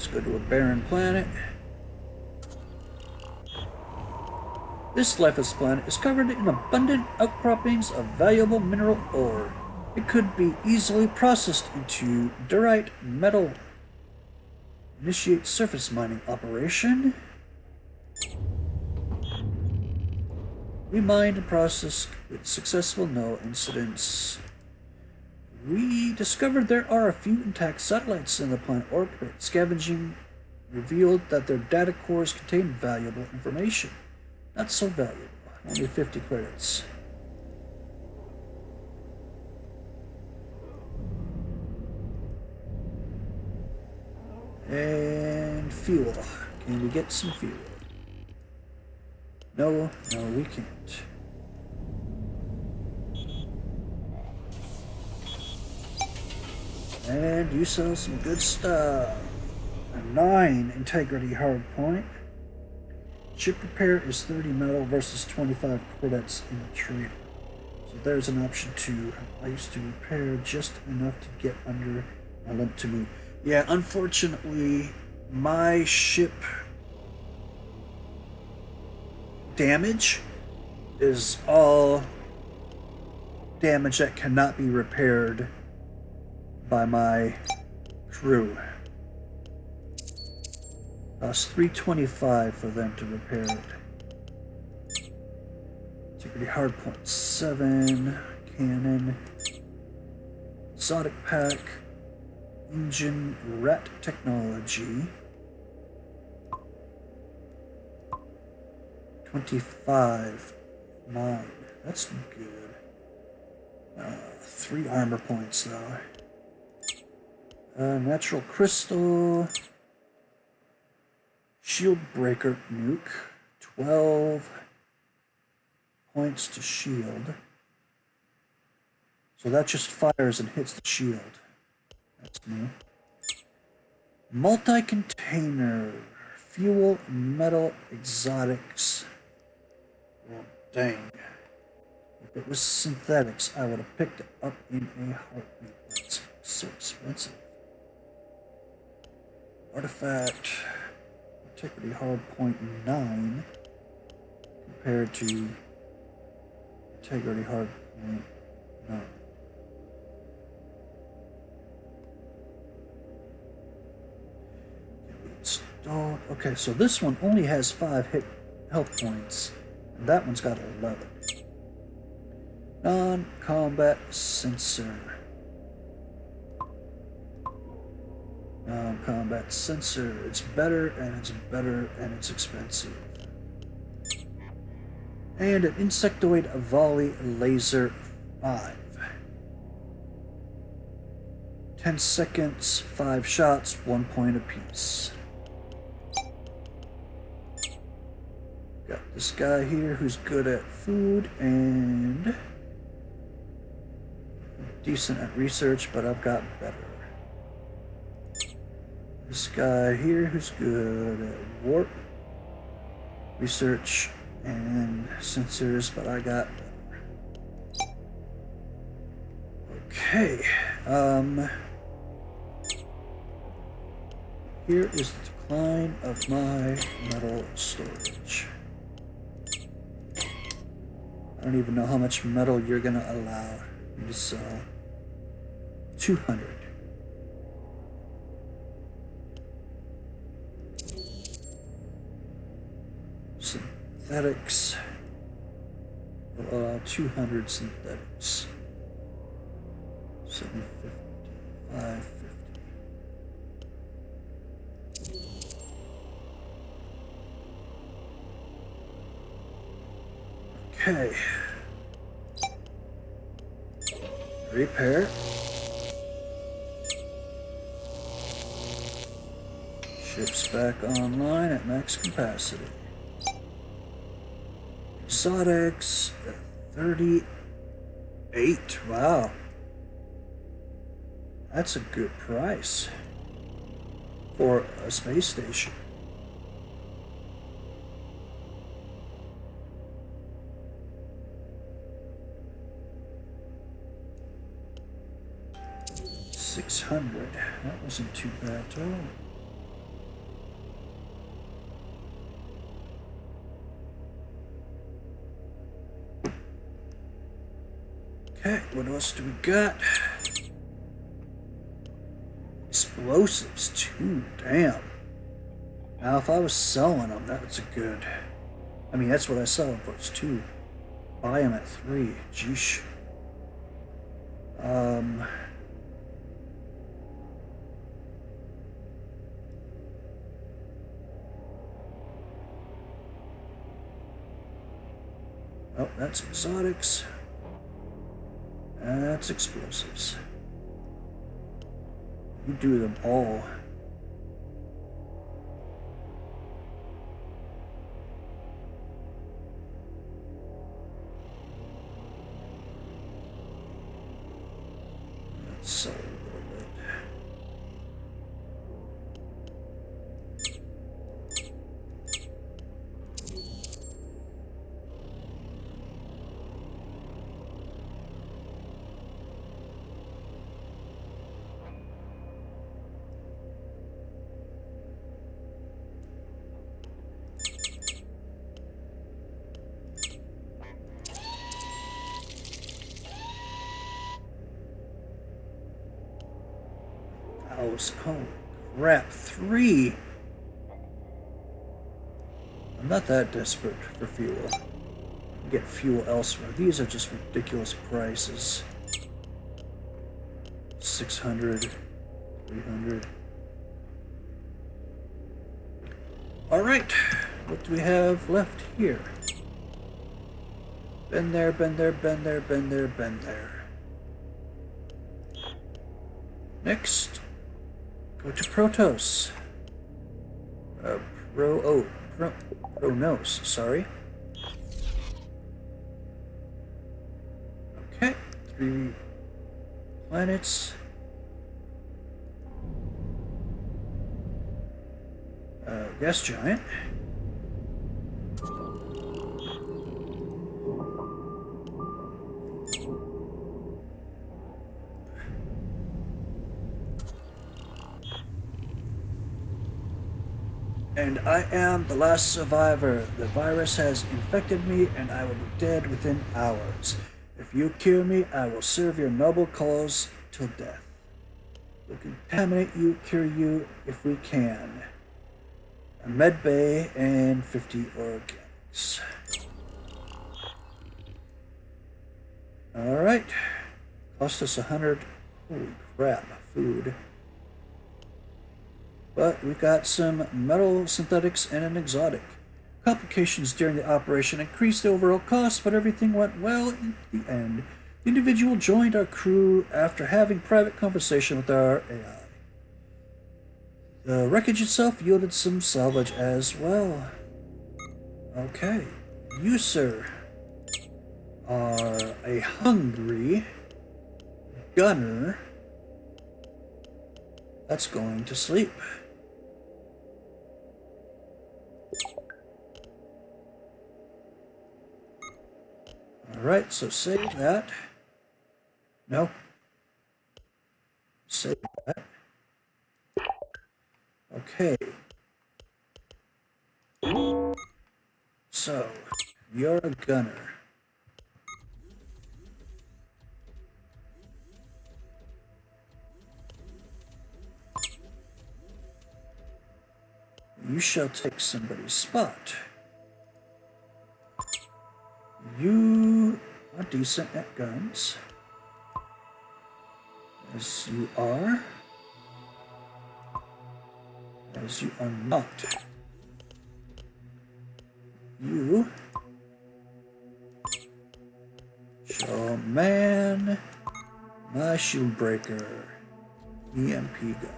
Let's go to a barren planet. This lifeless planet is covered in abundant outcroppings of valuable mineral ore. It could be easily processed into diorite metal. Initiate surface mining operation. We mined and processed with successful, no incidents. We discovered there are a few intact satellites in the planet orbit. Scavenging revealed that their data cores contain valuable information. Not so valuable. Only 50 credits. And fuel. Can we get some fuel? No, we can't. And you sell some good stuff. A 9 integrity hard point. Ship repair is 30 metal versus 25 credits in the trade. So there's an option too. I used to repair just enough to get under my limit to move. Yeah, unfortunately, my ship damage is all damage that cannot be repaired by my crew. Costs 325 for them to repair it. Integrity hardpoint 7, cannon, exotic pack, engine rat technology. 25, 9. That's good. 3 armor points though. Natural crystal. Shield breaker nuke. 12 points to shield. So that just fires and hits the shield. That's new. Multi-container. Fuel, metal, exotics. Well, dang. If it was synthetics, I would have picked it up in a heartbeat. That's so expensive. Artifact. Integrity hardpoint 9 compared to integrity hardpoint 9. Okay, so this one only has 5 health points, and that one's got 11. Non-combat sensor. Non-combat sensor. It's better, and it's expensive. And an insectoid volley laser 5. 10 seconds, 5 shots, 1 point apiece. Got this guy here who's good at food and decent at research, but I've got better. This guy here who's good at warp, research, and sensors, but I got better. Okay, here is the decline of my metal storage. I don't even know how much metal you're gonna allow me to sell. 200. Synthetics. 200 synthetics. 750, 550. Okay. Repair. Ship's back online at max capacity. Exotics at 38. Wow. That's a good price for a space station. $600. That wasn't too bad at all. Okay, what else do we got? Explosives, too. Damn. Now, if I was selling them, that's a good. I mean, that's what I sell them for. It's 2. Buy them at 3. Jeesh. Oh, that's exotics. That's explosives. You do them all. Let's sell a little bit. Oh, crap. 3. I'm not that desperate for fuel. Get fuel elsewhere. These are just ridiculous prices. 600, 300. Alright, what do we have left here? Been there, been there, been there, been there, been there. Next, go to Protos. Pronos, sorry. Okay, 3 planets. Gas giant. And I am the last survivor. The virus has infected me and I will be dead within hours. If you cure me, I will serve your noble cause till death. We'll contaminate you, cure you if we can. A med bay and 50 organics. Alright. Cost us 100. Holy crap, food. But we got some metal synthetics and an exotic. Complications during the operation increased the overall cost, but everything went well in the end. The individual joined our crew after having private conversation with our AI. The wreckage itself yielded some salvage as well. Okay, you, sir, are a hungry gunner that's going to sleep. Alright, so save that. No. Save that. Okay. So, you're a gunner. You shall take somebody's spot. You are decent at guns, as you are not. You shall man my shield breaker, EMP gun.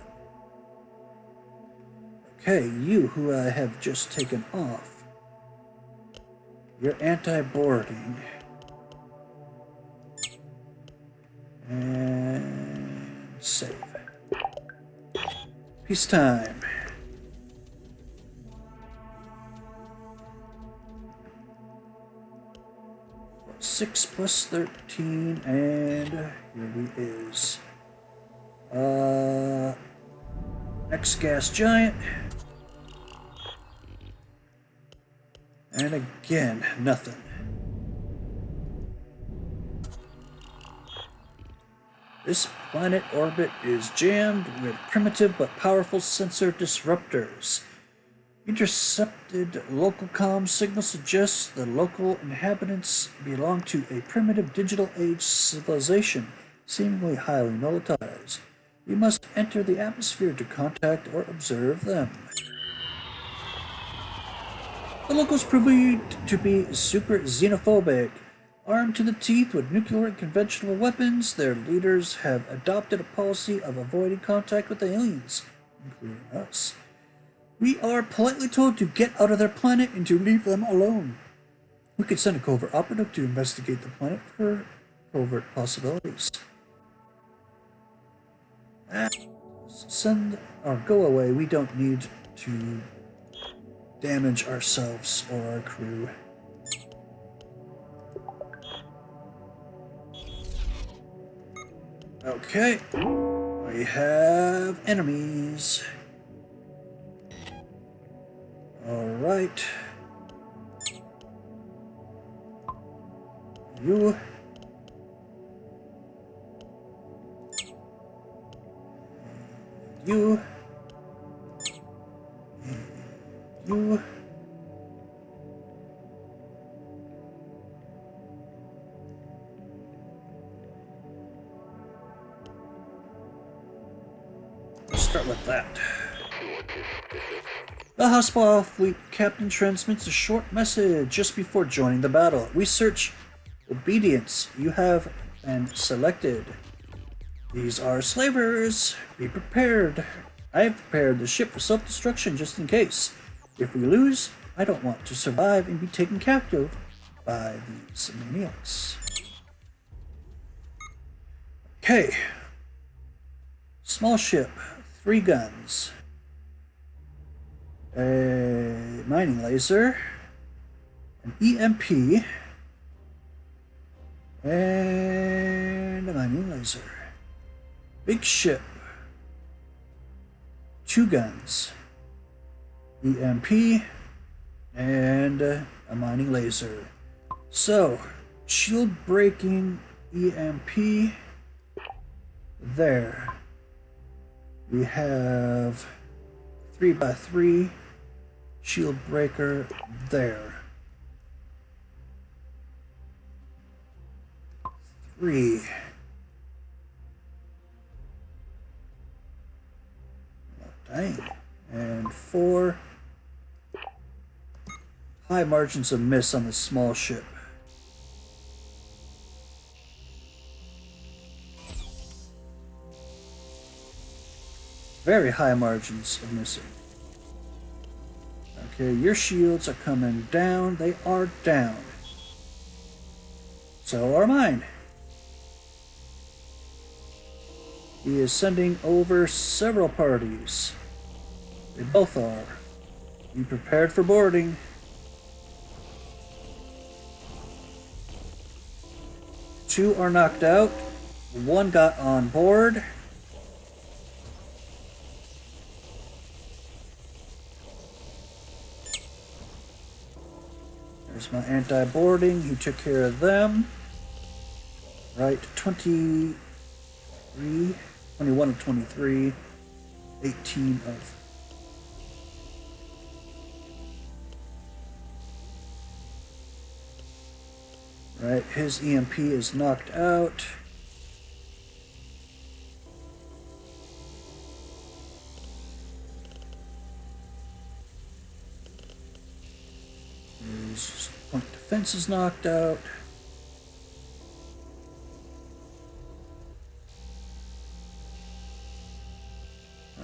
Okay, you who I have just taken off, you're anti-boarding. And save. Peacetime. Six plus 13, and here he is. Next gas giant. And again, nothing. This planet orbit is jammed with primitive but powerful sensor disruptors. Intercepted local comm signal suggests the local inhabitants belong to a primitive digital age civilization, seemingly highly militarized. We must enter the atmosphere to contact or observe them. The locals proved to be super xenophobic. Armed to the teeth with nuclear and conventional weapons, their leaders have adopted a policy of avoiding contact with aliens, including us. We are politely told to get out of their planet and to leave them alone. We could send a covert operative to investigate the planet for covert possibilities. Send or go away. We don't need to damage ourselves or our crew. Okay, we have enemies. Alright. You. You. You. Let's start with that. The Hospital Fleet Captain transmits a short message just before joining the battle. Research obedience. You have been selected. These are slavers. Be prepared. I have prepared the ship for self-destruction just in case. If we lose, I don't want to survive and be taken captive by these maniacs. Okay. Small ship, 3 guns. A mining laser, an EMP, and a mining laser. Big ship, 2 guns, EMP, and a mining laser. So, shield breaking EMP there. We have 3x3 shield breaker there. 3. Oh, dang. And 4. High margins of miss on the small ship. Very high margins of missing. Okay, your shields are coming down. They are down. So are mine. He is sending over several parties. They both are. Be prepared for boarding. Two are knocked out. One got on board. There's my anti-boarding. He took care of them. Right, 21 of 23, 18 of... Right, his EMP is knocked out. His point defense is knocked out.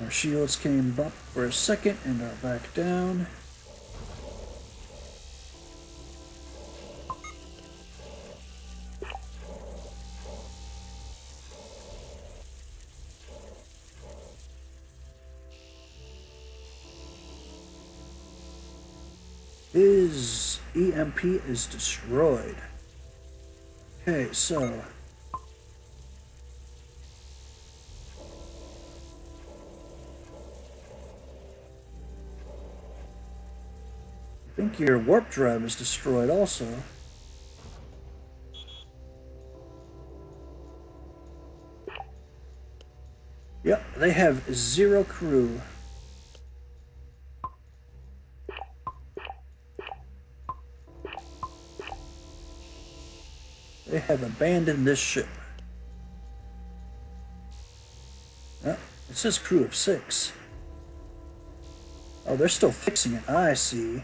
Our shields came up for a second and are back down. His EMP is destroyed. Okay, so I think your warp drive is destroyed also. Yep, they have 0 crew. They have abandoned this ship. Oh, it says crew of 6. Oh, they're still fixing it. I see.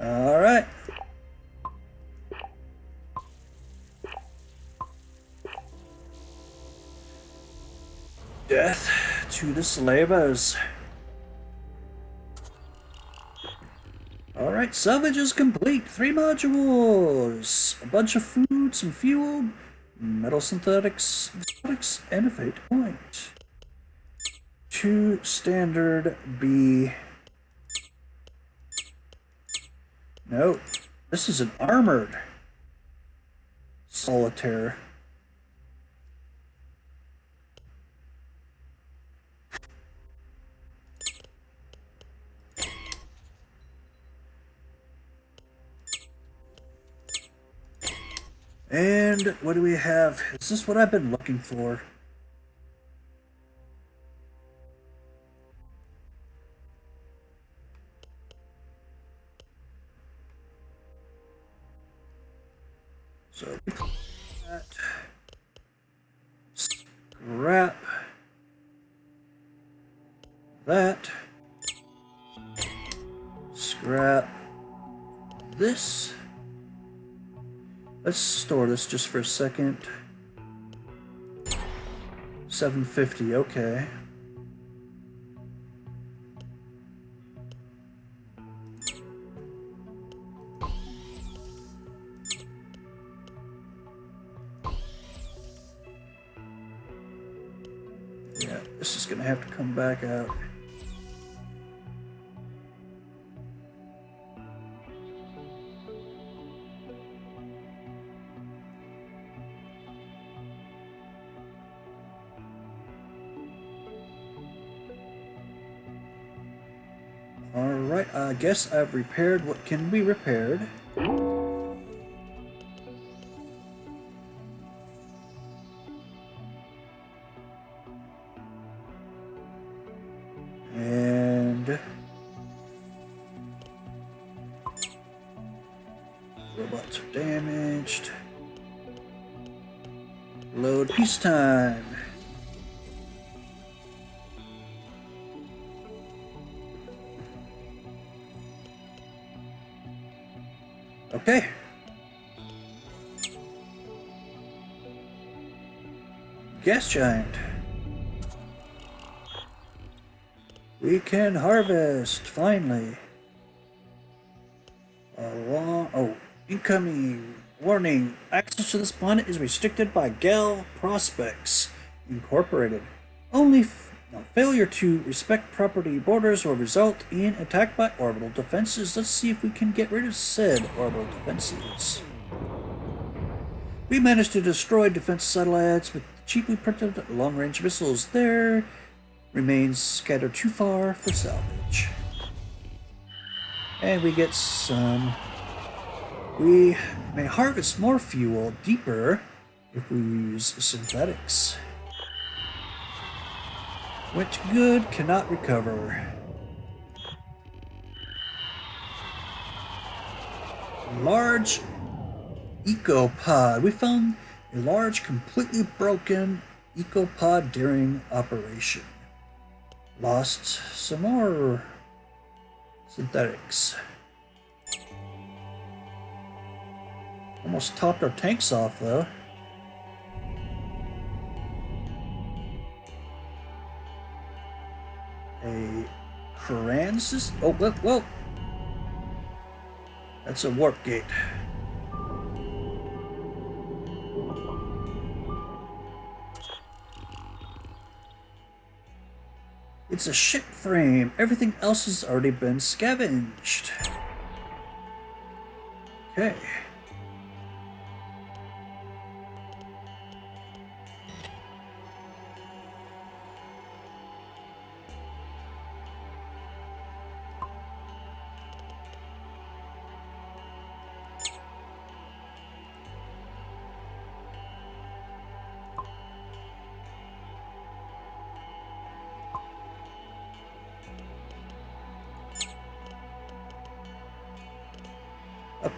All right. Death to the slavers. Alright, salvage is complete. 3 modules. A bunch of food, some fuel, metal synthetics, and a fate point. 2 standard B. No, this is an armored solitaire. And what do we have? Is this what I've been looking for? So that scrap that scrap this. Let's store this just for a second. 750, okay. Yeah, this is gonna have to come back out. Alright, I guess I've repaired what can be repaired. And robots are damaged. Load peacetime. Okay. Gas giant. We can harvest, finally. Oh, incoming. Warning. Access to this planet is restricted by Gal Prospects Incorporated. Only failure to respect property borders will result in attack by orbital defenses. Let's see if we can get rid of said orbital defenses. We managed to destroy defense satellites with cheaply printed long-range missiles. There remains scattered too far for salvage. And we get some. We may harvest more fuel deeper if we use synthetics. Went good, cannot recover. Large ecopod. We found a large, completely broken ecopod during operation. Lost some more synthetics. Almost topped our tanks off, though. A Koran system. Oh, whoa. That's a warp gate. It's a ship frame. Everything else has already been scavenged. Okay.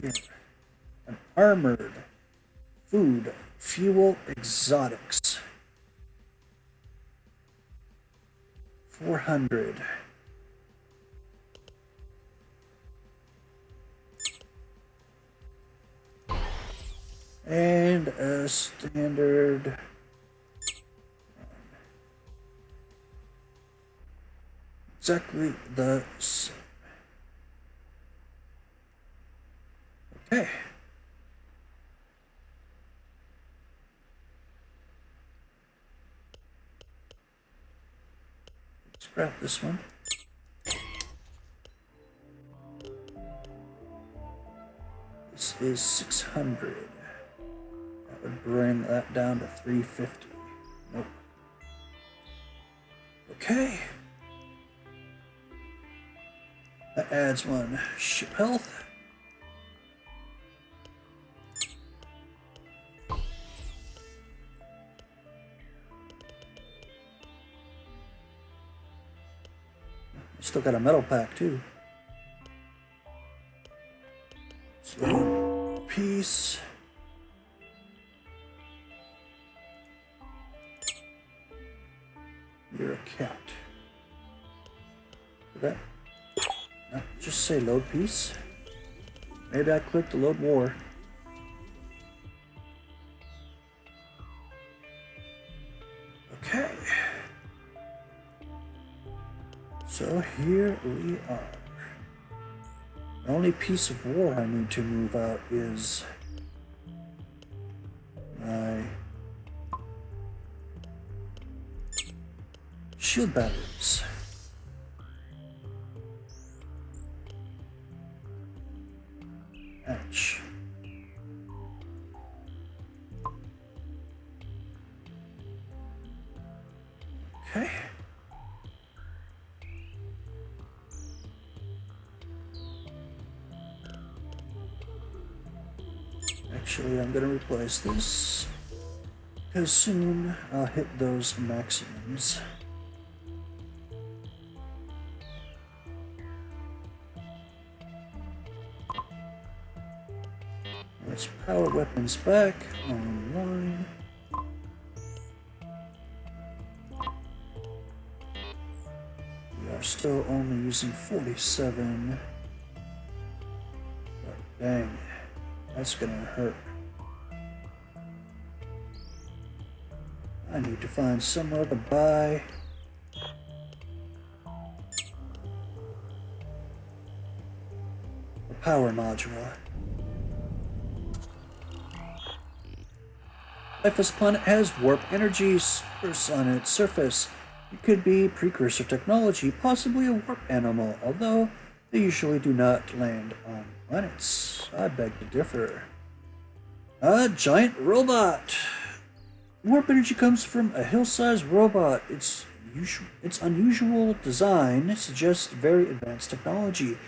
here? An armored food, fuel, exotics. 400. And a standard. Exactly the same. Okay. Scrap this one. This is 600. That would bring that down to 350. Nope. Okay. That adds one. Ship health. Still got a metal pack too. So, piece. You're a cat. Did that not just say load piece? Maybe I clicked the load war. Okay. So here we are. The only piece of war I need to move out is my shield batteries. Ouch. Okay. Actually, I'm going to replace this because soon I'll hit those maximums. Let's power weapons back online. We are still only using 47. But dang, that's gonna hurt. I need to find somewhere to buy a power module. Lifeless planet has warp energies on its surface. It could be precursor technology, possibly a warp animal, although they usually do not land on planets. I beg to differ. A giant robot! Warp energy comes from a hill-sized robot. Its unusual design suggests very advanced technology.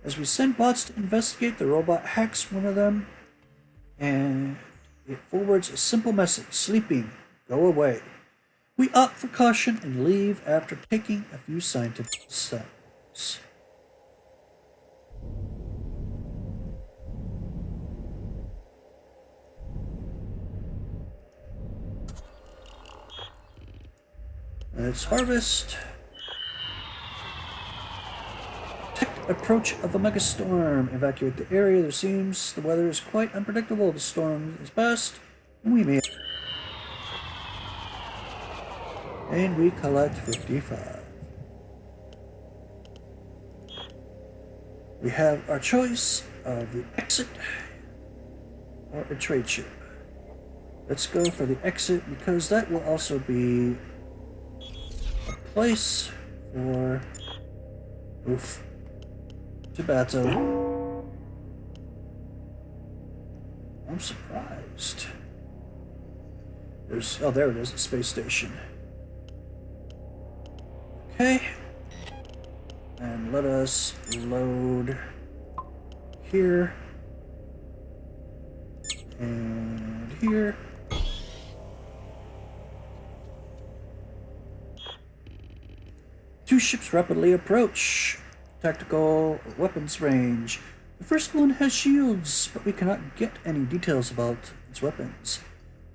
As we send bots to investigate, the robot hacks one of them and it forwards a simple message: sleeping, go away. We opt for caution and leave after taking a few scientific steps. Let's harvest. Detect approach of a megastorm. Evacuate the area. There seems the weather is quite unpredictable. The storm is past, and we may. And we collect 55. We have our choice of the exit or a trade ship. Let's go for the exit because that will also be a place for to battle. I'm surprised. There's there it is, a space station. Okay. And let us load here and here. Two ships rapidly approach. Tactical weapons range. The first one has shields, but we cannot get any details about its weapons.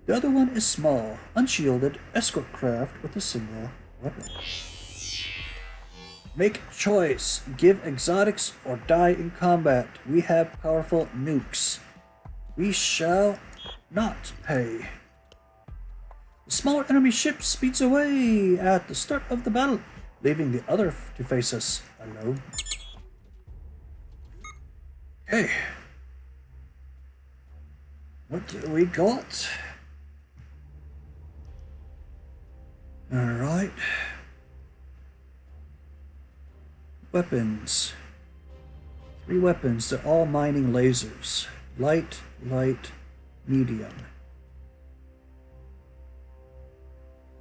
The other one is small, unshielded escort craft with a single weapon. Make choice. Give exotics or die in combat. We have powerful nukes. We shall not pay. The smaller enemy ship speeds away at the start of the battle, leaving the other to face us alone. Okay. What do we got? Alright. Weapons. 3 weapons. They're all mining lasers. Light, light, medium.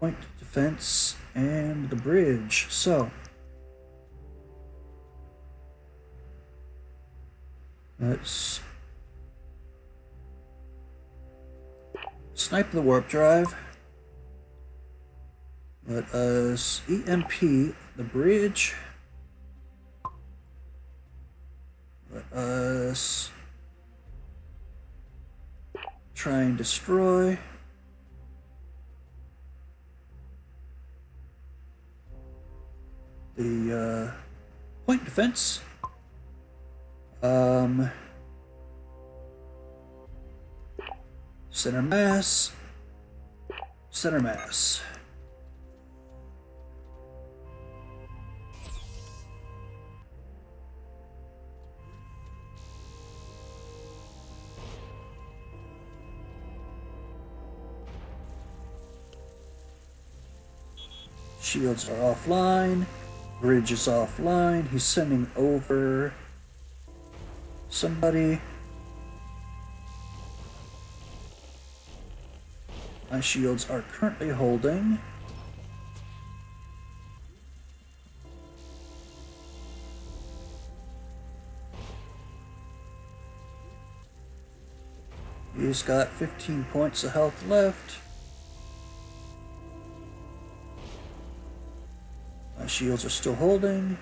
Point defense and the bridge. So let's snipe the warp drive. Let us EMP the bridge. Let us try and destroy the point defense. Center mass. Center mass. Shields are offline. Bridge is offline. He's sending over somebody. My shields are currently holding. He's got 15 points of health left. My shields are still holding.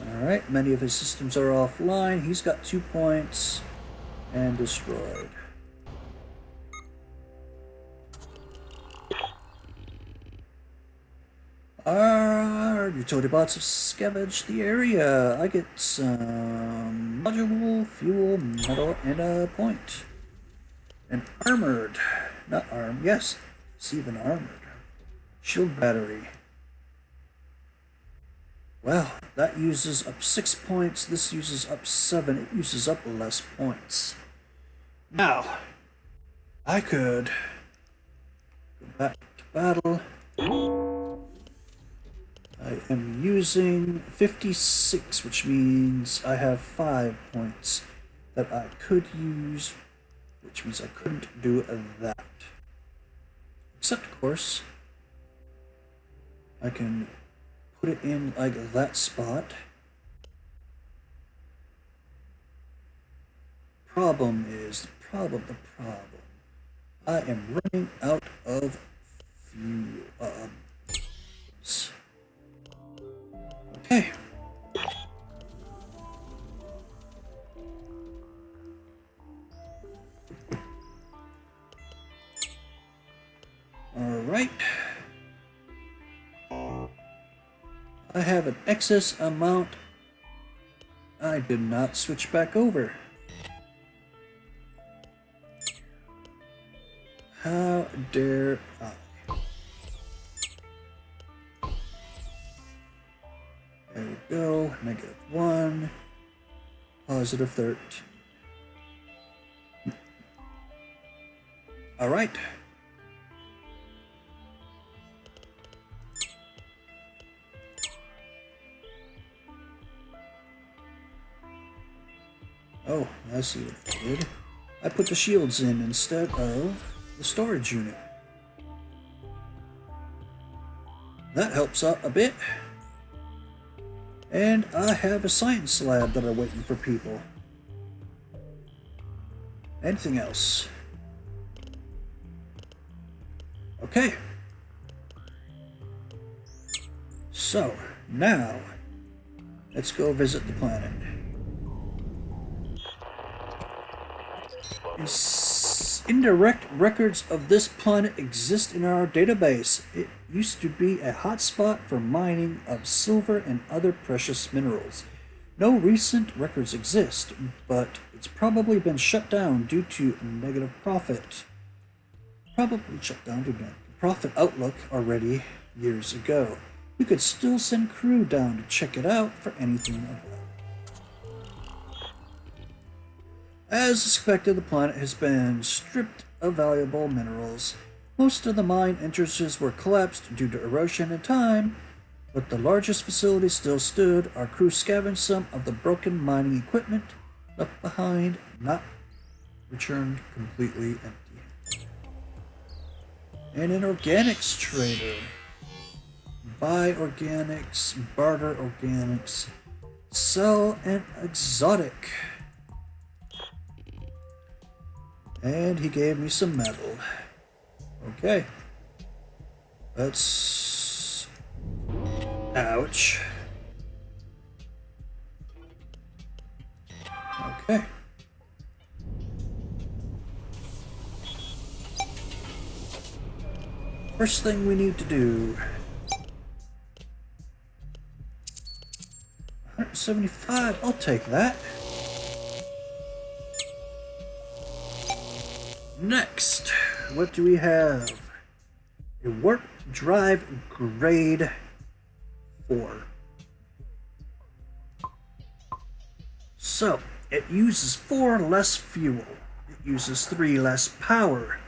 Alright, many of his systems are offline. He's got 2 points and destroyed. Our utility bots have scavenged the area. I get some module, fuel, metal, and a point. And armored. Not armed. Yes, it's even armored. Shield battery. Well, that uses up 6 points. This uses up 7. It uses up less points. Now, I could go back to battle. I am using 56, which means I have 5 points that I could use, which means I couldn't do that. Except, of course, I can put it in like that spot. Problem. I am running out of fuel. Okay. Alright. I have an excess amount. I did not switch back over. How dare I? There we go. -1. +13. Alright. Oh, I see what I did. I put the shields in instead of the storage unit. That helps out a bit. And I have a science lab that are waiting for people. Anything else? Okay. So, now, let's go visit the planet. Indirect records of this planet exist in our database. It used to be a hotspot for mining of silver and other precious minerals. No recent records exist, but it's probably been shut down due to negative profit. Probably shut down due to profit outlook already years ago. We could still send crew down to check it out for anything of value. As expected, the planet has been stripped of valuable minerals. Most of the mine entrances were collapsed due to erosion and time, but the largest facility still stood. Our crew scavenged some of the broken mining equipment left behind, not returned completely empty. And an organics trader. Buy organics, barter organics, sell an exotic. And he gave me some metal. Okay. Let's... Ouch. Okay. First thing we need to do... 175, I'll take that. Next, what do we have? A warp drive grade 4. So, it uses 4 less fuel, it uses 3 less power,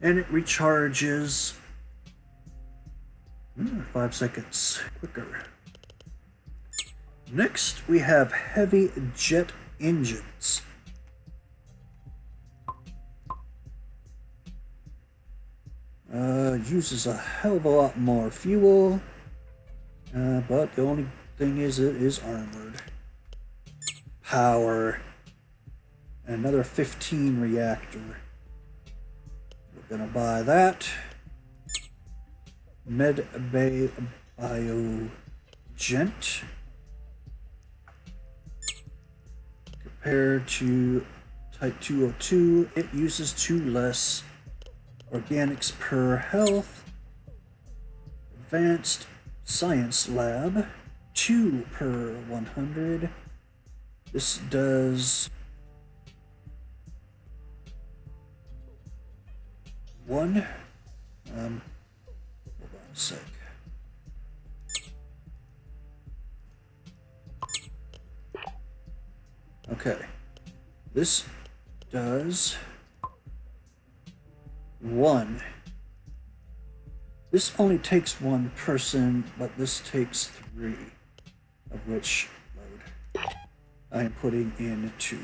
and it recharges 5 seconds quicker. Next, we have heavy jet engines. Uses a hell of a lot more fuel, but the only thing is it is armored. Power, another 15 reactor. We're gonna buy that. Med Bay Biogent. Compared to Type 202, it uses 2 less organics per health. Advanced Science Lab, 2 per 100. This does 1. Hold on a sec. Okay. This does 1. This only takes 1 person, but this takes 3, of which load I am putting in 2.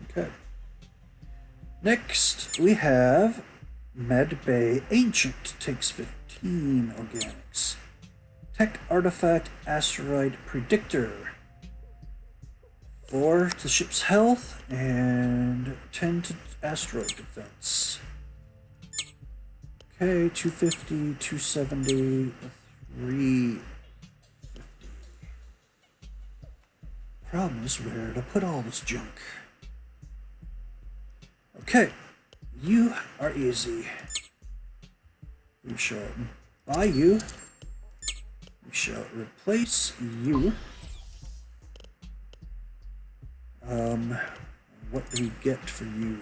Okay. Next, we have Med Bay Ancient, takes 15 organics. Tech Artifact Asteroid Predictor, 4 to ship's health and 10 to asteroid defense. Okay, 250, 270, 350. Problem is where to put all this junk. Okay, you are easy. We shall buy you. We shall replace you. What do we get for you?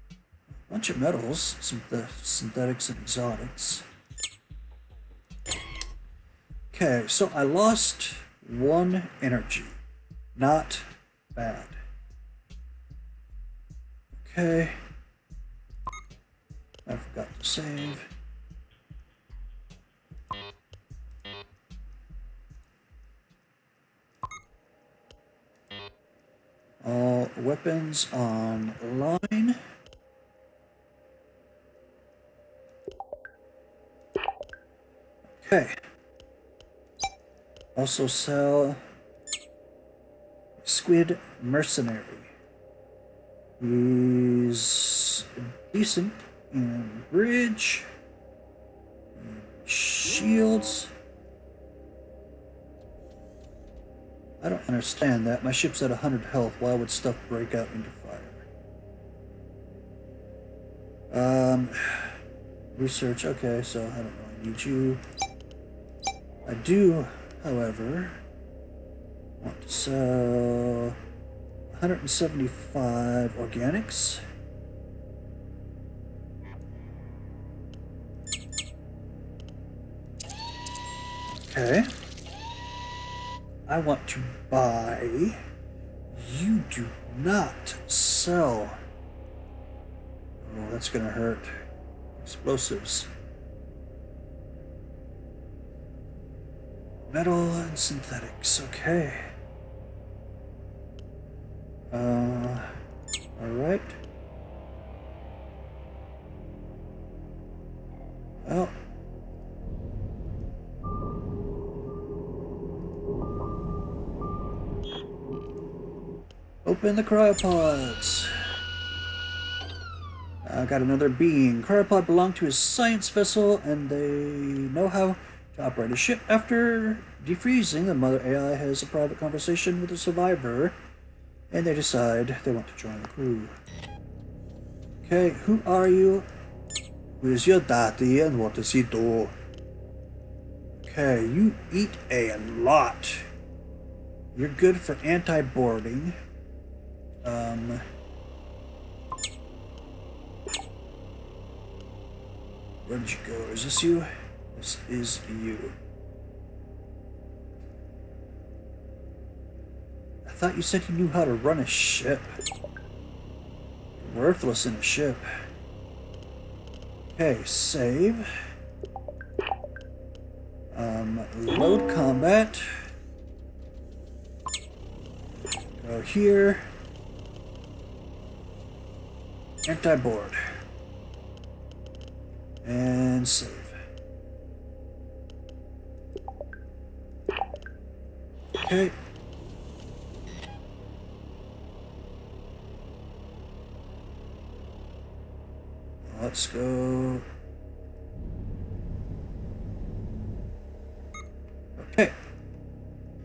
A bunch of metals, synthetics and exotics. Okay, so I lost 1 energy. Not bad. Okay. I forgot to save. All weapons online. Okay. Also sell Squid Mercenary. He's decent in bridge. shields. I don't understand that. My ship's at 100 health. Why would stuff break out into fire? Research. Okay, so I don't really need you. I do, however, want to sell 175 organics. Okay. I want to buy. You do not sell. Oh, that's gonna hurt. Explosives. Metal and synthetics. Okay. Alright. Well. Open the cryopods. I got another being. Cryopod belonged to his science vessel, and they know how to operate a ship. After defreezing, the mother AI has a private conversation with the survivor, and they decide they want to join the crew. Okay, who are you? Who is your daddy, and what does he do? Okay, you eat a lot. You're good for anti-boarding. Where did you go? Is this you? This is you. I thought you said you knew how to run a ship. You're worthless in a ship. Okay, save. Load combat. Go here. Anti-board. And save. Okay. Let's go. Okay.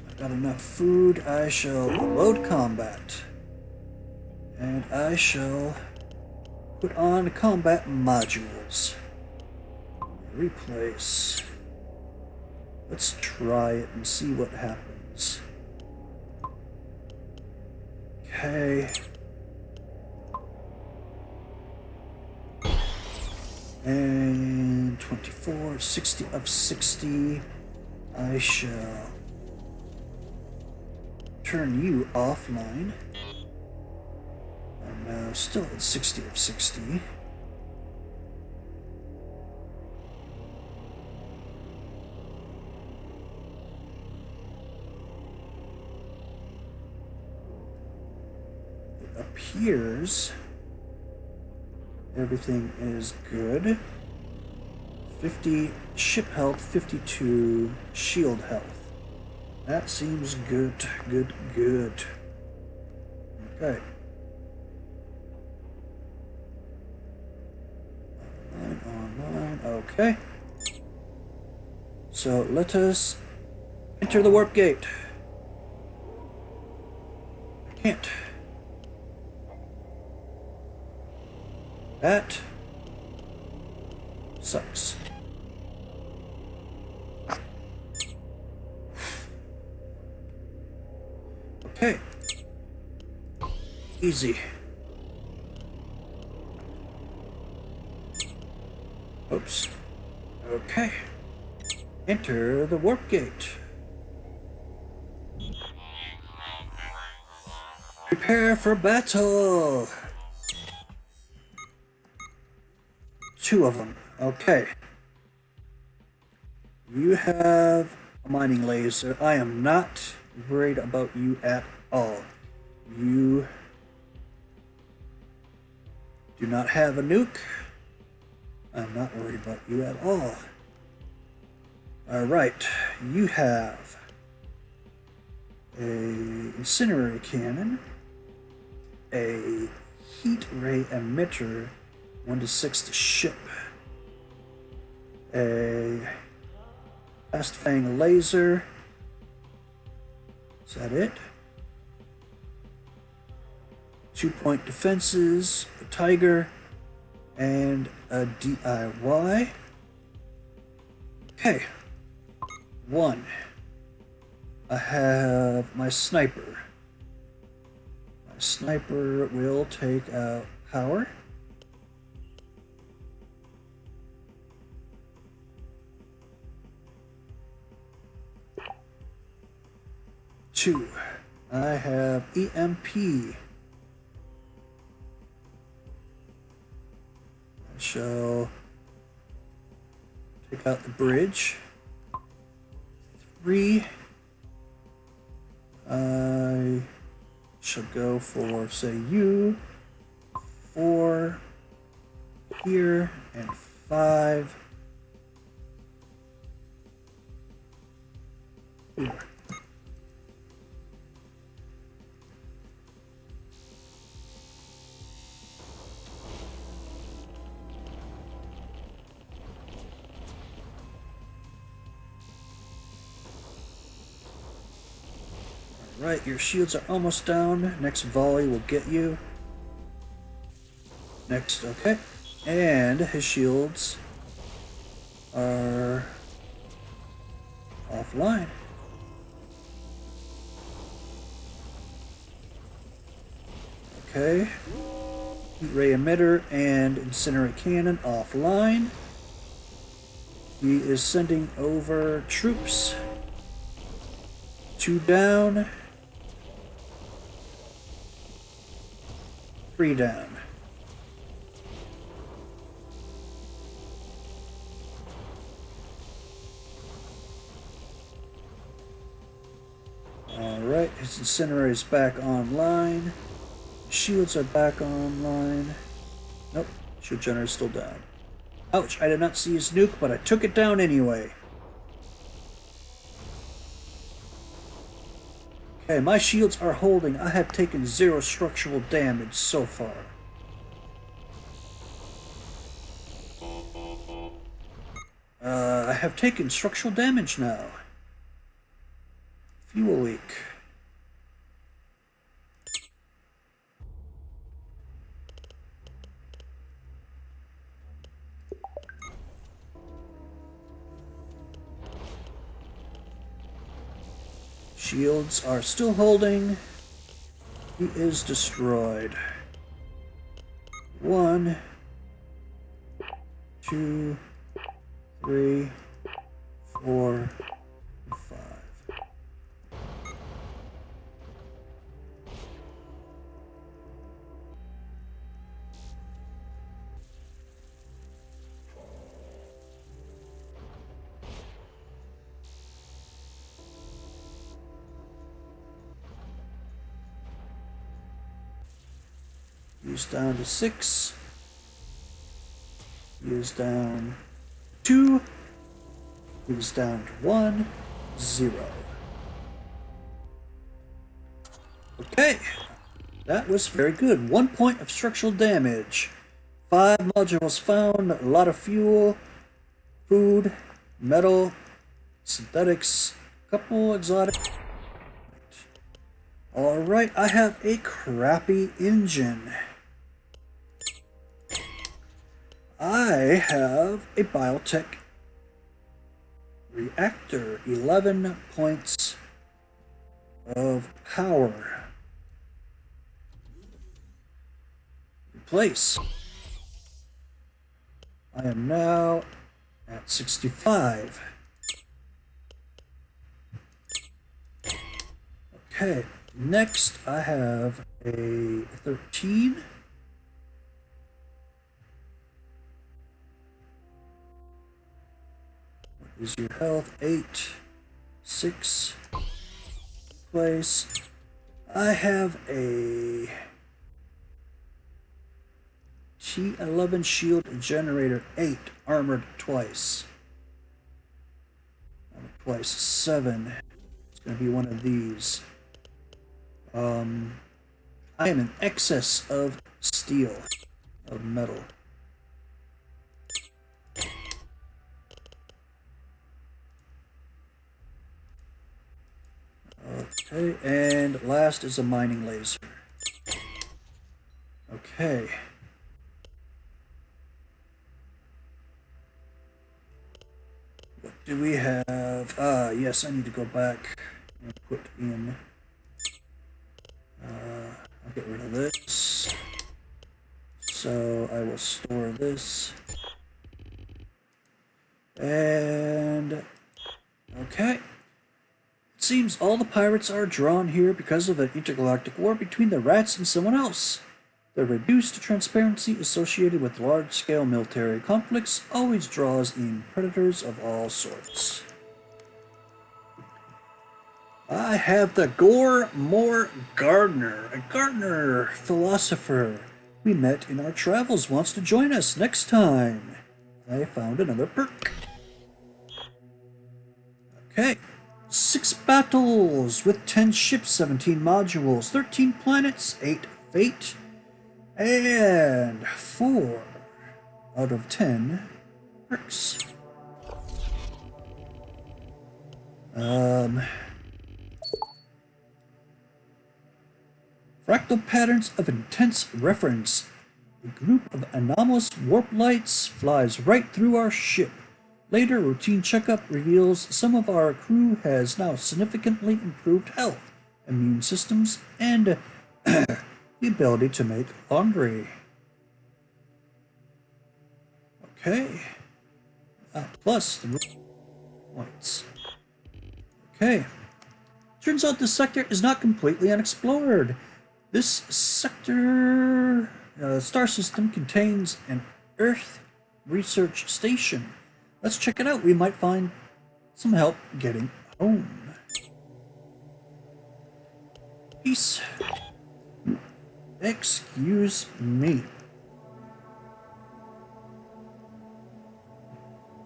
I've got enough food. I shall load combat. And I shall put on combat modules. Replace. Let's try it and see what happens. Okay. And 24, 60 of 60. I shall turn you offline. I'm now still at 60 of 60. It appears everything is good. 50 ship health, 52 shield health. That seems good, good, good. Okay. Online, okay. So let us enter the warp gate. I can't. That sucks. Okay. Easy. Oops. Okay. Enter the warp gate. Prepare for battle. 2 of them. Okay. You have a mining laser. I am not worried about you at all. You do not have a nuke. I'm not worried about you at all. Alright, you have a incendiary cannon, a heat ray emitter, 1 to 6 to ship, a Fast Fang Laser. Is that it? 2-point defenses, a Tiger, and a DIY. Okay. 1. I have my Sniper. My Sniper will take out power. 2. I have EMP. I shall take out the bridge. 3. I shall go for, say, you. 4 here, and 5 here. Right, your shields are almost down. Next volley will get you. Next, okay. And his shields are offline. Okay. Heat ray emitter and incinerate cannon offline. He is sending over troops. 2 down. 3 down. Alright, his incinerator is back online. Shields are back online. Nope, shield generator is still down. Ouch, I did not see his nuke, but I took it down anyway. Okay, my shields are holding. I have taken 0 structural damage so far. I have taken structural damage now. Fuel leak. Shields are still holding. He is destroyed. 1, 2, 3, 4, 5. He's down to 6. He is down 2. He is down to 1, 0. Okay, that was very good. 1 point of structural damage. 5 modules found, a lot of fuel, food, metal, synthetics, a couple exotic. Alright, I have a crappy engine. I have a biotech reactor, 11 points of power. Replace. I am now at 65. Okay, next I have a 13. Is your health 8, 6 place. I have a T11 shield generator 8 armored twice. Armored twice 7. It's gonna be one of these. I am in excess of steel, of metal. Okay, and last is a mining laser. Okay. What do we have? Yes, I need to go back and put in. I'll get rid of this. So I will store this. And okay. It seems all the pirates are drawn here because of an intergalactic war between the rats and someone else. The reduced transparency associated with large-scale military conflicts always draws in predators of all sorts. I have the Gormor Gardner, a gardener philosopher we met in our travels, wants to join us next time. I found another perk. Okay. 6 battles with 10 ships, 17 modules, 13 planets, 8 fate, and 4 out of 10 perks. Fractal patterns of intense reference. A group of anomalous warp lights flies right through our ship. Later, routine checkup reveals some of our crew has now significantly improved health, immune systems, and the ability to make laundry. Okay. Plus the points. Okay. Turns out this sector is not completely unexplored. This sector star system contains an Earth research station. Let's check it out. We might find some help getting home. Peace. Excuse me.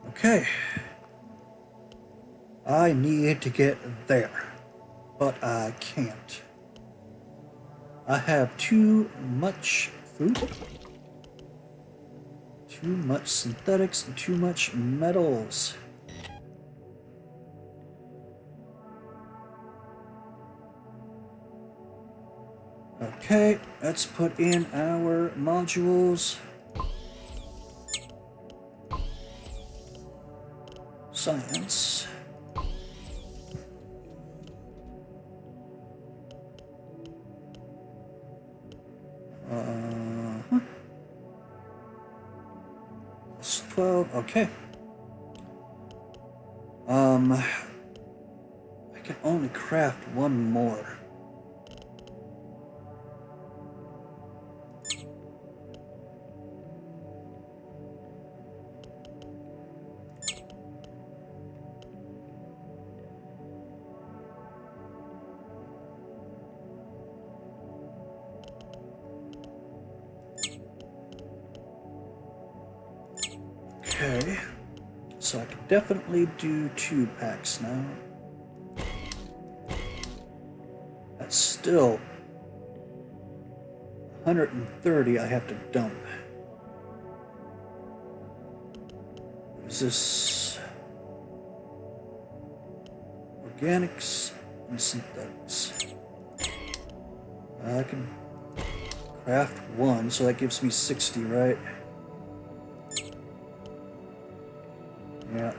Okay. I need to get there, but I can't. I have too much food, too much synthetics, and too much metals. Okay, let's put in our modules. Science. It's 12, okay. I can only craft one more. Okay, so I can definitely do 2 packs now. That's still 130 I have to dump. What is this? Organics and synthetics. I can craft 1, so that gives me 60, right? Yeah.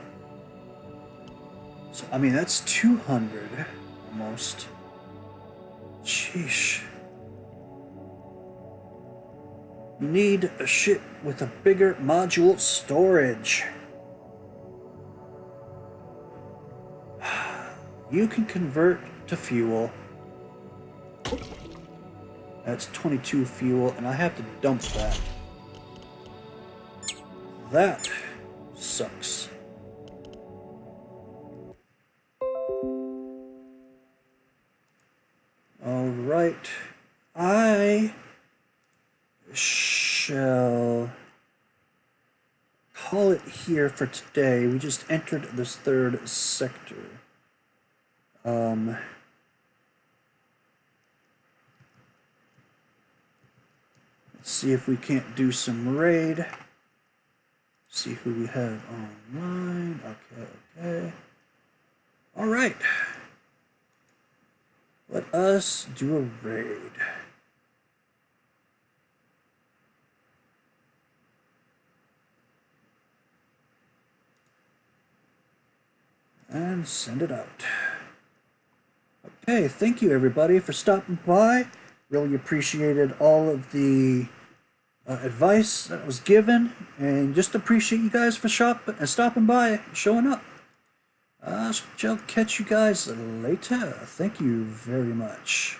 So, I mean, that's 200 almost. Sheesh. You need a ship with a bigger module storage. You can convert to fuel. That's 22 fuel, and I have to dump that. That sucks. Alright. I shall call it here for today. We just entered this 3rd sector. Let's see if we can't do some raid. See who we have online. Okay. Alright. Let us do a raid. And send it out. Okay, thank you everybody for stopping by. Really appreciated all of the advice that was given, and just appreciate you guys for stopping by, showing up. Shall catch you guys later. Thank you very much.